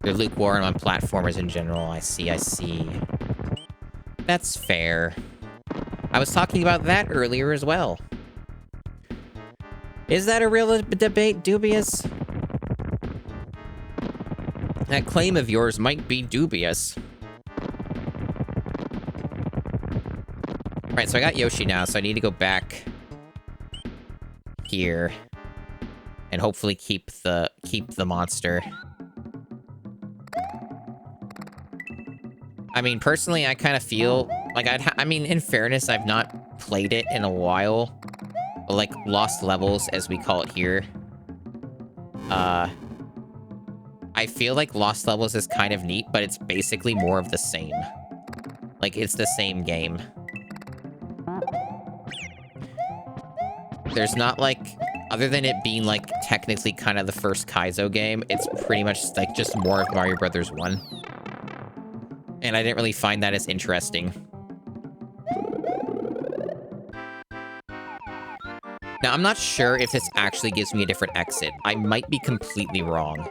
[SPEAKER 1] They're lukewarm on platformers in general. I see, I see. That's fair. I was talking about that earlier as well. Is that a real debate, Dubious? That claim of yours might be dubious. Alright, so I got Yoshi now, so I need to go back here and hopefully keep the monster. I mean, personally, I kind of feel like I mean, in fairness, I've not played it in a while. But like Lost Levels, as we call it here. I feel like Lost Levels is kind of neat, but it's basically more of the same. Like, it's the same game. There's not, like, other than it being, like, technically kind of the first Kaizo game, it's pretty much, like, just more of Mario Brothers 1. And I didn't really find that as interesting. Now, I'm not sure if this actually gives me a different exit. I might be completely wrong.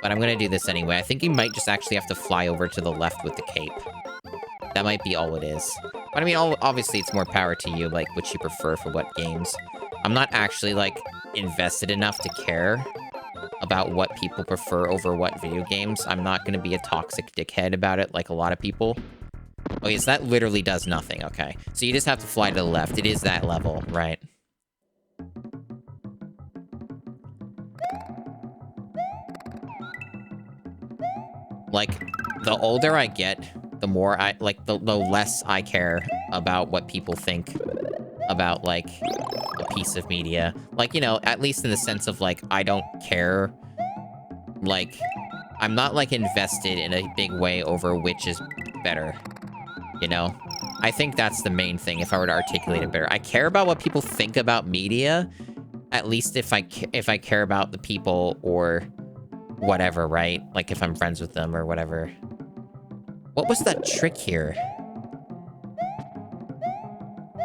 [SPEAKER 1] But I'm gonna do this anyway. I think you might just actually have to fly over to the left with the cape. That might be all it is. But I mean, obviously it's more power to you, like, which you prefer for what games. I'm not actually, like, invested enough to care about what people prefer over what video games. I'm not gonna be a toxic dickhead about it like a lot of people. Oh, yes, that literally does nothing. Okay. So you just have to fly to the left. It is that level, right? Like, the older I get, the more I, like, the less I care about what people think about, like, a piece of media. Like, you know, at least in the sense of, like, I don't care. Like, I'm not, like, invested in a big way over which is better, you know? I think that's the main thing, if I were to articulate it better. I care about what people think about media, at least if I care about the people or whatever, right? Like, if I'm friends with them or whatever. What was that trick here?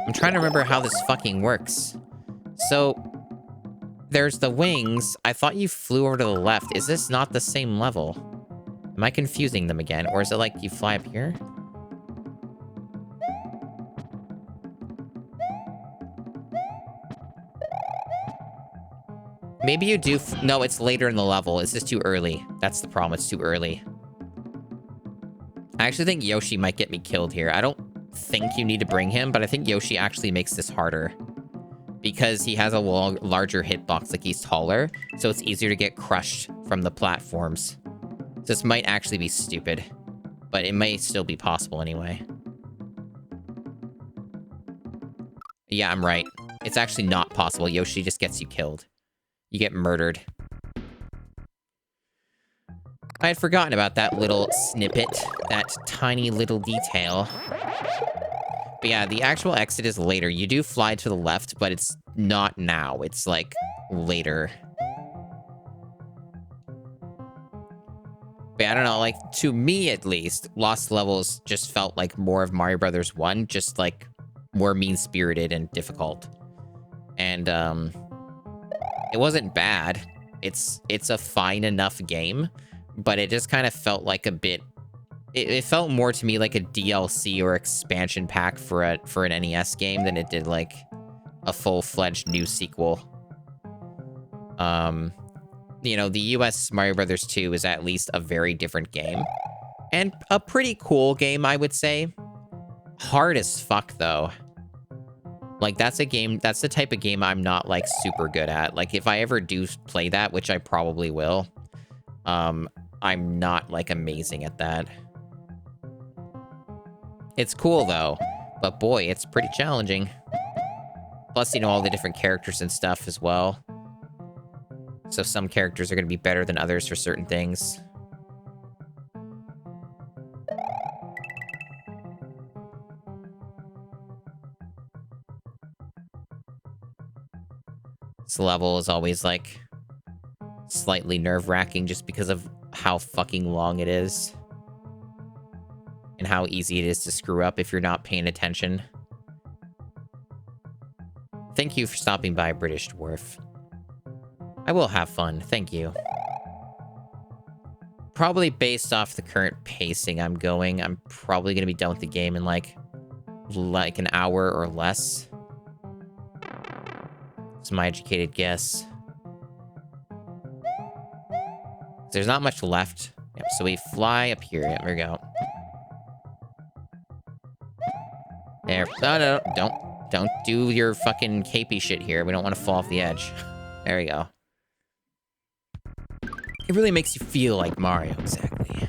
[SPEAKER 1] I'm trying to remember how this fucking works. So, there's the wings. I thought you flew over to the left. Is this not the same level? Am I confusing them again? Or is it like you fly up here? Maybe you do... No, it's later in the level. It's just too early. That's the problem. It's too early. I actually think Yoshi might get me killed here. I don't think you need to bring him, but I think Yoshi actually makes this harder. Because he has a larger hitbox, like he's taller, so it's easier to get crushed from the platforms. This might actually be stupid, but it may still be possible anyway. Yeah, I'm right. It's actually not possible. Yoshi just gets you killed. You get murdered. I had forgotten about that little snippet, that tiny little detail. But yeah, the actual exit is later. You do fly to the left, but it's not now. It's, like, later. But I don't know, like, to me at least, Lost Levels just felt like more of Mario Brothers 1, just, like, more mean-spirited and difficult. And, it wasn't bad. It's a fine enough game, but it just kind of felt like a bit... It felt more to me like a DLC or expansion pack for an NES game than it did like a full-fledged new sequel. You know, the US Mario Brothers 2 is at least a very different game. And a pretty cool game, I would say. Hard as fuck, though. Like, that's the type of game I'm not, like, super good at. Like, if I ever do play that, which I probably will, I'm not, like, amazing at that. It's cool, though. But boy, it's pretty challenging. Plus, you know, all the different characters and stuff as well. So some characters are going to be better than others for certain things. This level is always, like, slightly nerve-wracking just because of how fucking long it is. And how easy it is to screw up if you're not paying attention. Thank you for stopping by, British Dwarf. I will have fun, thank you. Probably based off the current pacing I'm going, I'm probably going to be done with the game in, like an hour or less. It's my educated guess. There's not much left Yep, so we fly up here. There we go. There. No, don't do your fucking capey shit here. We don't want to fall off the edge. There we go. It really makes you feel like Mario, exactly.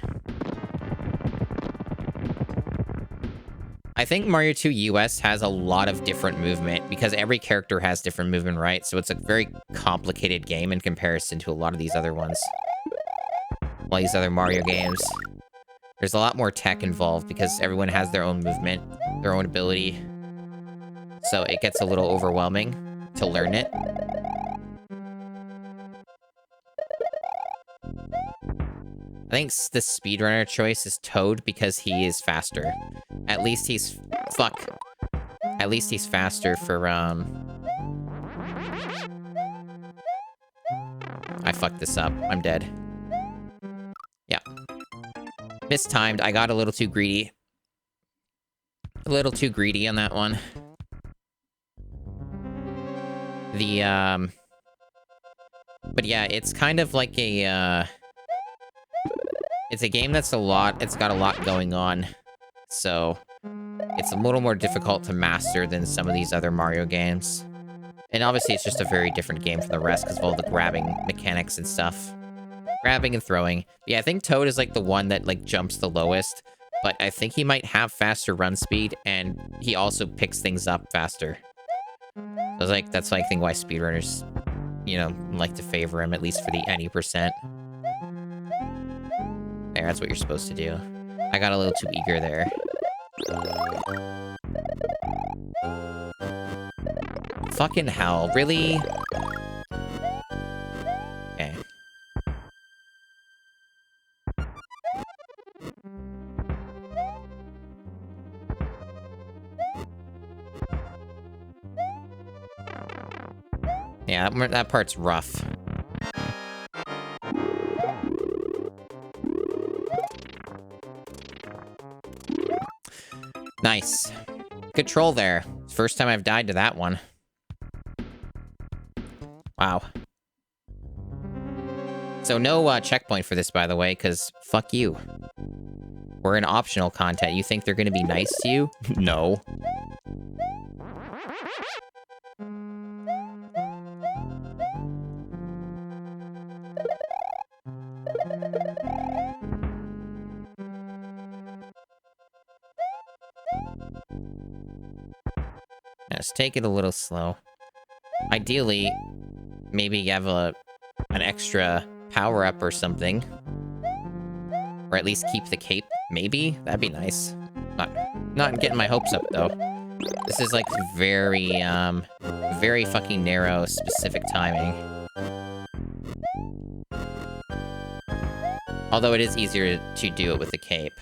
[SPEAKER 1] I think Mario 2 US has a lot of different movement because every character has different movement, right? So it's a very complicated game in comparison to a lot of these other ones. All these other Mario games. There's a lot more tech involved because everyone has their own movement, their own ability. So it gets a little overwhelming to learn it. I think the speedrunner choice is Toad because he is faster. At least he's... Fuck. At least he's faster for, I fucked this up. I'm dead. Yeah. Mistimed. I got a little too greedy. A little too greedy on that one. But yeah, it's kind of like a, it's a game that's it's got a lot going on. So, it's a little more difficult to master than some of these other Mario games. And obviously, it's just a very different game from the rest because of all the grabbing mechanics and stuff. Grabbing and throwing. Yeah, I think Toad is, like, the one that, like, jumps the lowest. But I think he might have faster run speed, and he also picks things up faster. So, like, that's, like, I think why speedrunners, you know, like to favor him, at least for the any percent. There, that's what you're supposed to do. I got a little too eager there. Fucking hell, really? Okay. Yeah, that part's rough. Nice. Good troll there. First time I've died to that one. Wow. So no checkpoint for this, by the way, because fuck you. We're in optional content. You think they're going to be nice to you? No. Let's take it a little slow. Ideally, maybe you have an extra power-up or something. Or at least keep the cape, maybe? That'd be nice. Not getting my hopes up, though. This is, like, very, very fucking narrow, specific timing. Although it is easier to do it with the cape.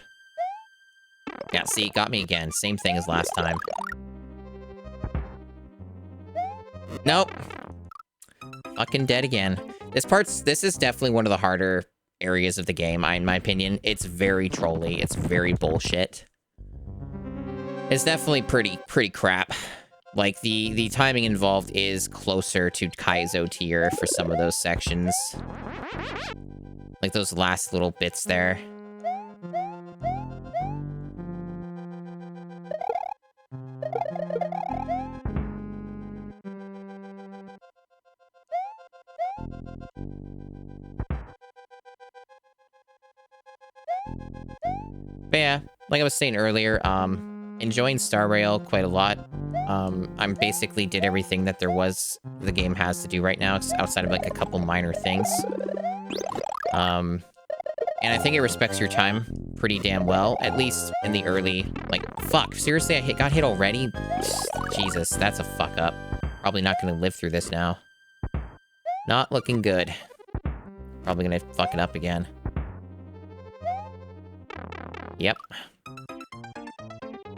[SPEAKER 1] Yeah, see, got me again. Same thing as last time. Nope. Fucking dead again. This is definitely one of the harder areas of the game, in my opinion. It's very trolly. It's very bullshit. It's definitely pretty crap. Like, the timing involved is closer to Kaizo tier for some of those sections. Like those last little bits there. But yeah, like I was saying earlier, enjoying Star Rail quite a lot. I'm basically did everything that the game has to do right now, outside of like a couple minor things. And I think it respects your time pretty damn well, at least in the early, like, fuck, seriously, I got hit already? Jesus, that's a fuck up. Probably not gonna live through this now. Not looking good. Probably gonna fuck it up again. Yep.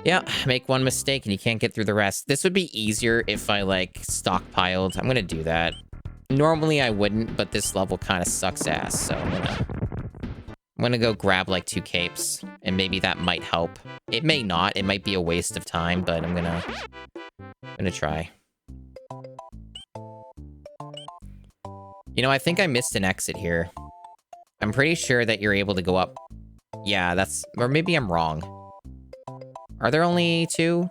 [SPEAKER 1] Yeah, make one mistake and you can't get through the rest. This would be easier if I, like, stockpiled. I'm gonna do that. Normally I wouldn't, but this level kind of sucks ass, so I'm gonna go grab, like, 2 capes, and maybe that might help. It may not. It might be a waste of time, but I'm gonna try. You know, I think I missed an exit here. I'm pretty sure that you're able to go up. Yeah, that's... Or maybe I'm wrong. Are there only 2?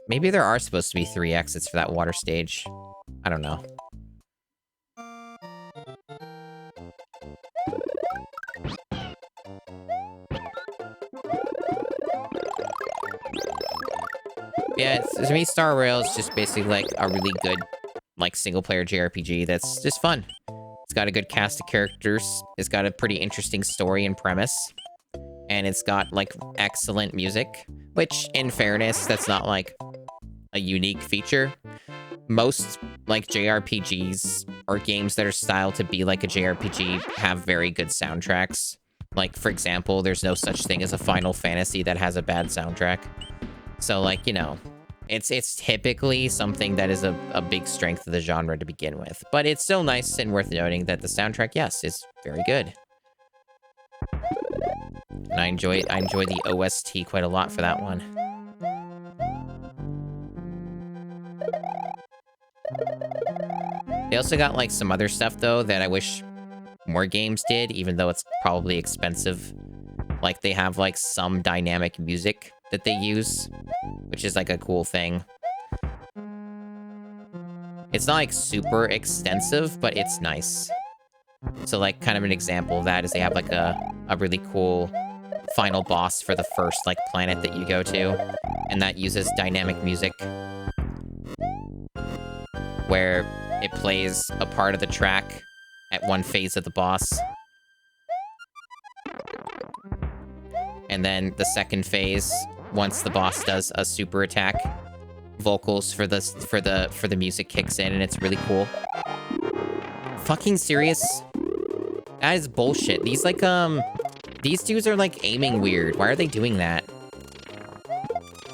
[SPEAKER 1] Maybe there are supposed to be 3 exits for that water stage. I don't know. Yeah, to me, Star Rail is just basically like a really good, like, single-player JRPG that's just fun. It's got a good cast of characters. It's got a pretty interesting story and premise. And it's got, like, excellent music. Which, in fairness, that's not, like, a unique feature. Most, like, JRPGs or games that are styled to be like a JRPG have very good soundtracks. Like, for example, there's no such thing as a Final Fantasy that has a bad soundtrack. So, like, you know, it's typically something that is a big strength of the genre to begin with. But it's still nice and worth noting that the soundtrack, yes, is very good. And I enjoy the OST quite a lot for that one. They also got, like, some other stuff, though, that I wish more games did, even though it's probably expensive. Like, they have, like, some dynamic music that they use, which is, like, a cool thing. It's not, like, super extensive, but it's nice. So, like, kind of an example of that is they have, like, a really cool final boss for the first, like, planet that you go to, and that uses dynamic music, where it plays a part of the track at one phase of the boss. And then the second phase, once the boss does a super attack, vocals for the music kicks in, and it's really cool. Fucking serious? That is bullshit. These, like, these dudes are, like, aiming weird. Why are they doing that?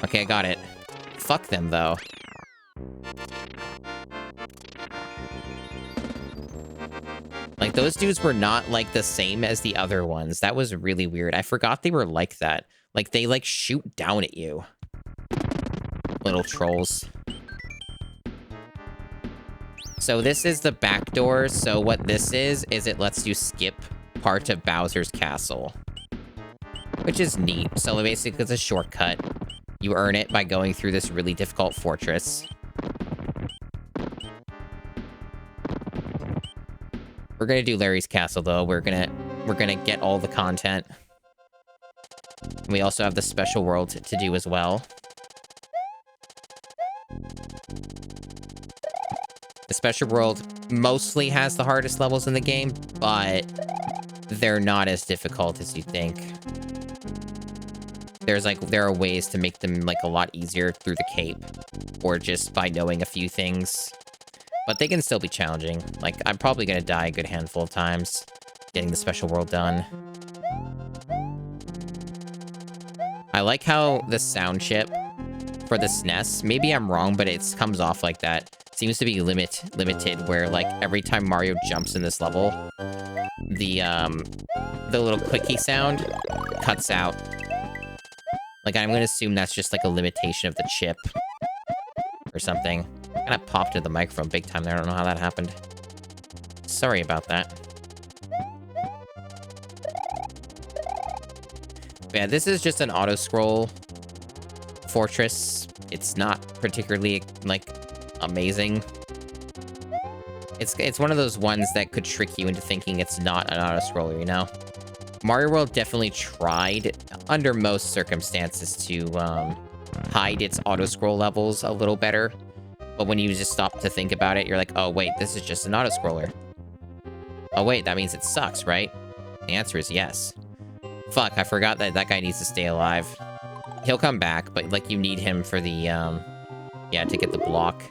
[SPEAKER 1] Okay, I got it. Fuck them, though. Like, those dudes were not, like, the same as the other ones. That was really weird. I forgot they were like that. Like, they, like, shoot down at you. Little trolls. So this is the back door. So what this is it lets you skip part of Bowser's castle, which is neat. So basically, it's a shortcut. You earn it by going through this really difficult fortress. We're gonna do Larry's castle, though. We're gonna get all the content. We also have the special world to do as well. The special world mostly has the hardest levels in the game, but they're not as difficult as you think. There are ways to make them, like, a lot easier through the cape, or just by knowing a few things. But they can still be challenging. Like, I'm probably gonna die a good handful of times getting the special world done. I like how the sound chip for the SNES, maybe I'm wrong, but it comes off like that. It seems to be limited, where, like, every time Mario jumps in this level, the little clicky sound cuts out. Like, I'm gonna assume that's just, like, a limitation of the chip or something. I kind of popped into the microphone big time there. I don't know how that happened. Sorry about that. But yeah, this is just an auto-scroll fortress. It's not particularly, like, amazing. It's one of those ones that could trick you into thinking it's not an auto-scroller, you know? Mario World definitely tried, under most circumstances, to hide its auto-scroll levels a little better. But when you just stop to think about it, you're like, oh, wait, this is just an auto-scroller. Oh, wait, that means it sucks, right? The answer is yes. Fuck, I forgot that that guy needs to stay alive. He'll come back, but, like, you need him for the, yeah, to get the block.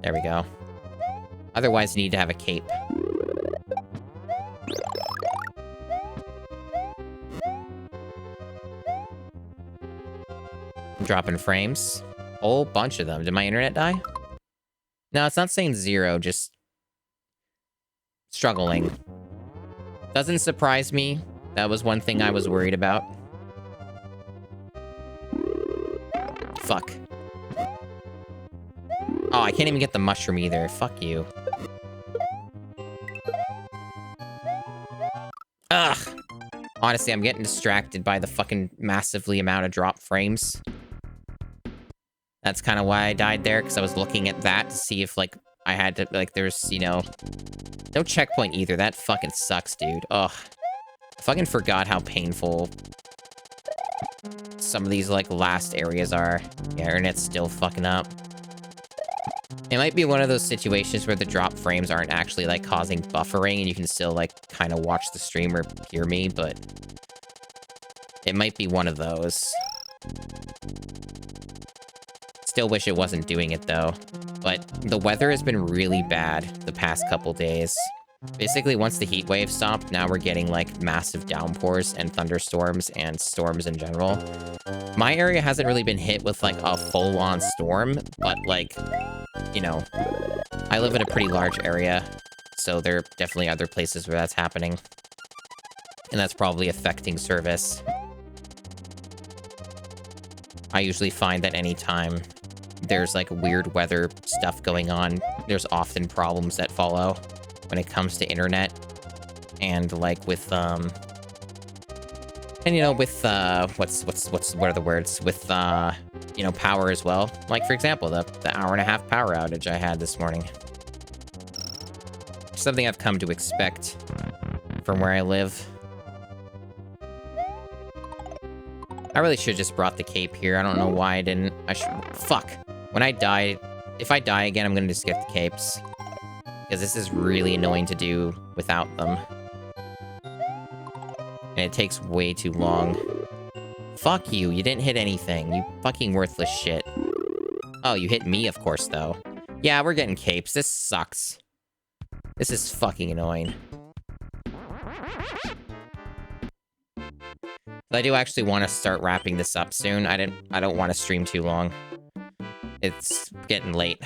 [SPEAKER 1] There we go. Otherwise, you need to have a cape. I'm dropping frames. Whole bunch of them. Did my internet die? No, it's not saying 0, just struggling. Doesn't surprise me. That was one thing I was worried about. fuck. Oh, I can't even get the mushroom either. Fuck you. Ugh! Honestly, I'm getting distracted by the fucking massively amount of drop frames. That's kind of why I died there, because I was looking at that to see if, like, I had to, like, there's, you know... No checkpoint either. That fucking sucks, dude. Ugh. I fucking forgot how painful some of these, like, last areas are. Yeah, internet's still fucking up. It might be one of those situations where the drop frames aren't actually, like, causing buffering, and you can still, like, kind of watch the stream or hear me, but... It might be one of those. Still wish it wasn't doing it, though. But the weather has been really bad the past couple days. Basically, once the heat wave stopped, now we're getting, like, massive downpours and thunderstorms and storms in general. My area hasn't really been hit with, like, a full-on storm, but, like, you know, I live in a pretty large area, so there are definitely other places where that's happening. And that's probably affecting service. I usually find that anytime there's, like, weird weather stuff going on, there's often problems that follow when it comes to internet. And, like, with, and, you know, with, what are the words? With, you know, power as well. Like, for example, the hour-and-a-half power outage I had this morning. Something I've come to expect from where I live. I really should have just brought the cape here. I don't know why I didn't. Fuck. When I die, if I die again, I'm gonna just get the capes. Because this is really annoying to do without them. And it takes way too long. Fuck you, you didn't hit anything. You fucking worthless shit. Oh, you hit me, of course, though. Yeah, we're getting capes. This sucks. This is fucking annoying. But I do actually want to start wrapping this up soon. I don't want to stream too long. It's getting late.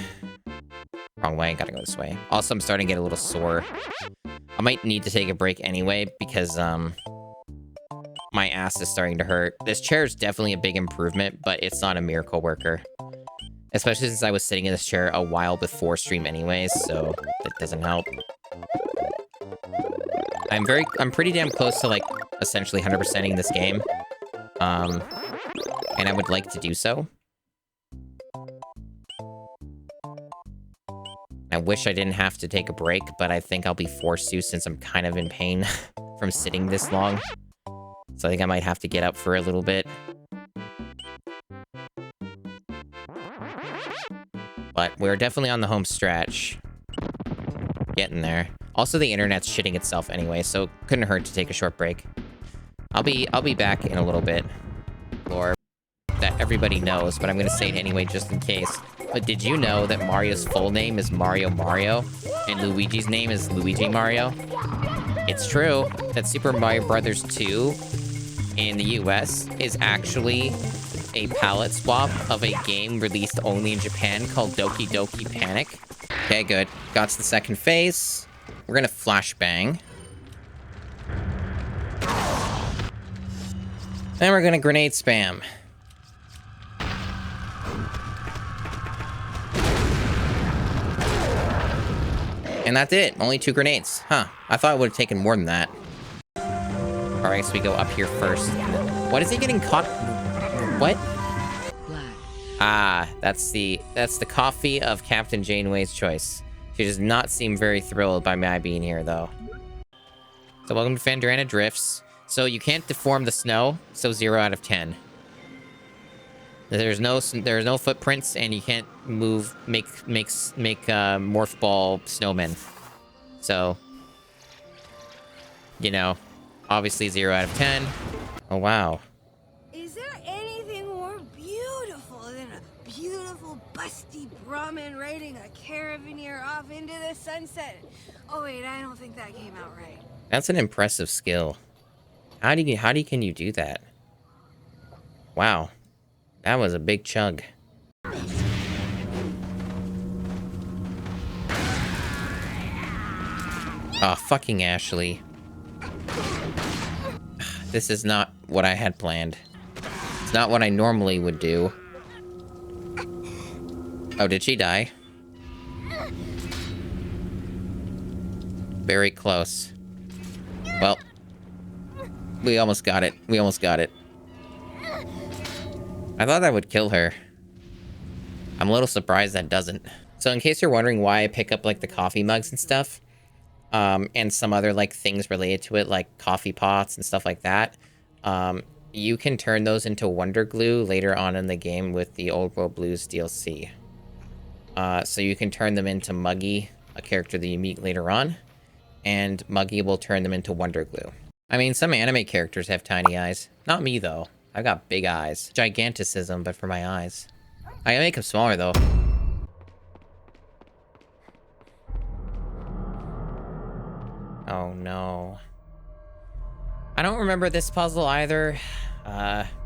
[SPEAKER 1] Wrong way, gotta go this way. Also, I'm starting to get a little sore. I might need to take a break anyway, because, my ass is starting to hurt. This chair is definitely a big improvement, but it's not a miracle worker. Especially since I was sitting in this chair a while before stream anyways, so it doesn't help. I'm pretty damn close to, like, essentially 100%ing this game. And I would like to do so. I wish I didn't have to take a break, but I think I'll be forced to since I'm kind of in pain from sitting this long. So I think I might have to get up for a little bit. But we're definitely on the home stretch. Getting there. Also, the internet's shitting itself anyway, so couldn't hurt to take a short break. I'll be back in a little bit. Lore that everybody knows, but I'm gonna say it anyway just in case. But did you know that Mario's full name is Mario Mario, and Luigi's name is Luigi Mario? It's true that Super Mario Bros. 2 in the US is actually a palette swap of a game released only in Japan called Doki Doki Panic. Okay, good. Got to the second phase. We're gonna flashbang. Then we're gonna grenade spam. And that's it. Only 2 grenades. Huh. I thought it would have taken more than that. Alright, so we go up here first. What is he getting caught? What? Ah, that's the coffee of Captain Janeway's choice. She does not seem very thrilled by my being here, though. So welcome to Fandorana Drifts. So you can't deform the snow, so 0 out of 10. There's no footprints, and you can't make morph ball snowmen. So, you know, obviously 0 out of 10. Oh wow.
[SPEAKER 2] Is there anything more beautiful than a beautiful busty Brahmin riding a caravaneer off into the sunset? Oh wait, I don't think that came out right.
[SPEAKER 1] That's an impressive skill. How can you do that? Wow. That was a big chug. Oh, fucking Ashley. This is not what I had planned. It's not what I normally would do. Oh, did she die? Very close. Well, we almost got it. We almost got it. I thought that would kill her. I'm a little surprised that doesn't. So in case you're wondering why I pick up like the coffee mugs and stuff, and some other like things related to it, like coffee pots and stuff like that, you can turn those into Wonder Glue later on in the game with the Old World Blues DLC. So you can turn them into Muggy, a character that you meet later on, and Muggy will turn them into Wonder Glue. I mean, some anime characters have tiny eyes. Not me, though. I've got big eyes. Giganticism, but for my eyes. I can make them smaller, though. Oh, no. I don't remember this puzzle either,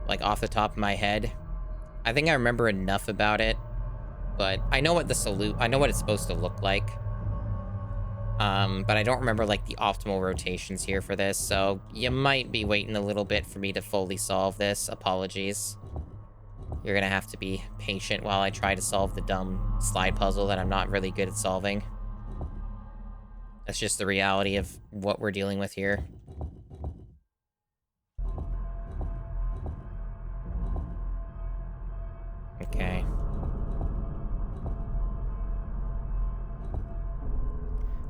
[SPEAKER 1] like off the top of my head. I think I remember enough about it, but I know what I know what it's supposed to look like. But I don't remember like the optimal rotations here for this, so you might be waiting a little bit for me to fully solve this. Apologies. You're gonna have to be patient while I try to solve the dumb slide puzzle that I'm not really good at solving. That's just the reality of what we're dealing with here. Okay.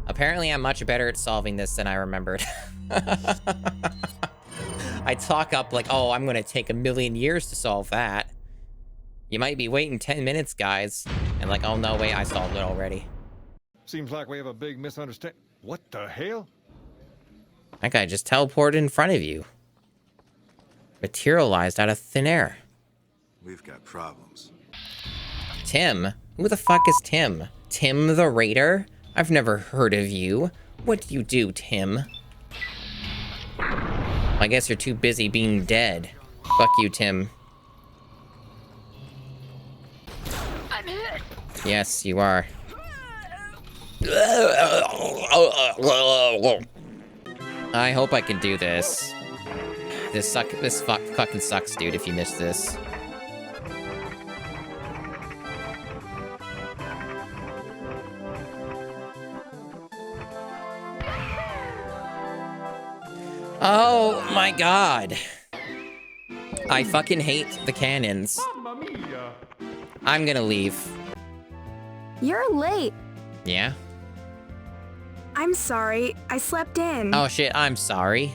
[SPEAKER 1] Apparently, I'm much better at solving this than I remembered. I talk up like, oh, I'm gonna take 1,000,000 years to solve that. You might be waiting 10 minutes, guys. And like, oh no, wait, I solved it already.
[SPEAKER 3] Seems like we have a big misunderstanding. What the hell?
[SPEAKER 1] That guy just teleported in front of you. Materialized out of thin air.
[SPEAKER 4] We've got problems.
[SPEAKER 1] Tim? Who the fuck is Tim? Tim the Raider? I've never heard of you. What do you do, Tim? I guess you're too busy being dead. Fuck you, Tim.
[SPEAKER 2] I'm hit.
[SPEAKER 1] Yes, you are. I hope I can do this. This fucking sucks, dude, if you missed this. Oh my god. I fucking hate the cannons. I'm gonna leave.
[SPEAKER 5] You're late.
[SPEAKER 1] Yeah?
[SPEAKER 5] I'm sorry, I slept in.
[SPEAKER 1] Oh shit, I'm sorry.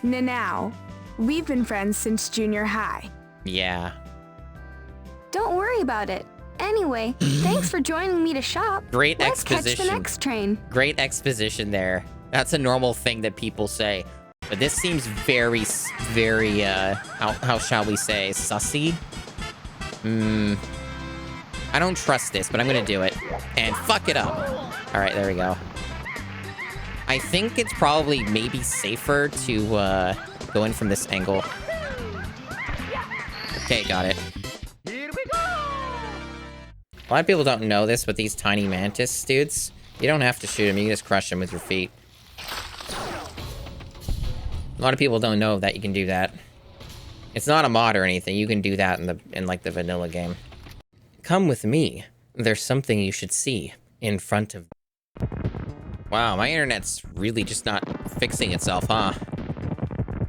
[SPEAKER 5] Now, we've been friends since junior high.
[SPEAKER 1] Yeah.
[SPEAKER 5] Don't worry about it. Anyway, thanks for joining me to shop.
[SPEAKER 1] Great
[SPEAKER 5] Let's
[SPEAKER 1] exposition.
[SPEAKER 5] catch the next train.
[SPEAKER 1] Great exposition there. That's a normal thing that people say. But this seems very, how shall we say, sussy? I don't trust this, but I'm gonna do it. And fuck it up. Alright, there we go. I think it's probably maybe safer to, go in from this angle. Okay, got it.
[SPEAKER 3] Here we go!
[SPEAKER 1] A lot of people don't know this, but these tiny mantis dudes, you don't have to shoot them, you can just crush them with your feet. A lot of people don't know that you can do that. It's not a mod or anything, you can do that in like the vanilla game. Come with me. There's something you should see in front of... Wow, my internet's really just not fixing itself, huh?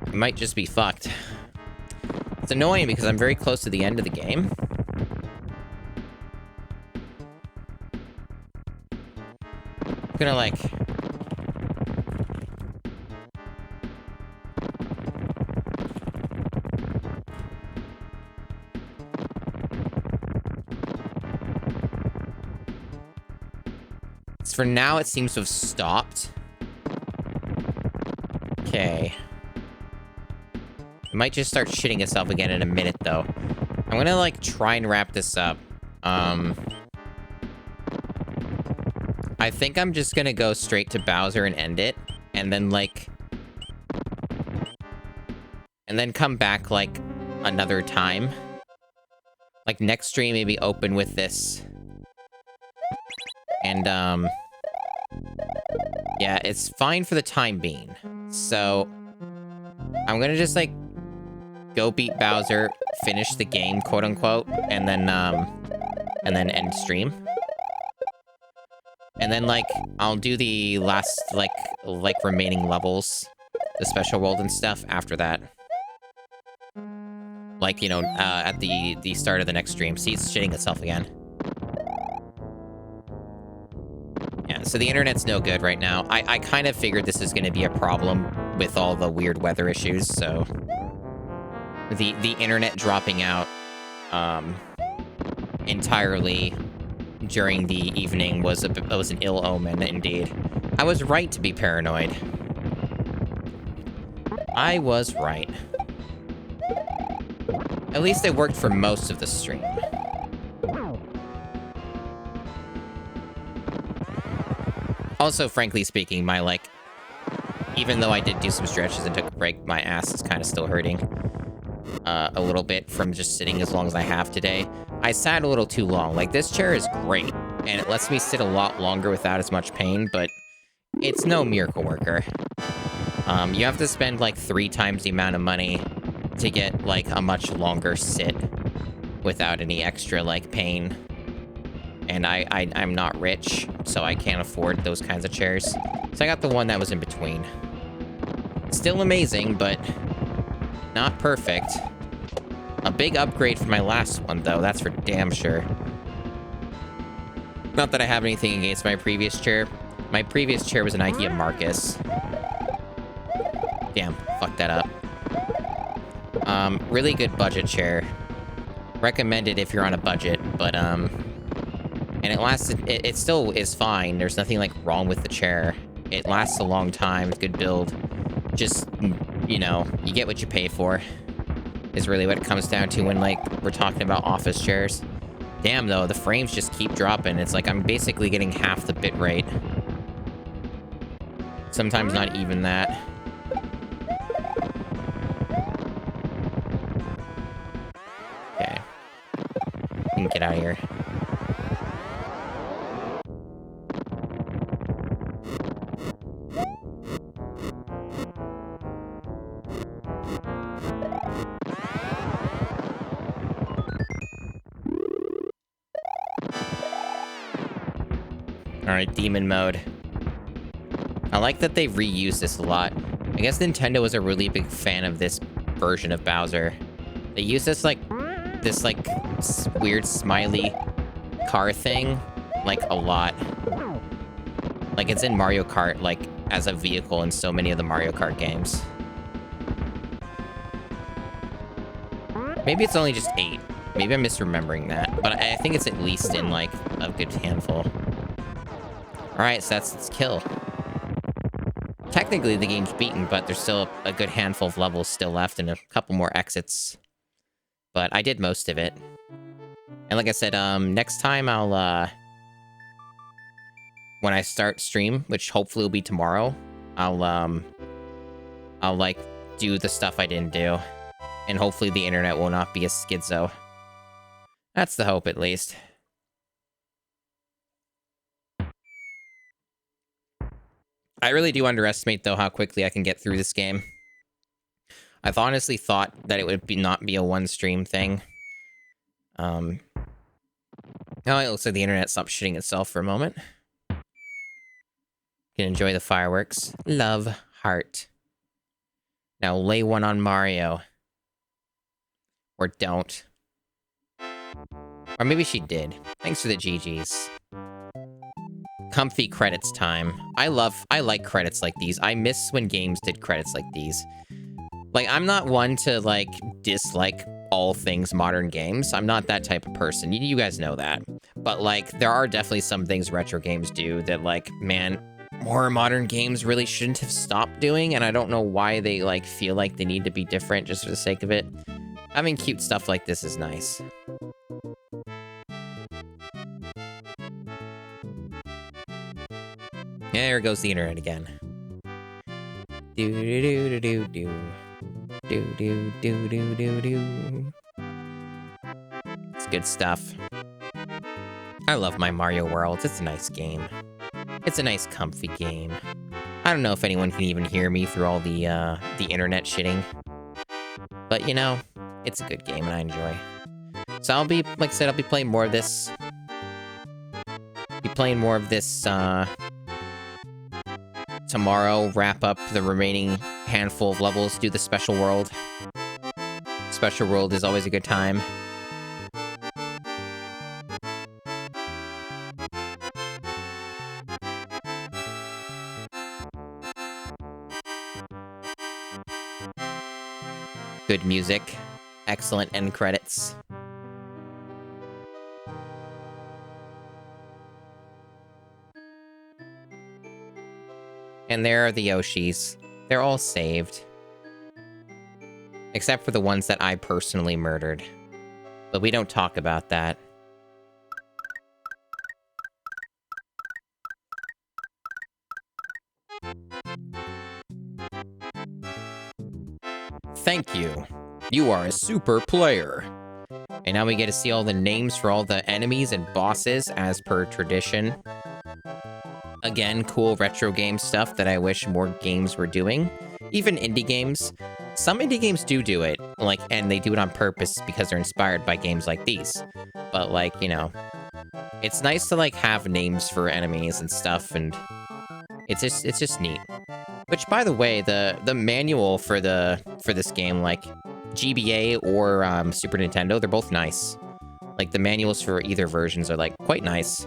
[SPEAKER 1] It might just be fucked. It's annoying because I'm very close to the end of the game. I'm gonna like... For now, it seems to have stopped. Okay. It might just start shitting itself again in a minute, though. I'm gonna, like, try and wrap this up. I think I'm just gonna go straight to Bowser and end it. And then, like... And then come back, like, another time. Like, next stream, maybe open with this. And, yeah, it's fine for the time being. So, I'm gonna just, like, go beat Bowser, finish the game, quote-unquote, and then, and then end stream. And then, like, I'll do the last, like remaining levels, the special world and stuff after that. Like, you know, at the start of the next stream. See, it's shitting itself again. Yeah, so the internet's no good right now. I kind of figured this is going to be a problem with all the weird weather issues, so... The internet dropping out, entirely during the evening was an ill omen, indeed. I was right to be paranoid. I was right. At least it worked for most of the stream. Also, frankly speaking, my, like... Even though I did do some stretches and took a break, my ass is kind of still hurting. A little bit from just sitting as long as I have today. I sat a little too long. Like, this chair is great, and it lets me sit a lot longer without as much pain, but it's no miracle worker. You have to spend, like, 3 times the amount of money to get, like, a much longer sit without any extra, like, pain. And I'm not rich, so I can't afford those kinds of chairs. So I got the one that was in between. Still amazing, but not perfect. A big upgrade from my last one, though, that's for damn sure. Not that I have anything against my previous chair. My previous chair was an IKEA Marcus. Damn, fucked that up. Really good budget chair. Recommended if you're on a budget, but, and it lasted, it still is fine. There's nothing, like, wrong with the chair. It lasts a long time, it's good build. Just, you know, you get what you pay for. Is really what it comes down to when, like, we're talking about office chairs. Damn, though, the frames just keep dropping. It's like I'm basically getting half the bit rate. Sometimes not even that. Okay. We can get out of here. Alright, demon mode. I like that they've reused this a lot. I guess Nintendo was a really big fan of this version of Bowser. They use this, like, weird smiley car thing, like, a lot. Like, it's in Mario Kart, like, as a vehicle in so many of the Mario Kart games. Maybe it's only just 8. Maybe I'm misremembering that. But I think it's at least in, like, a good handful. Alright, so let's kill. Technically, the game's beaten, but there's still a good handful of levels still left and a couple more exits. But I did most of it. And like I said, next time I'll, when I start stream, which hopefully will be tomorrow, I'll, like, do the stuff I didn't do. And hopefully the internet will not be a schizo. That's the hope, at least. I really do underestimate, though, how quickly I can get through this game. I've honestly thought that it would not be a one-stream thing. Oh, it looks like the internet stopped shitting itself for a moment. You can enjoy the fireworks. Love, heart. Now lay one on Mario. Or don't. Or maybe she did. Thanks for the GGs. Comfy credits time. I like credits like these. I miss when games did credits like these. Like, I'm not one to, like, dislike all things modern games. I'm not that type of person. You guys know that. But, like, there are definitely some things retro games do that, like, man, more modern games really shouldn't have stopped doing, and I don't know why they, like, feel like they need to be different just for the sake of it. Having cute stuff like this is nice. There goes the internet again. Do do do do do do do do do do do. It's good stuff. I love my Mario World. It's a nice game. It's a nice, comfy game. I don't know if anyone can even hear me through all the internet shitting, but you know, it's a good game and I enjoy. So I'll be, like I said, I'll be playing more of this playing more of this, tomorrow. Wrap up the remaining handful of levels, do the special world. Special world is always a good time. Good music. Excellent end credits. And there are the Yoshis. They're all saved. Except for the ones that I personally murdered. But we don't talk about that. Thank you. You are a super player. And now we get to see all the names for all the enemies and bosses as per tradition. Again, cool retro game stuff that I wish more games were doing. Even indie games. Some indie games do it, like, and they do it on purpose because they're inspired by games like these. But, like, you know, it's nice to, like, have names for enemies and stuff, and it's just neat. Which, by the way, the manual for this game, like, GBA or Super Nintendo, they're both nice. Like, the manuals for either versions are, like, quite nice.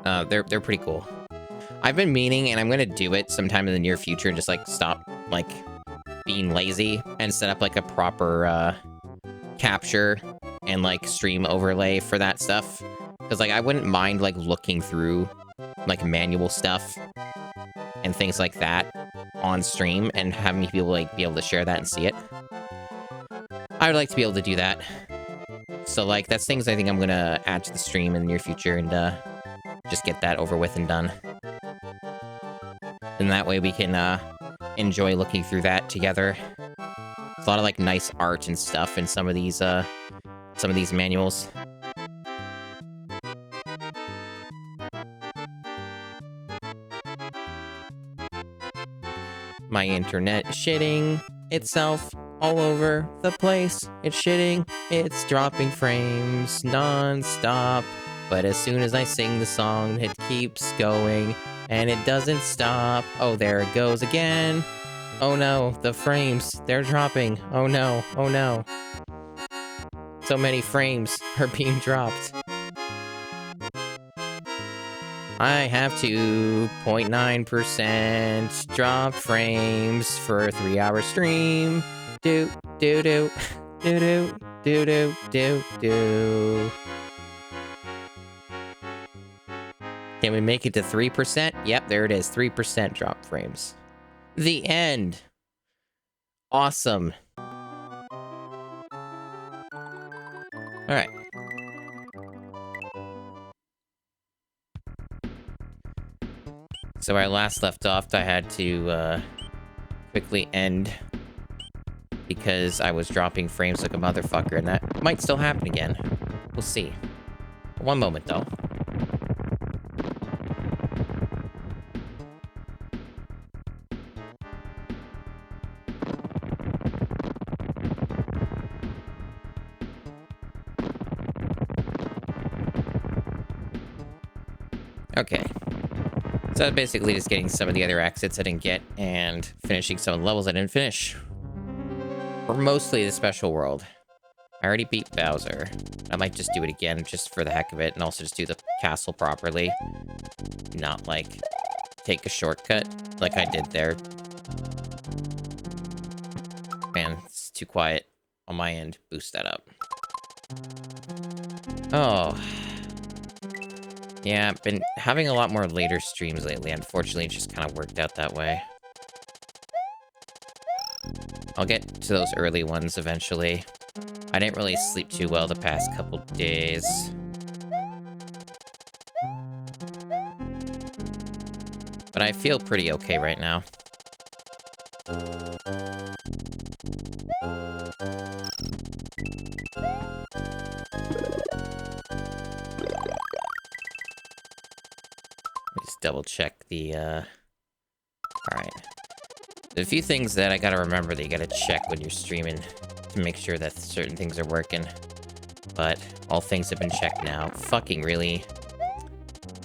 [SPEAKER 1] They're pretty cool. I've been meaning, and I'm gonna do it sometime in the near future, and just, like, stop, like, being lazy, and set up, like, a proper, capture and, like, stream overlay for that stuff. Because, like, I wouldn't mind, like, looking through, like, manual stuff and things like that on stream, and having people, like, be able to share that and see it. I would like to be able to do that. So, like, that's things I think I'm gonna add to the stream in the near future, and, just get that over with and done. And that way we can, enjoy looking through that together. There's a lot of, like, nice art and stuff in some of these manuals. My internet is shitting itself all over the place. It's shitting, it's dropping frames non-stop. But as soon as I sing the song, it keeps going, and it doesn't stop. Oh, there it goes again. Oh no, the frames, they're dropping. Oh no, oh no. So many frames are being dropped. I have 2.9% dropped frames for a 3-hour stream. Do, do, do, do, do, do, do, do, do. Can we make it to 3%? Yep, there it is. 3% drop frames. The end. Awesome. Alright. So where I last left off, I had to quickly end because I was dropping frames like a motherfucker, and that might still happen again. We'll see. One moment, though. Okay. So basically just getting some of the other exits I didn't get and finishing some of the levels I didn't finish. Or mostly the special world. I already beat Bowser. I might just do it again just for the heck of it, and also just do the castle properly. Not, like, take a shortcut like I did there. Man, it's too quiet on my end. Boost that up. Oh. Yeah, I've been having a lot more later streams lately. Unfortunately, it just kind of worked out that way. I'll get to those early ones eventually. I didn't really sleep too well the past couple days. But I feel pretty okay right now. Just double check the, Alright. There's a few things that I gotta remember that you gotta check when you're streaming to make sure that certain things are working. But all things have been checked now. Fucking really.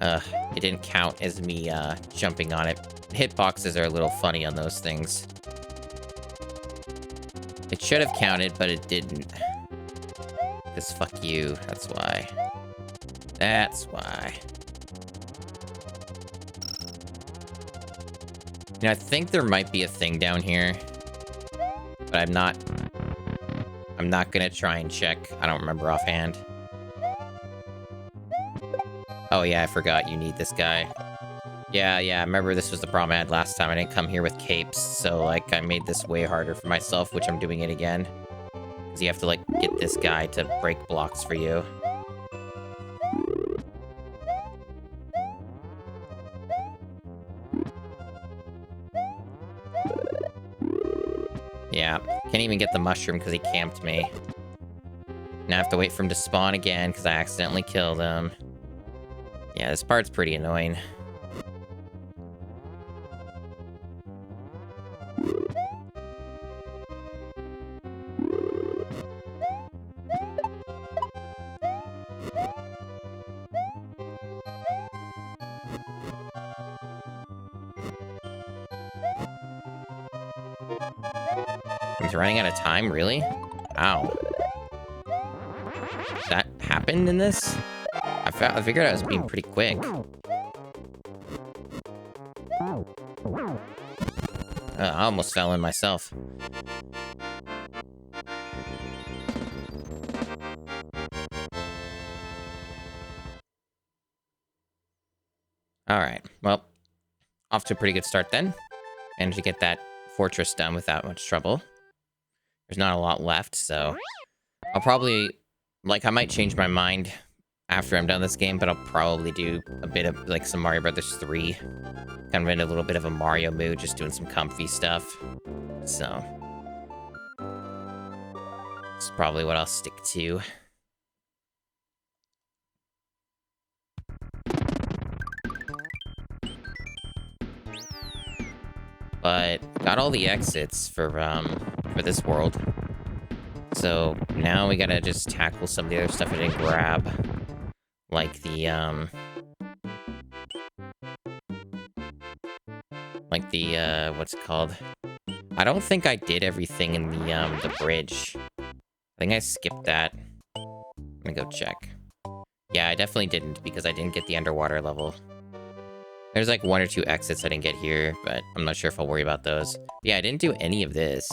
[SPEAKER 1] It didn't count as me, jumping on it. Hitboxes are a little funny on those things. It should have counted, but it didn't. Because fuck you, that's why. That's why. You know, I think there might be a thing down here. But I'm not gonna try and check. I don't remember offhand. Oh yeah, I forgot you need this guy. Yeah, I remember this was the problem I had last time. I didn't come here with capes, so, like, I made this way harder for myself, which I'm doing it again. Because you have to, like, get this guy to break blocks for you. Yeah, can't even get the mushroom because he camped me. Now I have to wait for him to spawn again because I accidentally killed him. Yeah, this part's pretty annoying. He's running out of time, really? Ow. That happened in this? I figured I was being pretty quick. I almost fell in myself. Alright, well, off to a pretty good start then. Managed to get that fortress done without much trouble. There's not a lot left, so I'll probably, like, I might change my mind after I'm done this game, but I'll probably do a bit of, like, some Mario Brothers 3. Kind of in a little bit of a Mario mood, just doing some comfy stuff. So, it's probably what I'll stick to. But got all the exits for this world. So now we gotta just tackle some of the other stuff I didn't grab. Like the, what's it called? I don't think I did everything in the bridge. I think I skipped that. Let me go check. Yeah, I definitely didn't because I didn't get the underwater level. There's like 1 or 2 exits I didn't get here, but I'm not sure if I'll worry about those. Yeah, I didn't do any of this.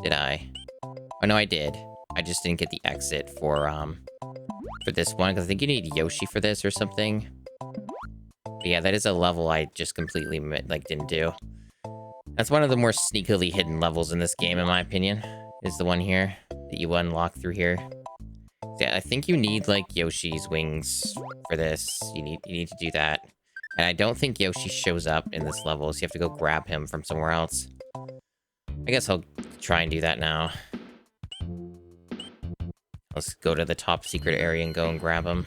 [SPEAKER 1] Did I? Oh, no, I did. I just didn't get the exit for this one, because I think you need Yoshi for this or something. But yeah, that is a level I just completely, like, didn't do. That's one of the more sneakily hidden levels in this game, in my opinion, is the one here that you unlock through here. So yeah, I think you need, like, Yoshi's wings for this. You need to do that. And I don't think Yoshi shows up in this level, so you have to go grab him from somewhere else. I guess I'll try and do that now. Let's go to the top secret area and go and grab him.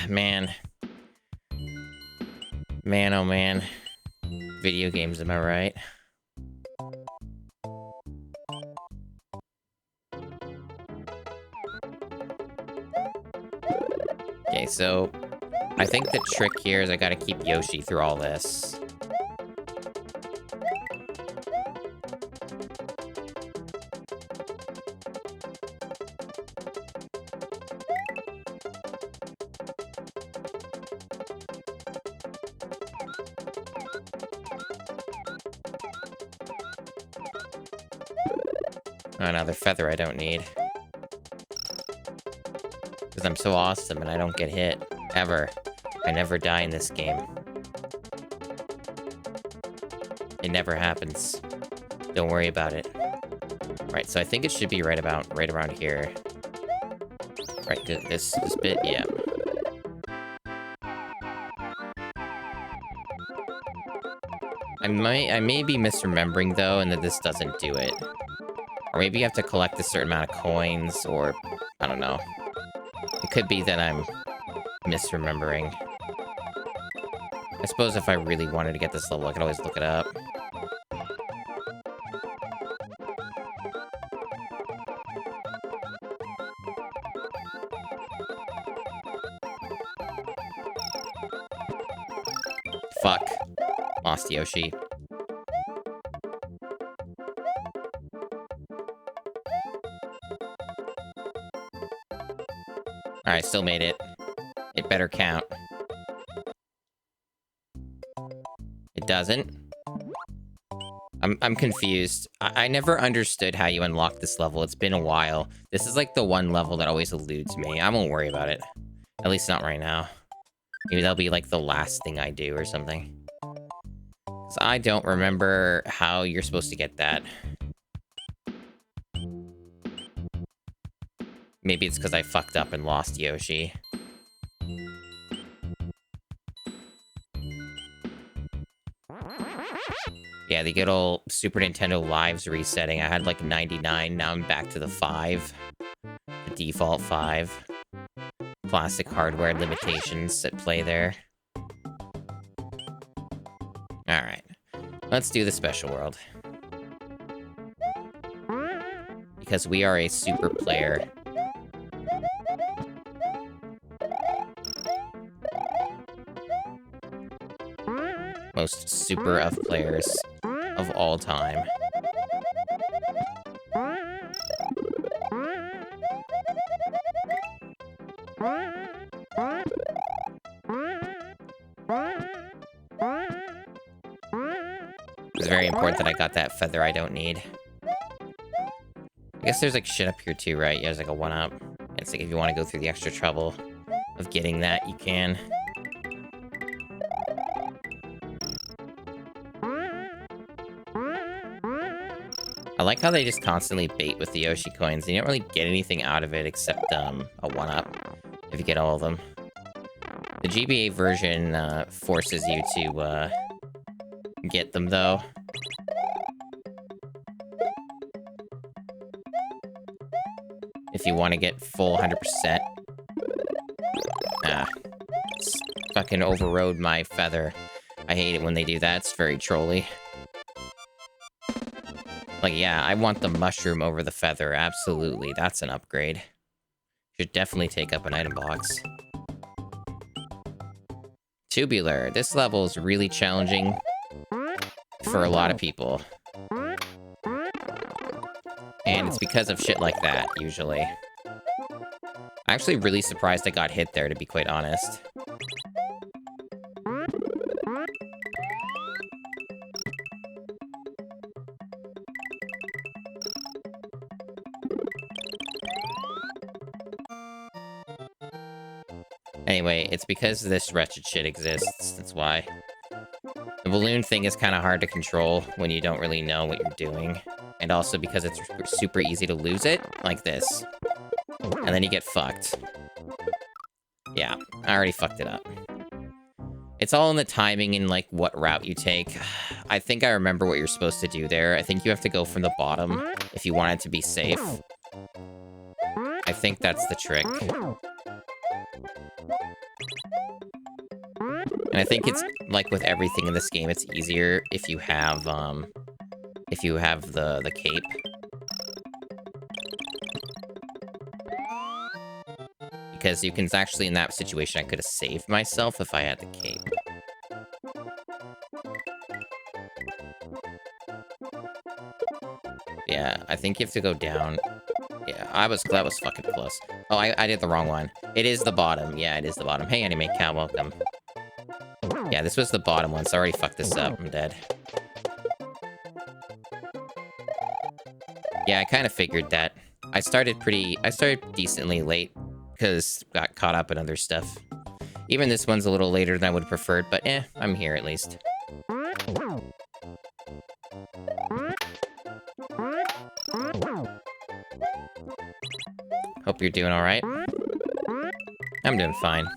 [SPEAKER 1] Man. Man, oh man. Video games, am I right? Okay, so I think the trick here is I gotta keep Yoshi through all this. Another feather I don't need. Because I'm so awesome and I don't get hit. Ever. I never die in this game. It never happens. Don't worry about it. Right, so I think it should be right around here. Right, this bit, yeah. I may be misremembering, though, and that this doesn't do it. Or maybe you have to collect a certain amount of coins, or... I don't know. It could be that I'm misremembering. I suppose if I really wanted to get this level, I could always look it up. Fuck. Lost Yoshi. Alright, still made it. It better count. It doesn't. I'm confused. I never understood how you unlock this level. It's been a while. This is like the one level that always eludes me. I won't worry about it. At least not right now. Maybe that'll be like the last thing I do or something. Because I don't remember how you're supposed to get that. Maybe it's because I fucked up and lost Yoshi. Yeah, the good old Super Nintendo Lives resetting. I had like 99, now I'm back to the 5. The default 5. Classic hardware limitations at play there. Alright. Let's do the special world. Because we are a super player. Most super of players of all time. It's very important that I got that feather I don't need. I guess there's like shit up here too, right? Yeah, there's like a 1-up. It's like if you want to go through the extra trouble of getting that, you can. I like how they just constantly bait with the Yoshi coins. You don't really get anything out of it except a 1-up, if you get all of them. The GBA version forces you to get them, though. If you want to get full 100%. Ah. It's fucking overrode my feather. I hate it when they do that. It's very trolly. Like, yeah, I want the mushroom over the feather. Absolutely. That's an upgrade. Should definitely take up an item box. Tubular. This level is really challenging for a lot of people. And it's because of shit like that, usually. I'm actually really surprised I got hit there, to be quite honest. Anyway, it's because this wretched shit exists, that's why. The balloon thing is kind of hard to control when you don't really know what you're doing. And also because it's super easy to lose it, like this. And then you get fucked. Yeah, I already fucked it up. It's all in the timing and, like, what route you take. I think I remember what you're supposed to do there. I think you have to go from the bottom if you want it to be safe. I think that's the trick. And I think it's, like with everything in this game, it's easier if you have the cape. Because you can actually, in that situation, I could have saved myself if I had the cape. Yeah, I think you have to go down. Yeah, that was fucking close. Oh, I did the wrong one. It is the bottom. Yeah, it is the bottom. Hey, Anime Cow, welcome. Yeah, this was the bottom one, so I already fucked this up. I'm dead. Yeah, I kind of figured that. I started decently late, because got caught up in other stuff. Even this one's a little later than I would have preferred, but I'm here at least. Hope you're doing alright. I'm doing fine.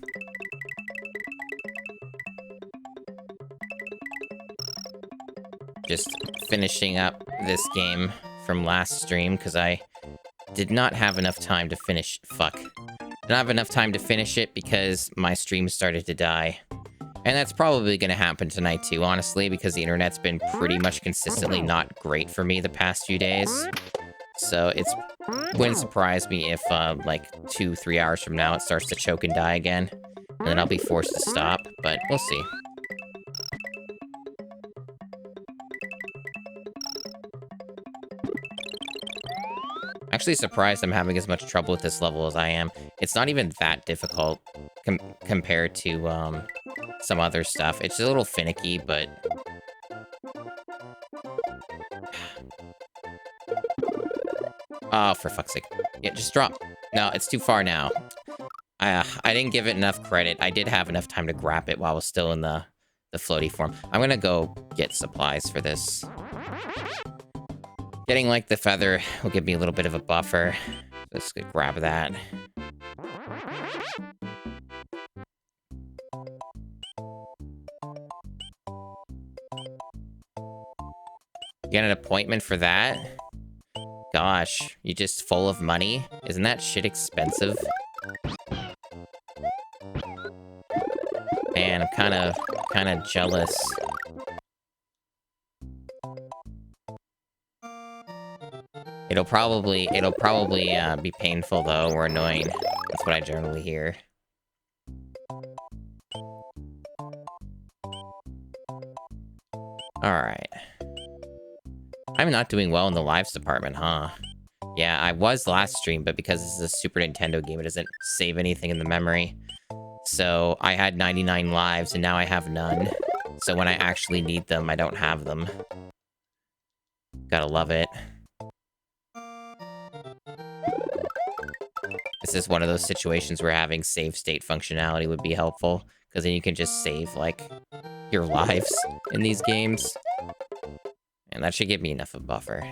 [SPEAKER 1] just finishing up this game from last stream, because I did not have enough time to finish... Fuck. Did not have enough time to finish it because my stream started to die. And that's probably going to happen tonight too, honestly, because the internet's been pretty much consistently not great for me the past few days. So it wouldn't surprise me if, like, 2-3 hours from now it starts to choke and die again. And then I'll be forced to stop, but we'll see. Actually surprised I'm having as much trouble with this level as I am. It's not even that difficult compared to some other stuff. It's a little finicky, but... Oh, for fuck's sake. Yeah, just drop. No, it's too far now. I didn't give it enough credit. I did have enough time to grab it while I was still in the floaty form. I'm gonna go get supplies for this. Getting, like, the feather will give me a little bit of a buffer. Let's grab that. Get an appointment for that? Gosh, you just full of money? Isn't that shit expensive? Man, I'm kind of jealous. It'll probably be painful though, or annoying. That's what I generally hear. Alright. I'm not doing well in the lives department, huh? Yeah, I was last stream, but because this is a Super Nintendo game, it doesn't save anything in the memory. So I had 99 lives, and now I have none. So when I actually need them, I don't have them. Gotta love it. This is one of those situations where having save state functionality would be helpful, because then you can just save, like, your lives in these games. And that should give me enough of a buffer.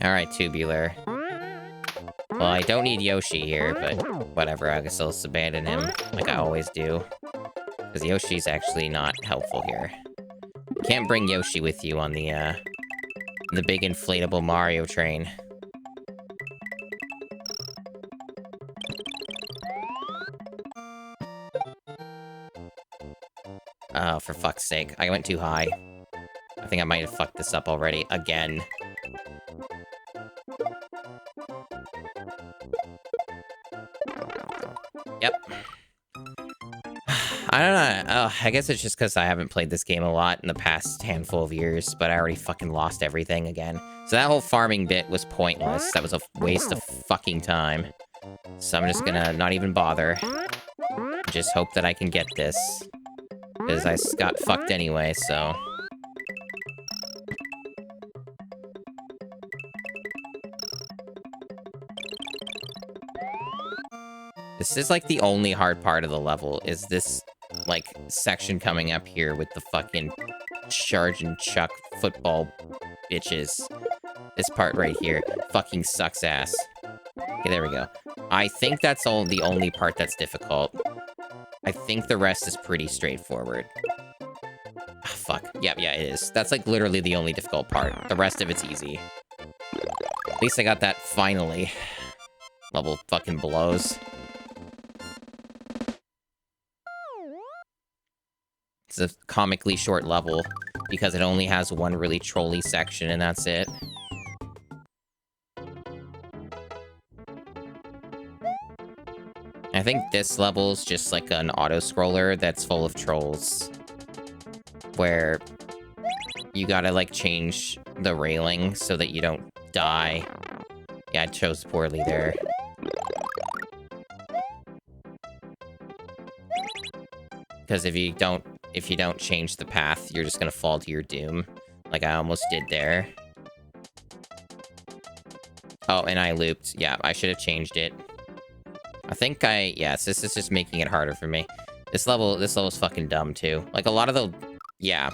[SPEAKER 1] Alright, Tubular. Well, I don't need Yoshi here, but whatever, I guess I'll just abandon him, like I always do. Because Yoshi's actually not helpful here. You can't bring Yoshi with you on the big inflatable Mario train. Oh, for fuck's sake. I went too high. I think I might have fucked this up already. Again. Yep. I don't know. I guess it's just because I haven't played this game a lot in the past handful of years, but I already fucking lost everything again. So that whole farming bit was pointless. That was a waste of fucking time. So I'm just gonna not even bother. Just hope that I can get this. Because I got fucked anyway, so... This is, like, the only hard part of the level, is this, like, section coming up here with the fucking charge and chuck football bitches. This part right here fucking sucks ass. Okay, there we go. I think that's the only part that's difficult. I think the rest is pretty straightforward. Ah, fuck. Yeah, it is. That's, like, literally the only difficult part. The rest of it's easy. At least I got that finally. Level fucking blows. It's a comically short level, because it only has one really trolly section, and that's it. I think this level is just like an auto-scroller that's full of trolls. Where you gotta, like, change the railing so that you don't die. Yeah, I chose poorly there. Because if you don't change the path, you're just gonna fall to your doom. Like I almost did there. Oh, and I looped. Yeah, I should have changed it. I think yes, this is just making it harder for me. This level's fucking dumb, too. Like, a lot of the... Yeah.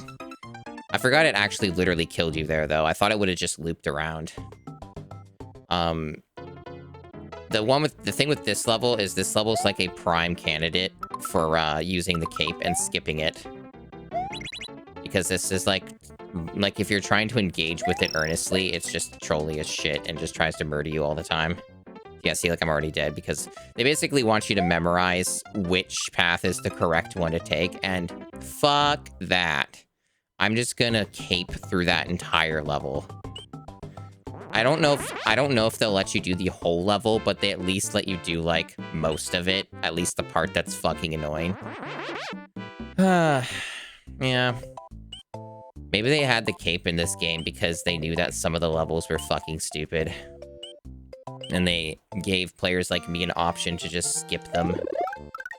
[SPEAKER 1] I forgot it actually literally killed you there, though. I thought it would have just looped around. The thing with this level is this level's like a prime candidate for using the cape and skipping it. Because this is like if you're trying to engage with it earnestly, it's just trolly as shit and just tries to murder you all the time. Yeah, see, like I'm already dead because they basically want you to memorize which path is the correct one to take, and fuck that. I'm just gonna cape through that entire level. I don't know if they'll let you do the whole level, but they at least let you do like most of it, at least the part that's fucking annoying. Yeah. Maybe they had the cape in this game because they knew that some of the levels were fucking stupid. And they gave players like me an option to just skip them.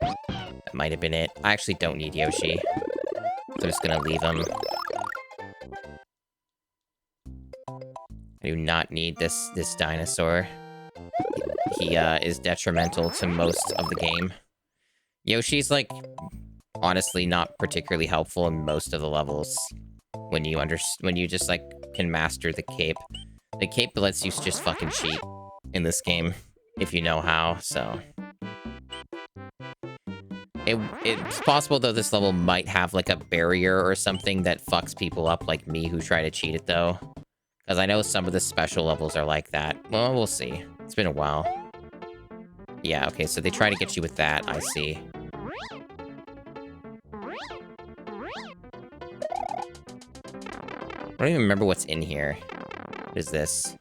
[SPEAKER 1] That might have been it. I actually don't need Yoshi. So I'm just gonna leave him. I do not need this dinosaur. He is detrimental to most of the game. Yoshi's like honestly not particularly helpful in most of the levels when you just like can master the cape. The cape lets you just fucking cheat in this game if you know how, so it's possible though this level might have like a barrier or something that fucks people up like me who try to cheat it though. Because I know some of the special levels are like that. Well, we'll see. It's been a while. Yeah, okay, so they try to get you with that, I see. I don't even remember what's in here. What is this?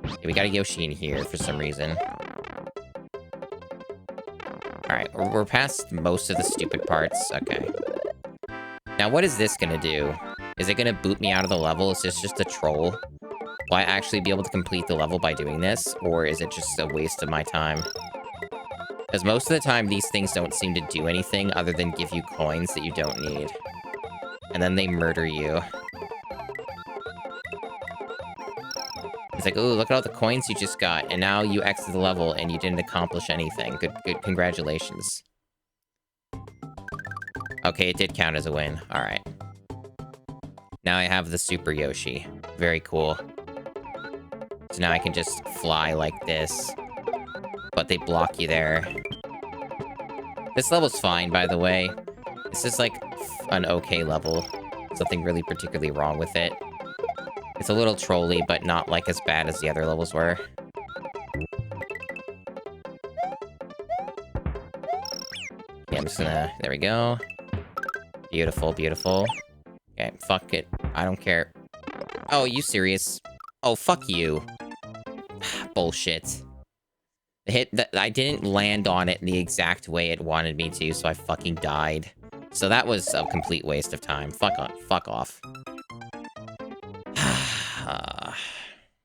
[SPEAKER 1] Okay, we got a Yoshi in here for some reason. Alright, we're past most of the stupid parts. Okay. Now, what is this gonna do? Is it gonna boot me out of the level? Is this just a troll? Will I actually be able to complete the level by doing this? Or is it just a waste of my time? Because most of the time, these things don't seem to do anything other than give you coins that you don't need. And then they murder you. It's like, oh, look at all the coins you just got, and now you exit the level and you didn't accomplish anything. Good, congratulations. Okay, it did count as a win. All right. Now I have the Super Yoshi. Very cool. So now I can just fly like this. But they block you there. This level's fine, by the way. This is like an okay level. Nothing really particularly wrong with it. It's a little trolly, but not like as bad as the other levels were. Yeah, I'm just gonna... There we go. Beautiful, beautiful. Okay, fuck it. I don't care. Oh, you serious? Oh, fuck you. Bullshit. I didn't land on it in the exact way it wanted me to, so I fucking died. So that was a complete waste of time. Fuck off.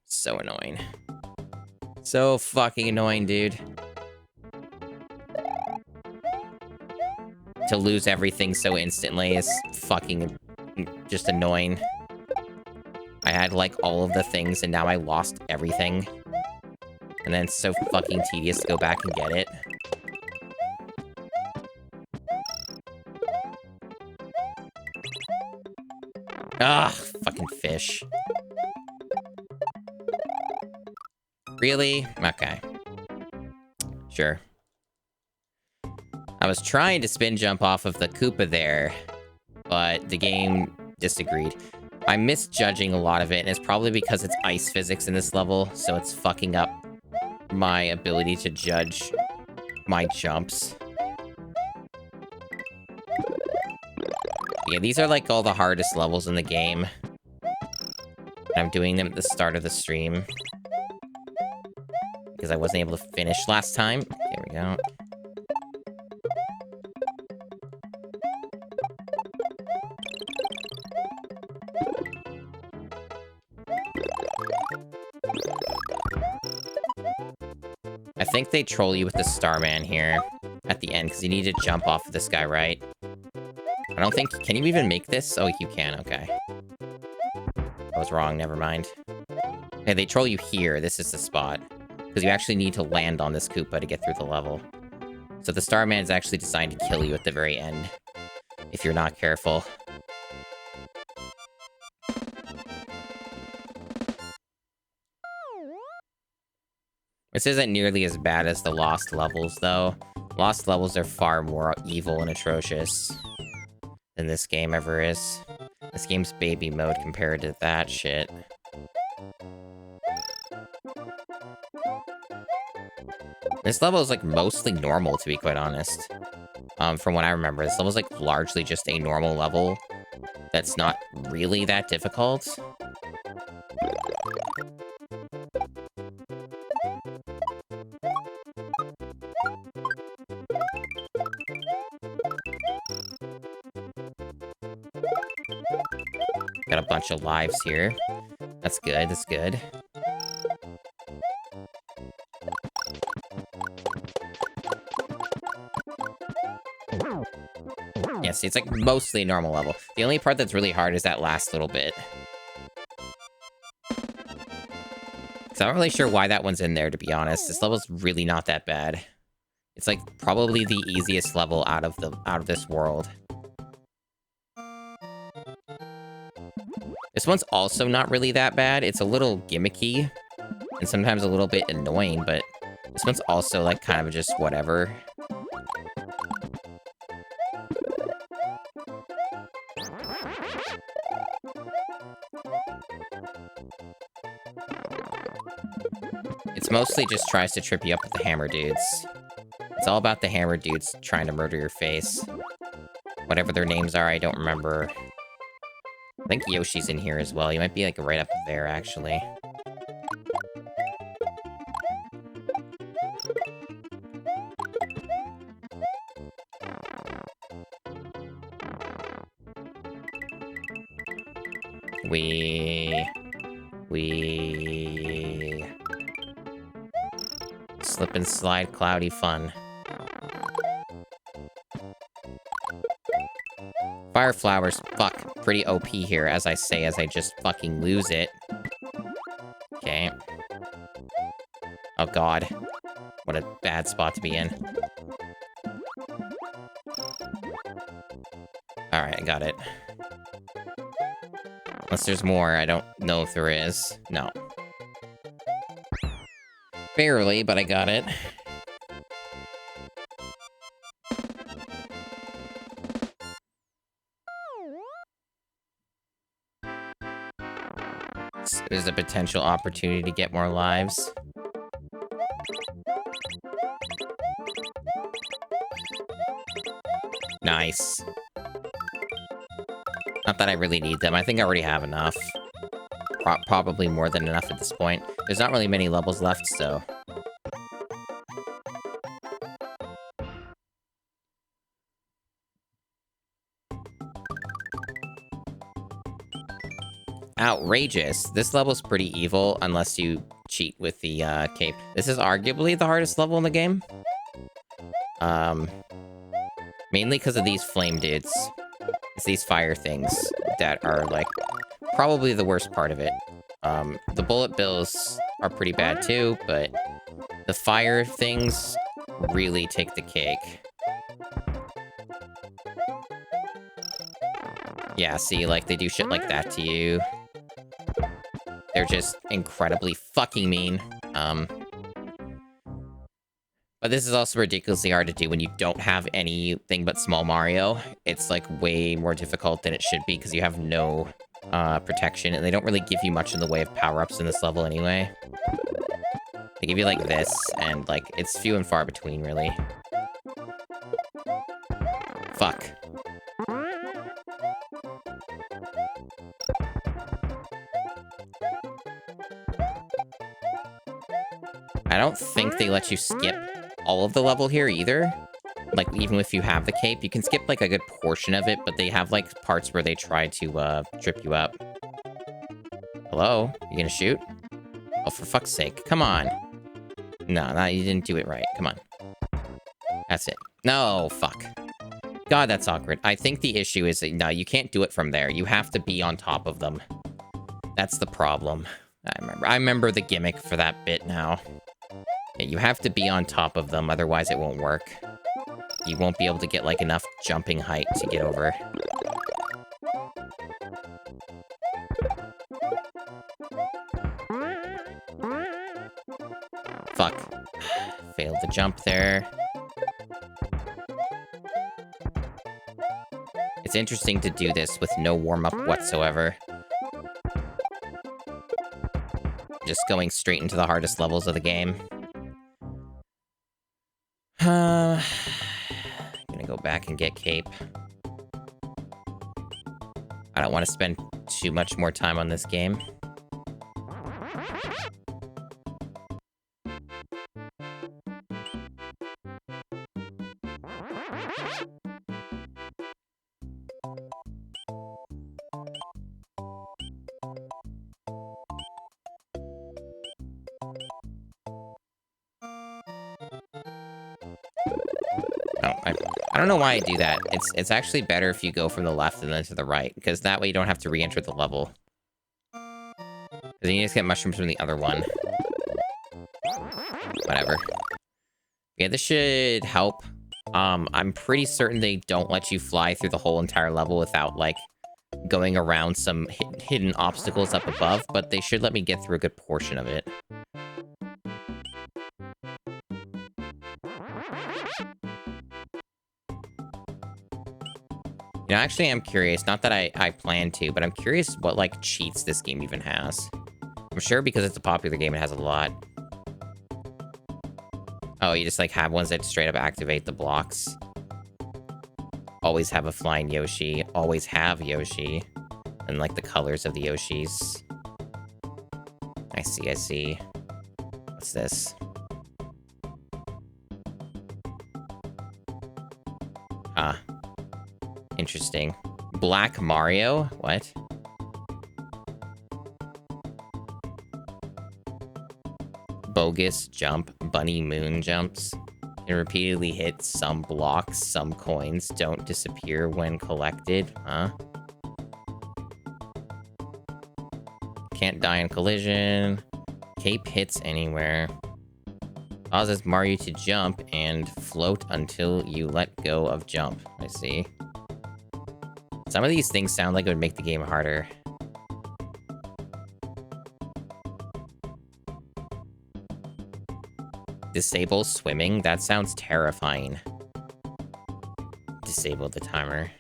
[SPEAKER 1] So annoying. So fucking annoying, dude. To lose everything so instantly is fucking just annoying. I had like all of the things and now I lost everything. And then it's so fucking tedious to go back and get it. Ugh, fucking fish. Really? Okay. Sure. I was trying to spin jump off of the Koopa there, but the game disagreed. I'm misjudging a lot of it, and it's probably because it's ice physics in this level, so it's fucking up my ability to judge my jumps. Yeah, these are like all the hardest levels in the game. I'm doing them at the start of the stream. Because I wasn't able to finish last time. There we go. I think they troll you with the Starman here at the end, because you need to jump off of this guy, right? I don't think... Can you even make this? Oh, you can. Okay. I was wrong. Never mind. Okay, they troll you here. This is the spot. Because you actually need to land on this Koopa to get through the level. So the Starman is actually designed to kill you at the very end, if you're not careful. This isn't nearly as bad as the Lost levels, though. Lost levels are far more evil and atrocious than this game ever is. This game's baby mode compared to that shit. This level is, like, mostly normal, to be quite honest. From what I remember, this level is, like, largely just a normal level that's not really that difficult. Got a bunch of lives here. That's good, that's good. Yeah, see, it's like mostly a normal level. The only part that's really hard is that last little bit. So I'm not really sure why that one's in there, to be honest. This level's really not that bad. It's like probably the easiest level out of this world. This one's also not really that bad. It's a little gimmicky and sometimes a little bit annoying, but this one's also like kind of just whatever. It's mostly just tries to trip you up with the hammer dudes. It's all about the hammer dudes trying to murder your face. Whatever their names are, I don't remember. I think Yoshi's in here as well. He might be like right up there, actually. Slip and slide, cloudy fun. Fire flowers, fuck, pretty OP here, as I say, as I just fucking lose it. Okay. Oh god. What a bad spot to be in. Alright, I got it. Unless there's more, I don't know if there is. No. Barely, but I got it. There's a potential opportunity to get more lives. Nice. Not that I really need them. I think I already have enough. Probably more than enough at this point. There's not really many levels left, so... Outrageous. This level's pretty evil, unless you cheat with the cape. This is arguably the hardest level in the game. Mainly because of these flame dudes. It's these fire things that are, like, probably the worst part of it. The bullet bills are pretty bad too, but the fire things really take the cake. Yeah, see, like, they do shit like that to you. They're just incredibly fucking mean. But this is also ridiculously hard to do when you don't have anything but Small Mario. It's, like, way more difficult than it should be because you have no protection, and they don't really give you much in the way of power-ups in this level anyway. They give you, like, this, and, like, it's few and far between, really. Fuck. I don't think they let you skip all of the level here either. Like, even if you have the cape, you can skip, like, a good portion of it, but they have, like, parts where they try to, trip you up. Hello? You gonna shoot? Oh, for fuck's sake. Come on. No, you didn't do it right. Come on. That's it. No, fuck. God, that's awkward. I think the issue is that, no, you can't do it from there. You have to be on top of them. That's the problem. I remember the gimmick for that bit now. Yeah, you have to be on top of them, otherwise it won't work. you won't be able to get, like, enough jumping height to get over. Fuck. Failed to jump there. It's interesting to do this with no warm-up whatsoever. Just going straight into the hardest levels of the game. Gonna go back and get Cape. I don't want to spend too much more time on this game. I don't know why I do that. It's actually better if you go from the left and then to the right, because that way you don't have to re-enter the level. Because then you just get mushrooms from the other one. Whatever. Yeah, this should help. I'm pretty certain they don't let you fly through the whole entire level without, like, going around some hidden obstacles up above, but they should let me get through a good portion of it. You know, actually, I'm curious. Not that I plan to, but I'm curious what, like, cheats this game even has. I'm sure because it's a popular game, it has a lot. Oh, you just, like, have ones that straight up activate the blocks. Always have a flying Yoshi. Always have Yoshi. And, like, the colors of the Yoshis. I see, I see. What's this? Ah. Interesting. Black Mario? What? Bogus jump. Bunny moon jumps. Can repeatedly hit some blocks. Some coins don't disappear when collected. Huh? Can't die in collision. Cape hits anywhere. Causes Mario to jump and float until you let go of jump. I see. Some of these things sound like it would make the game harder. Disable swimming? That sounds terrifying. Disable the timer.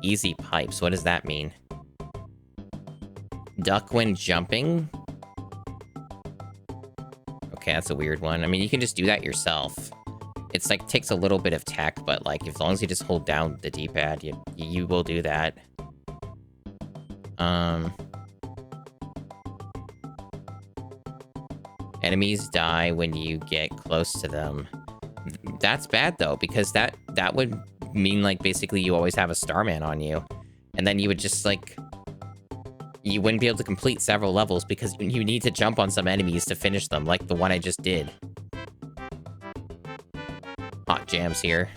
[SPEAKER 1] Easy pipes. What does that mean? Duck when jumping? Okay, that's a weird one. I mean, you can just do that yourself. It's like takes a little bit of tech, but like as long as you just hold down the D-pad, you will do that. Enemies die when you get close to them. That's bad though, because that would mean like basically you always have a Starman on you, and then you would just like you wouldn't be able to complete several levels because you need to jump on some enemies to finish them, like the one I just did. Hot jams here.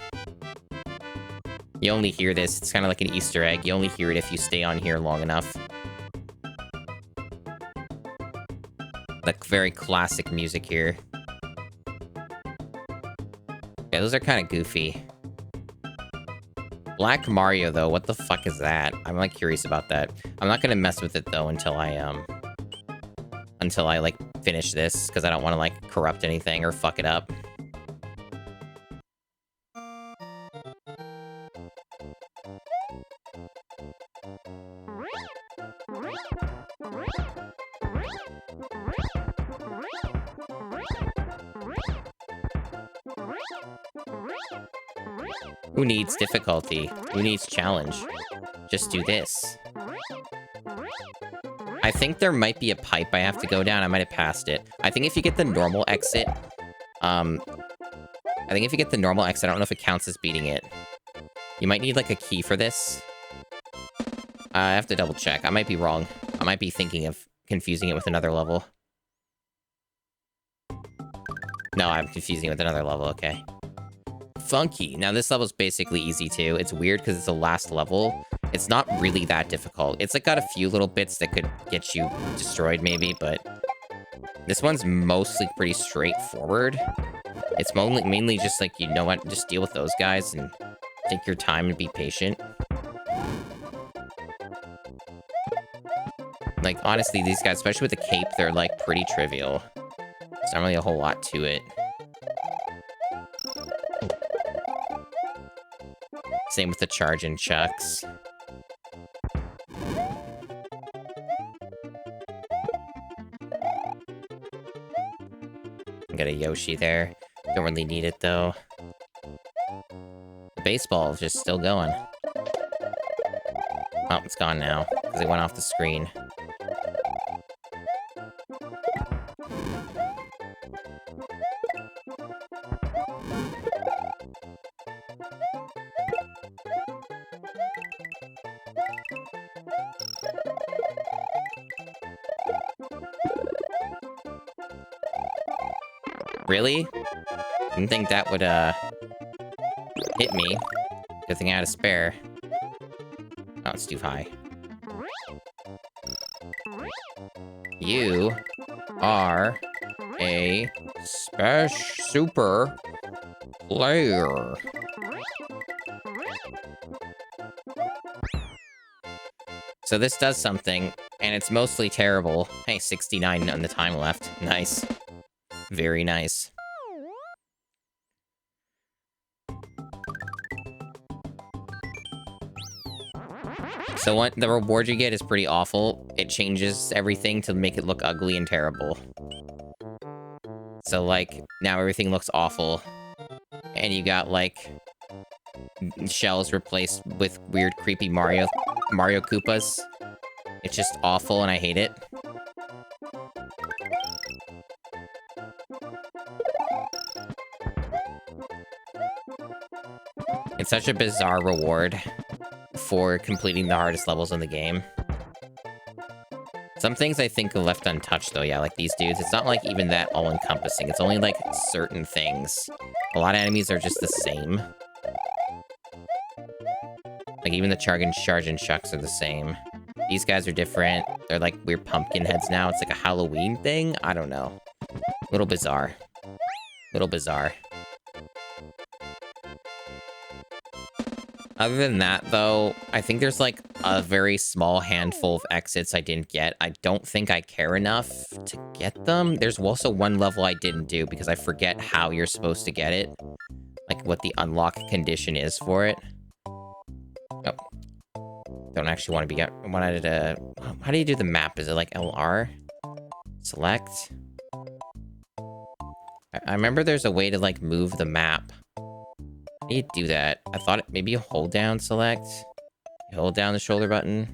[SPEAKER 1] You only hear this. It's kind of like an Easter egg. You only hear it if you stay on here long enough. Like very classic music here. Yeah, those are kind of goofy. Black Mario, though, what the fuck is that? I'm like curious about that. I'm not gonna mess with it though until I like finish this, because I don't want to like corrupt anything or fuck it up. Who needs difficulty? Who needs challenge? Just do this. I think there might be a pipe I have to go down. I might have passed it. I think if you get the normal exit, I don't know if it counts as beating it. You might need like a key for this. I have to double check. I might be wrong. I might be thinking of confusing it with another level. No, I'm confusing it with another level. Okay. Funky. Now, this level's basically easy, too. It's weird because it's the last level. It's not really that difficult. It's, like, got a few little bits that could get you destroyed, maybe, but This one's mostly pretty straightforward. It's mainly just like, you know what, just deal with those guys and take your time and be patient. Like, honestly, these guys, especially with the cape, they're like pretty trivial. There's not really a whole lot to it. Same with the charge and chucks. Got a Yoshi there. Don't really need it, though. The baseball is just still going. Oh, it's gone now, because it went off the screen. Really? Didn't think that would, hit me. Good thing I had a spare. Oh, it's too high. You are a super player. So this does something, and it's mostly terrible. Hey, 69 on the time left. Nice. Very nice. So what the reward you get is pretty awful. It changes everything to make it look ugly and terrible. So like, now everything looks awful. And you got like shells replaced with weird creepy Mario Koopas. It's just awful and I hate it. It's such a bizarre reward for completing the hardest levels in the game. Some things I think are left untouched, though. Yeah, like these dudes. It's not, like, even that all-encompassing. It's only, like, certain things. A lot of enemies are just the same. Like, even the charge and chucks are the same. These guys are different. They're, like, weird pumpkin heads now. It's like a Halloween thing? I don't know. Little bizarre. Little bizarre. Other than that, though, I think there's, like, a very small handful of exits I didn't get. I don't think I care enough to get them. There's also one level I didn't do because I forget how you're supposed to get it. Like, what the unlock condition is for it. Oh. Don't actually want to be... I wanted to... How do you do the map? Is it, like, LR? Select? I remember there's a way to, like, move the map. How do you do that? I thought maybe you hold down select. You hold down the shoulder button.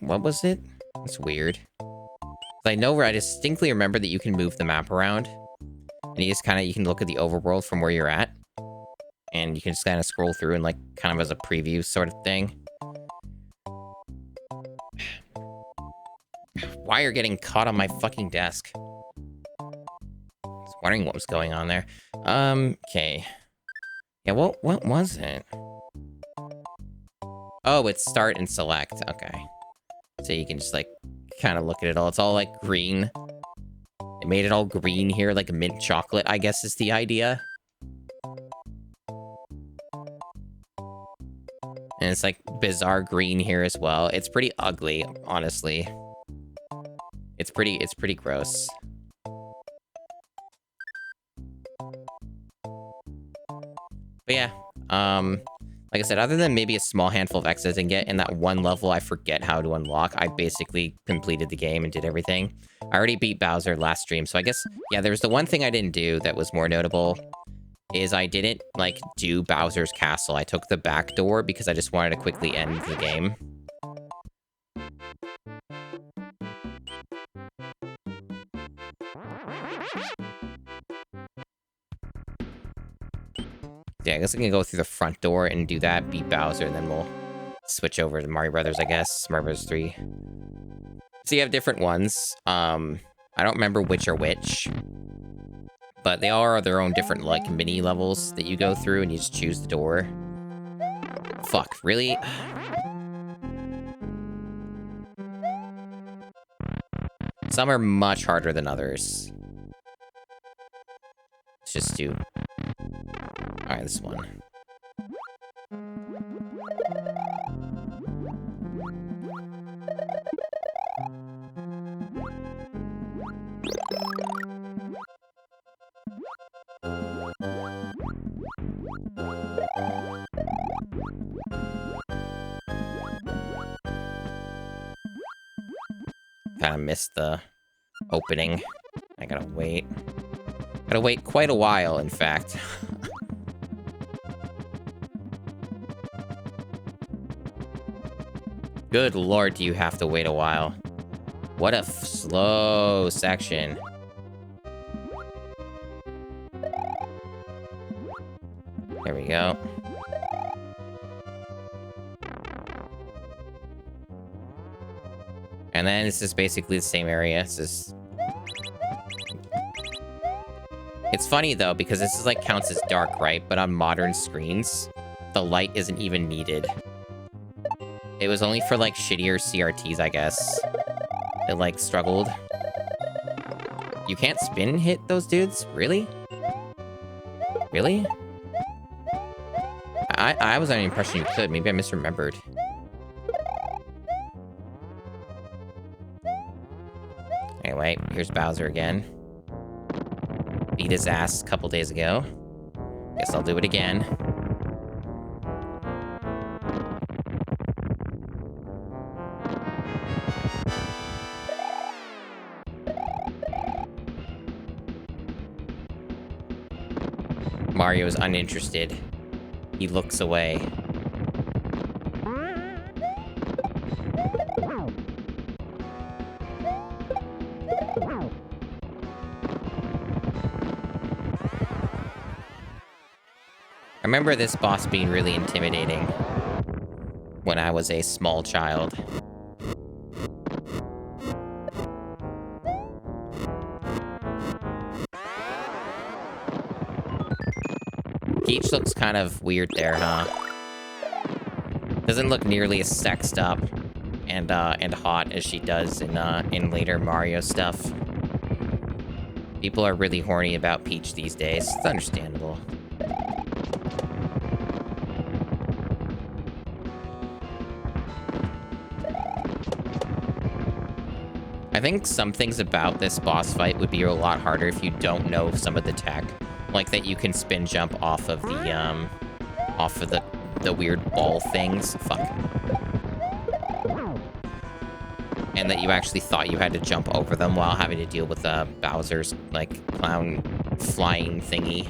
[SPEAKER 1] What was it? It's weird. I know where I distinctly remember that you can move the map around. And you just you can look at the overworld from where you're at. And you can just kind of scroll through and like kind of as a preview sort of thing. Wire getting caught on my fucking desk. Wondering what was going on there. Okay. Yeah, what was it? Oh, it's start and select. Okay. So you can just, like, kind of look at it all. It's all, like, green. It made it all green here, like mint chocolate, I guess is the idea. And it's, like, bizarre green here as well. It's pretty ugly, honestly. It's pretty gross. But yeah, like I said, other than maybe a small handful of exits and get in that one level I forget how to unlock, I basically completed the game and did everything. I already beat Bowser last stream, so I guess, yeah, there was the one thing I didn't do that was more notable, is I didn't, like, do Bowser's Castle. I took the back door because I just wanted to quickly end the game. Yeah, I guess I can go through the front door and do that, beat Bowser, and then we'll switch over to Mario Brothers, I guess. Mario Brothers 3. So you have different ones. I don't remember which are which. But they all are their own different, like, mini levels that you go through, and you just choose the door. Fuck, really? Some are much harder than others. Let's just do... Alright, this one. Kind of missed the opening. I gotta wait. Gotta wait quite a while, in fact. Good lord, do you have to wait a while. What a slow section. There we go. And then this is basically the same area. It's funny though, because this is like counts as dark, right? But on modern screens, the light isn't even needed. It was only for like shittier CRTs, I guess. It like struggled. You can't spin hit those dudes? Really? Really? I was under the impression you could. Maybe I misremembered. Anyway, here's Bowser again. Beat his ass a couple days ago. Guess I'll do it again. Mario is uninterested. He looks away. I remember this boss being really intimidating when I was a small child. Peach looks kind of weird there, huh? Doesn't look nearly as sexed up and hot as she does in later Mario stuff. People are really horny about Peach these days. It's understandable. I think some things about this boss fight would be a lot harder if you don't know some of the tech. Like that you can spin jump off of the weird ball things. Fuck. And that you actually thought you had to jump over them while having to deal with Bowser's, like, clown flying thingy.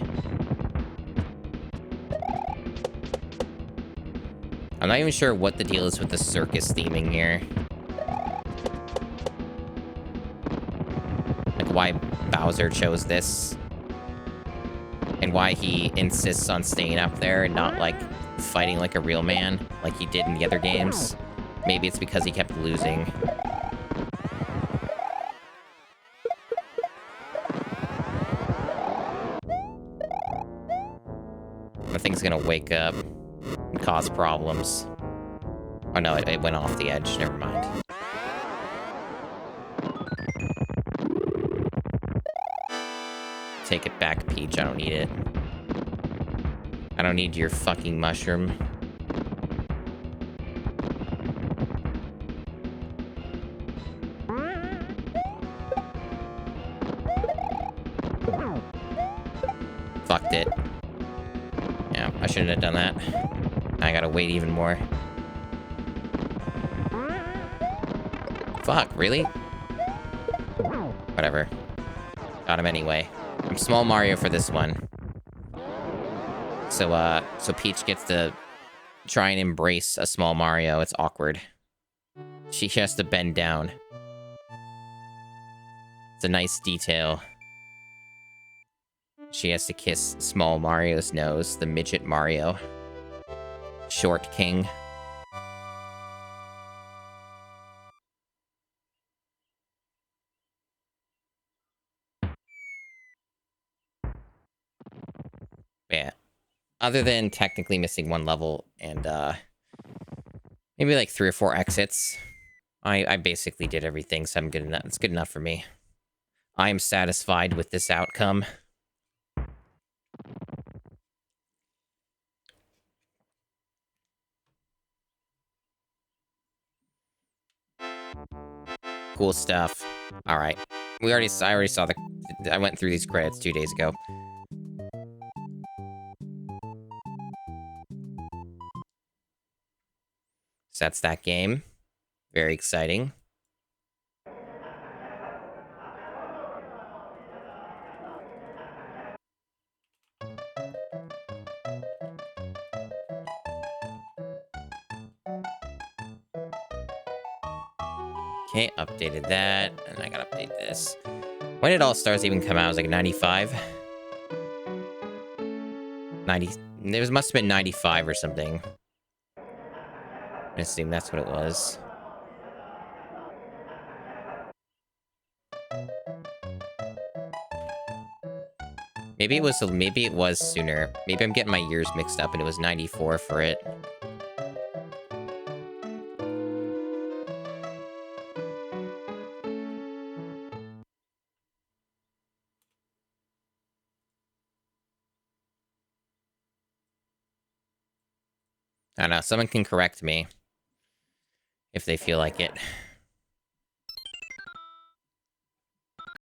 [SPEAKER 1] I'm not even sure what the deal is with the circus theming here. Like, why Bowser chose this. And why he insists on staying up there and not, like, fighting like a real man, like he did in the other games. Maybe it's because he kept losing. The thing's gonna wake up and cause problems. Oh no, it went off the edge. Never mind. Take it back, Peach. I don't need it. I don't need your fucking mushroom. Fucked it. Yeah, I shouldn't have done that. I gotta wait even more. Fuck, really? Whatever. Got him anyway. I'm small Mario for this one. So Peach gets to try and embrace a small Mario. It's awkward. She has to bend down. It's a nice detail. She has to kiss small Mario's nose, the midget Mario. Short King. Yeah. Other than technically missing one level and maybe like 3 or 4 exits, I basically did everything, so I'm good enough. It's good enough for me. I am satisfied with this outcome. Cool stuff. All right. I already saw the... I went through these credits 2 days ago. So that's that game. Very exciting. Okay, updated that. And I gotta update this. When did All Stars even come out? It was like 95? 90... It must have been 95 or something. I assume that's what it was. Maybe it was sooner. Maybe I'm getting my years mixed up and it was 94 for it. I don't know. Someone can correct me if they feel like it.